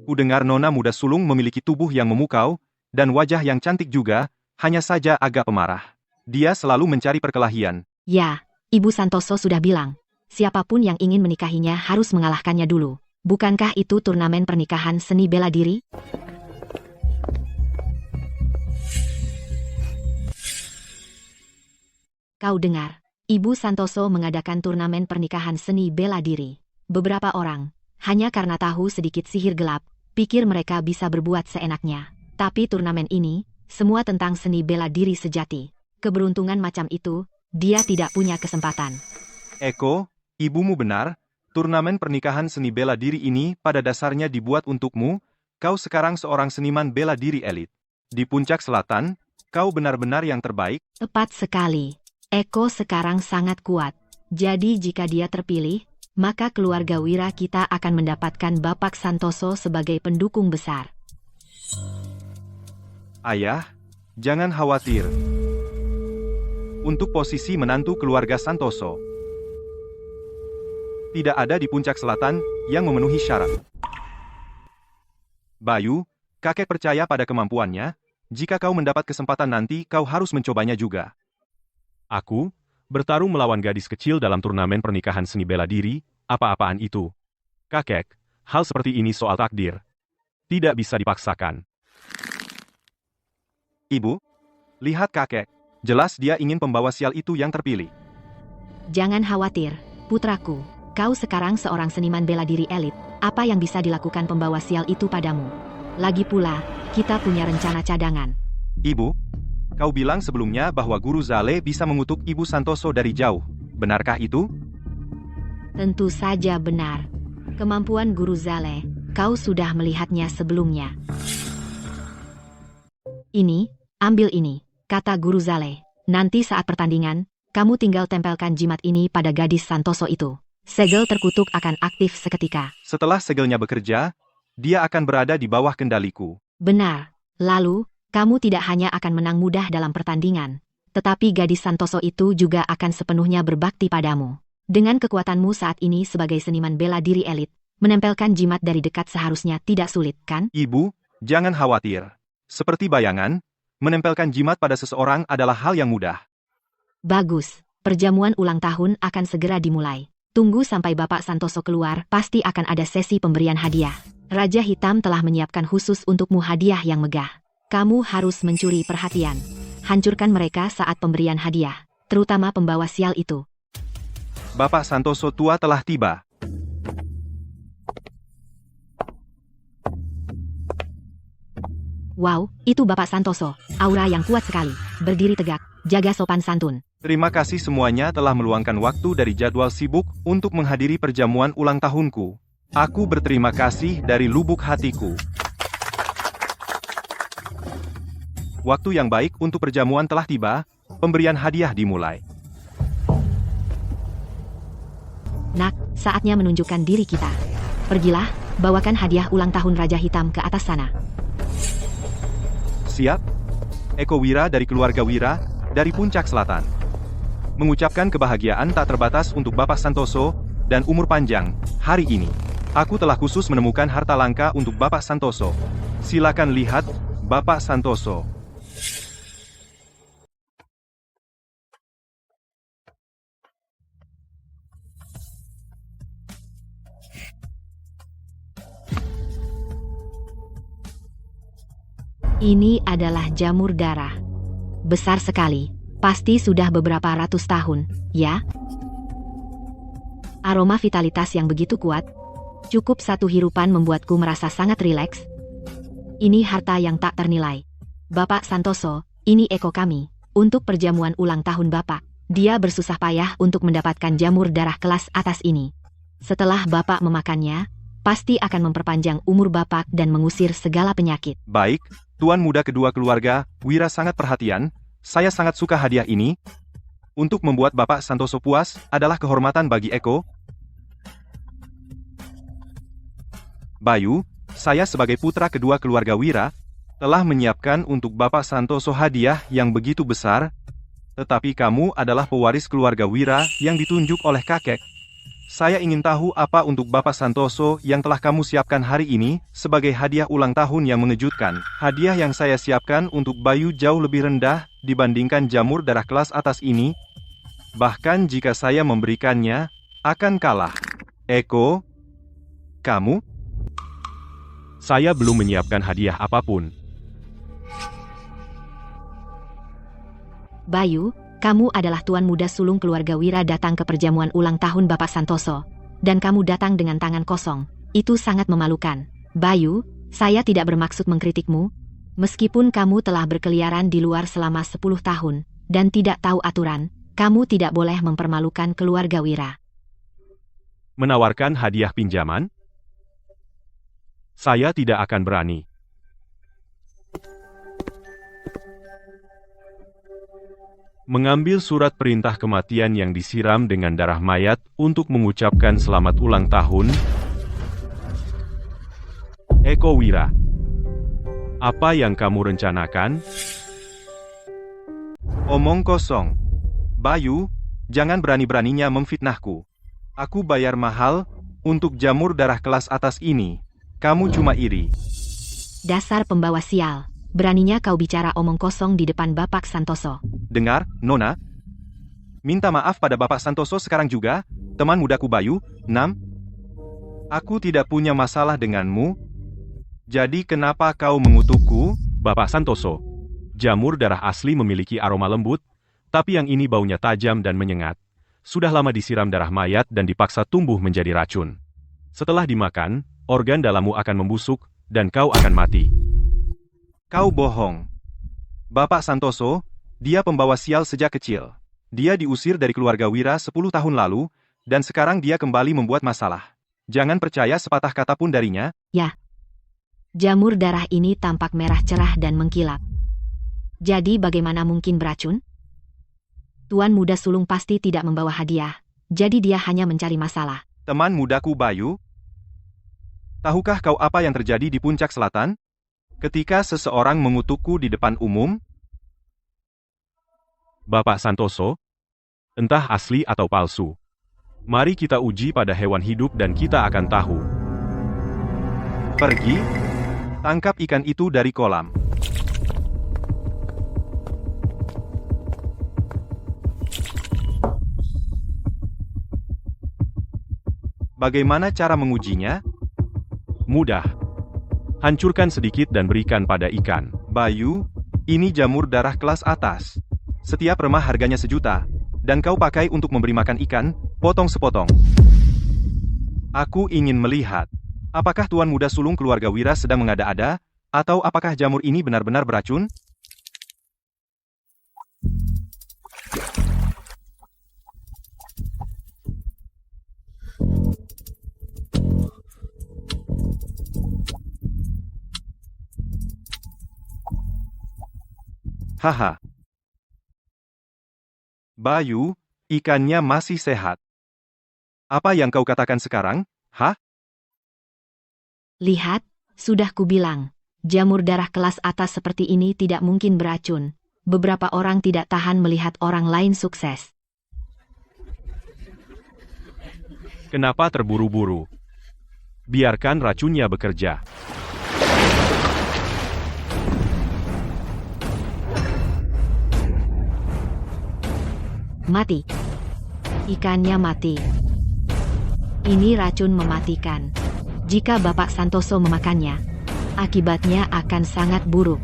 C: Ku dengar nona muda sulung memiliki tubuh yang memukau, dan wajah yang cantik juga, hanya saja agak pemarah. Dia selalu mencari perkelahian.
B: Ya, Ibu Santoso sudah bilang, siapapun yang ingin menikahinya harus mengalahkannya dulu. Bukankah itu turnamen pernikahan seni bela diri? Kau dengar, Ibu Santoso mengadakan turnamen pernikahan seni bela diri. Beberapa orang, hanya karena tahu sedikit sihir gelap, pikir mereka bisa berbuat seenaknya. Tapi turnamen ini, semua tentang seni bela diri sejati. Keberuntungan macam itu, dia tidak punya kesempatan.
C: Eko, ibumu benar, turnamen pernikahan seni bela diri ini pada dasarnya dibuat untukmu, kau sekarang seorang seniman bela diri elit. Di Puncak Selatan, kau benar-benar yang terbaik.
B: Tepat sekali. Eko sekarang sangat kuat. Jadi jika dia terpilih, maka keluarga Wira kita akan mendapatkan Bapak Santoso sebagai pendukung besar.
C: Ayah, jangan khawatir. Untuk posisi menantu keluarga Santoso, tidak ada di Puncak Selatan yang memenuhi syarat. Bayu, kakek percaya pada kemampuannya. Jika kau mendapat kesempatan nanti, kau harus mencobanya juga.
A: Aku bertarung melawan gadis kecil dalam turnamen pernikahan seni bela diri, apa-apaan itu? Kakek, hal seperti ini soal takdir. Tidak bisa dipaksakan.
C: Ibu, lihat kakek. Jelas dia ingin pembawa sial itu yang terpilih.
B: Jangan khawatir, putraku. Kau sekarang seorang seniman bela diri elit. Apa yang bisa dilakukan pembawa sial itu padamu? Lagi pula, kita punya rencana cadangan.
C: Ibu, kau bilang sebelumnya bahwa Guru Zale bisa mengutuk Ibu Santoso dari jauh. Benarkah itu?
B: Tentu saja benar. Kemampuan Guru Zale, kau sudah melihatnya sebelumnya. Ini, ambil ini, kata Guru Zale. Nanti saat pertandingan, kamu tinggal tempelkan jimat ini pada gadis Santoso itu. Segel terkutuk akan aktif seketika.
C: Setelah segelnya bekerja, dia akan berada di bawah kendaliku.
B: Benar. Lalu, kamu tidak hanya akan menang mudah dalam pertandingan, tetapi gadis Santoso itu juga akan sepenuhnya berbakti padamu. Dengan kekuatanmu saat ini sebagai seniman bela diri elit, menempelkan jimat dari dekat seharusnya tidak sulit, kan?
C: Ibu, jangan khawatir. Seperti bayangan, menempelkan jimat pada seseorang adalah hal yang mudah.
B: Bagus, perjamuan ulang tahun akan segera dimulai. Tunggu sampai Bapak Santoso keluar, pasti akan ada sesi pemberian hadiah. Raja Hitam telah menyiapkan khusus untukmu hadiah yang megah. Kamu harus mencuri perhatian. Hancurkan mereka saat pemberian hadiah, terutama pembawa sial itu.
C: Bapak Santoso tua telah tiba.
B: Wow, itu Bapak Santoso. Aura yang kuat sekali. Berdiri tegak, jaga sopan santun.
C: Terima kasih semuanya telah meluangkan waktu dari jadwal sibuk untuk menghadiri perjamuan ulang tahunku. Aku berterima kasih dari lubuk hatiku. Waktu yang baik untuk perjamuan telah tiba, pemberian hadiah dimulai.
B: Nak, saatnya menunjukkan diri kita. Pergilah, bawakan hadiah ulang tahun Raja Hitam ke atas sana.
C: Siap? Eko Wira dari keluarga Wira, dari Puncak Selatan. Mengucapkan kebahagiaan tak terbatas untuk Bapak Santoso, dan umur panjang, hari ini. Aku telah khusus menemukan harta langka untuk Bapak Santoso. Silakan lihat, Bapak Santoso.
B: Ini adalah jamur darah. Besar sekali, pasti sudah beberapa ratus tahun, ya? Aroma vitalitas yang begitu kuat, cukup satu hirupan membuatku merasa sangat rileks. Ini harta yang tak ternilai. Bapak Santoso, ini Eko kami, untuk perjamuan ulang tahun Bapak. Dia bersusah payah untuk mendapatkan jamur darah kelas atas ini. Setelah Bapak memakannya, pasti akan memperpanjang umur Bapak dan mengusir segala penyakit.
C: Baik, tuan muda kedua keluarga, Wira sangat perhatian. Saya sangat suka hadiah ini. Untuk membuat Bapak Santoso puas adalah kehormatan bagi Eko. Bayu, saya sebagai putra kedua keluarga Wira, telah menyiapkan untuk Bapak Santoso hadiah yang begitu besar. Tetapi kamu adalah pewaris keluarga Wira yang ditunjuk oleh kakek. Saya ingin tahu apa untuk Bapak Santoso yang telah kamu siapkan hari ini sebagai hadiah ulang tahun yang mengejutkan. Hadiah yang saya siapkan untuk Bayu jauh lebih rendah dibandingkan jamur darah kelas atas ini. Bahkan jika saya memberikannya, akan kalah. Eko, kamu?
A: Saya belum menyiapkan hadiah apapun.
B: Bayu, kamu adalah tuan muda sulung keluarga Wira datang ke perjamuan ulang tahun Bapak Santoso. Dan kamu datang dengan tangan kosong. Itu sangat memalukan. Bayu, saya tidak bermaksud mengkritikmu. Meskipun kamu telah berkeliaran di luar selama 10 tahun, dan tidak tahu aturan, kamu tidak boleh mempermalukan keluarga Wira.
A: Menawarkan hadiah pinjaman? Saya tidak akan berani. Mengambil surat perintah kematian yang disiram dengan darah mayat untuk mengucapkan selamat ulang tahun. Eko Wira, apa yang kamu rencanakan?
C: Omong kosong. Bayu, jangan berani-beraninya memfitnahku. Aku bayar mahal untuk jamur darah kelas atas ini. Kamu cuma iri.
B: Dasar pembawa sial. Beraninya kau bicara omong kosong di depan Bapak Santoso.
C: Dengar, Nona. Minta maaf pada Bapak Santoso sekarang juga, teman mudaku Bayu. 6. Aku tidak punya masalah denganmu. Jadi kenapa kau mengutukku?
A: Bapak Santoso, jamur darah asli memiliki aroma lembut, tapi yang ini baunya tajam dan menyengat. Sudah lama disiram darah mayat dan dipaksa tumbuh menjadi racun. Setelah dimakan, organ dalammu akan membusuk, dan kau akan mati.
C: Kau bohong. Bapak Santoso, dia pembawa sial sejak kecil. Dia diusir dari keluarga Wira 10 tahun lalu, dan sekarang dia kembali membuat masalah. Jangan percaya sepatah kata pun darinya.
B: Ya. Jamur darah ini tampak merah cerah dan mengkilap. Jadi bagaimana mungkin beracun? Tuan muda sulung pasti tidak membawa hadiah, jadi dia hanya mencari masalah.
C: Teman mudaku Bayu, tahukah kau apa yang terjadi di Puncak Selatan? Ketika seseorang mengutukku di depan umum?
A: Bapak Santoso, entah asli atau palsu. Mari kita uji pada hewan hidup dan kita akan tahu.
C: Pergi, tangkap ikan itu dari kolam. Bagaimana cara mengujinya?
A: Mudah. Hancurkan sedikit dan berikan pada ikan.
C: Bayu, ini jamur darah kelas atas. Setiap remah harganya 1 juta, dan kau pakai untuk memberi makan ikan, potong sepotong. Aku ingin melihat, apakah tuan muda sulung keluarga Wira sedang mengada-ada, atau apakah jamur ini benar-benar beracun? Haha. Bayu, ikannya masih sehat. Apa yang kau katakan sekarang? Hah?
B: Lihat, sudah kubilang, jamur darah kelas atas seperti ini tidak mungkin beracun. Beberapa orang tidak tahan melihat orang lain sukses.
A: Kenapa terburu-buru? Biarkan racunnya bekerja.
B: Mati. Ikannya mati. Ini racun mematikan. Jika Bapak Santoso memakannya, akibatnya akan sangat buruk.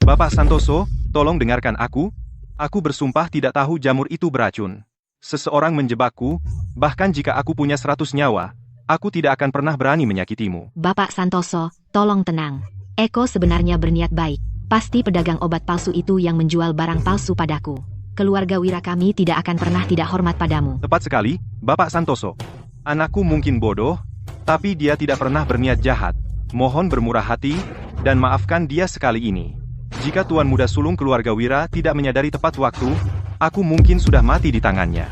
C: Bapak Santoso, tolong dengarkan aku. Aku bersumpah tidak tahu jamur itu beracun. Seseorang menjebakku, bahkan jika aku punya 100 nyawa, aku tidak akan pernah berani menyakitimu.
B: Bapak Santoso, tolong tenang. Eko sebenarnya berniat baik. Pasti pedagang obat palsu itu yang menjual barang palsu padaku. keluarga Wira kami tidak akan pernah tidak hormat padamu.
C: Tepat sekali, Bapak Santoso. Anakku mungkin bodoh, tapi dia tidak pernah berniat jahat. Mohon bermurah hati, dan maafkan dia sekali ini. Jika Tuan Muda Sulung keluarga Wira tidak menyadari tepat waktu, aku mungkin sudah mati di tangannya.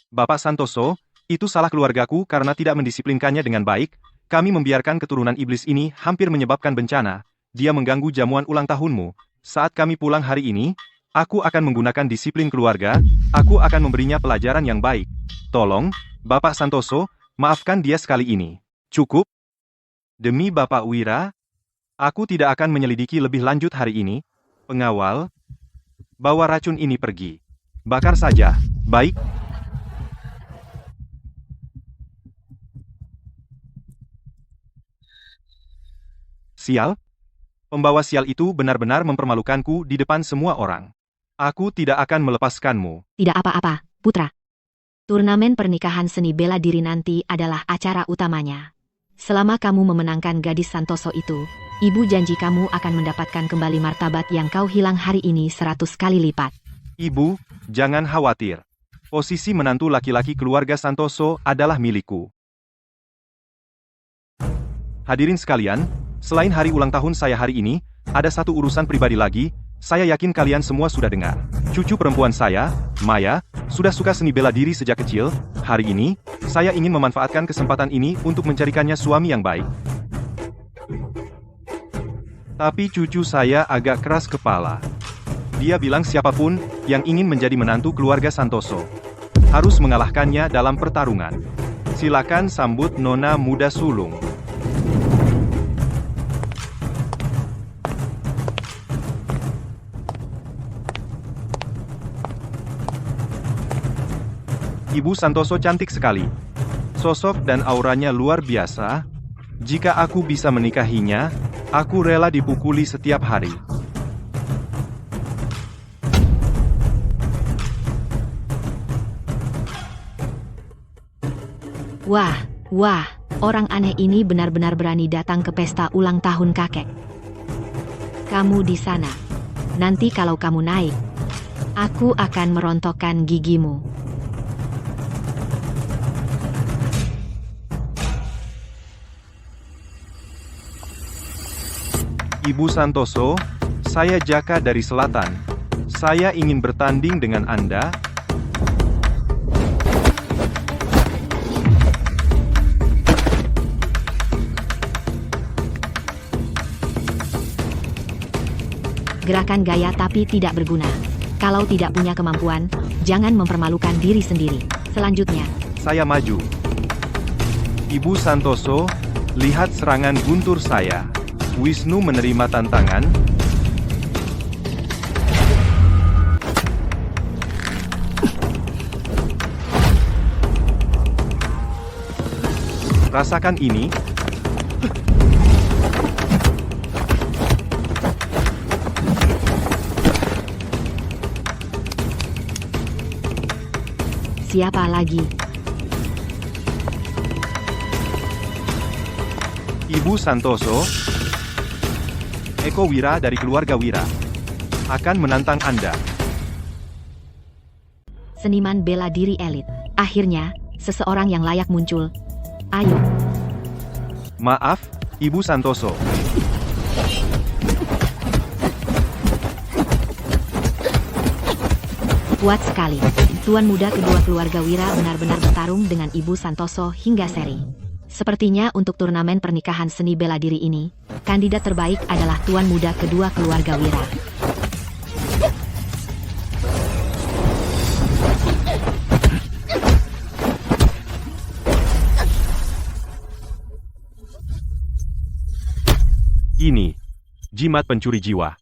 C: Bapak Santoso, itu salah keluargaku karena tidak mendisiplinkannya dengan baik. Kami membiarkan keturunan iblis ini hampir menyebabkan bencana. Dia mengganggu jamuan ulang tahunmu. Saat kami pulang hari ini, aku akan menggunakan disiplin keluarga. Aku akan memberinya pelajaran yang baik. Tolong, Bapak Santoso, maafkan dia sekali ini. Cukup? Demi Bapak Wira, aku tidak akan menyelidiki lebih lanjut hari ini. Pengawal, bawa racun ini pergi. Bakar saja. Baik. Sial? Pembawa sial itu benar-benar mempermalukanku di depan semua orang. Aku tidak akan melepaskanmu.
B: Tidak apa-apa, putra. Turnamen pernikahan seni bela diri nanti adalah acara utamanya. Selama kamu memenangkan gadis Santoso itu, ibu janji kamu akan mendapatkan kembali martabat yang kau hilang hari ini 100 kali lipat.
C: Ibu, jangan khawatir. Posisi menantu laki-laki keluarga Santoso adalah milikku. Hadirin sekalian, selain hari ulang tahun saya hari ini, ada satu urusan pribadi lagi. Saya yakin kalian semua sudah dengar. Cucu perempuan saya, Maya, sudah suka seni bela diri sejak kecil. Hari ini, saya ingin memanfaatkan kesempatan ini untuk mencarikannya suami yang baik. Tapi cucu saya agak keras kepala. Dia bilang siapapun yang ingin menjadi menantu keluarga Santoso harus mengalahkannya dalam pertarungan. Silakan sambut Nona Muda Sulung. Ibu Santoso cantik sekali. Sosok dan auranya luar biasa. Jika aku bisa menikahinya, aku rela dipukuli setiap hari.
B: Wah, orang aneh ini benar-benar berani datang ke pesta ulang tahun kakek. Kamu di sana. Nanti kalau kamu naik, aku akan merontokkan gigimu.
C: Ibu Santoso, saya Jaka dari Selatan. Saya ingin bertanding dengan Anda.
B: Gerakan gaya tapi tidak berguna. Kalau tidak punya kemampuan, jangan mempermalukan diri sendiri. Selanjutnya,
C: Saya maju. Ibu Santoso, lihat serangan guntur saya. Wisnu menerima tantangan. Rasakan ini.
B: siapa lagi?
C: Ibu Santoso, Eko Wira dari keluarga Wira akan menantang Anda.
B: Seniman bela diri elit. Akhirnya, seseorang yang layak muncul. Ayo.
C: Maaf, Ibu Santoso.
B: Kuat sekali. Tuan muda kedua keluarga Wira benar-benar bertarung dengan Ibu Santoso hingga seri. Sepertinya untuk turnamen pernikahan seni bela diri ini, kandidat terbaik adalah tuan muda kedua keluarga Wira.
A: Ini, jimat pencuri jiwa.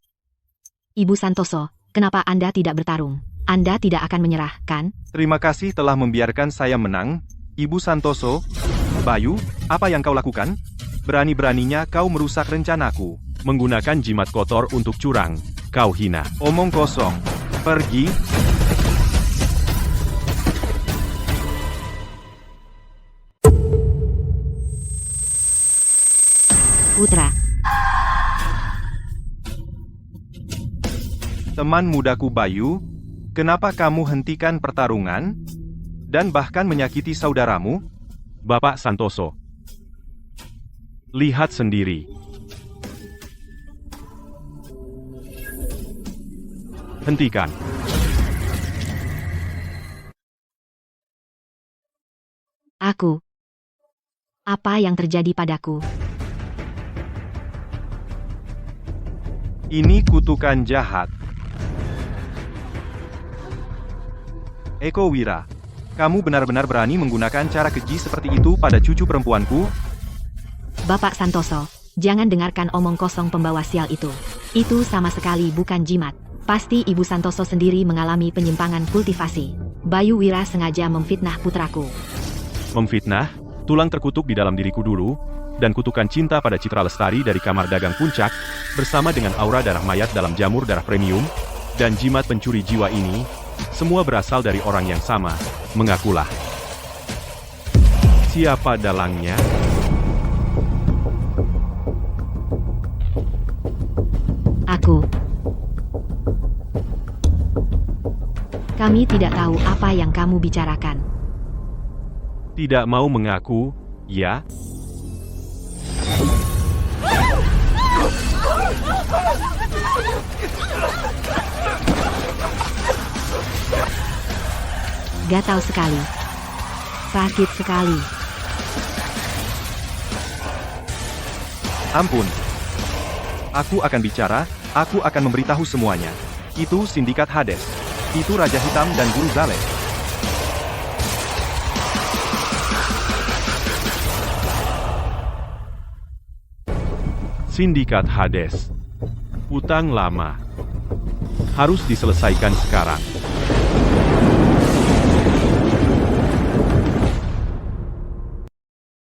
B: Ibu Santoso, kenapa Anda tidak bertarung? Anda tidak akan menyerah, kan?
C: Terima kasih telah membiarkan saya menang, Ibu Santoso. Bayu, apa yang kau lakukan? Berani-beraninya kau merusak rencanaku.
A: Menggunakan jimat kotor untuk curang. Kau hina.
C: Omong kosong. Pergi.
B: Putra.
C: Teman mudaku Bayu, kenapa kamu hentikan pertarungan? Dan bahkan menyakiti saudaramu?
A: Bapak Santoso. Lihat sendiri. Hentikan.
B: Aku. Apa yang terjadi padaku?
C: Ini kutukan jahat. Eko Wira, kamu benar-benar berani menggunakan cara keji seperti itu pada cucu perempuanku?
B: Bapak Santoso, jangan dengarkan omong kosong pembawa sial itu. Itu sama sekali bukan jimat. Pasti Ibu Santoso sendiri mengalami penyimpangan kultivasi. Bayu Wira sengaja memfitnah putraku.
A: Memfitnah, tulang terkutuk di dalam diriku dulu, dan kutukan cinta pada Citra Lestari dari kamar dagang puncak, bersama dengan aura darah mayat dalam jamur darah premium, dan jimat pencuri jiwa ini, semua berasal dari orang yang sama, mengakulah. Siapa dalangnya?
B: Aku. Kami tidak tahu apa yang kamu bicarakan.
A: Tidak mau mengaku, ya?
B: Gatal sekali. Sakit sekali.
C: Ampun. Aku akan bicara, aku akan memberitahu semuanya. Itu Sindikat Hades. Itu Raja Hitam dan Guru Zaleh.
A: Sindikat Hades. Utang lama. Harus diselesaikan sekarang.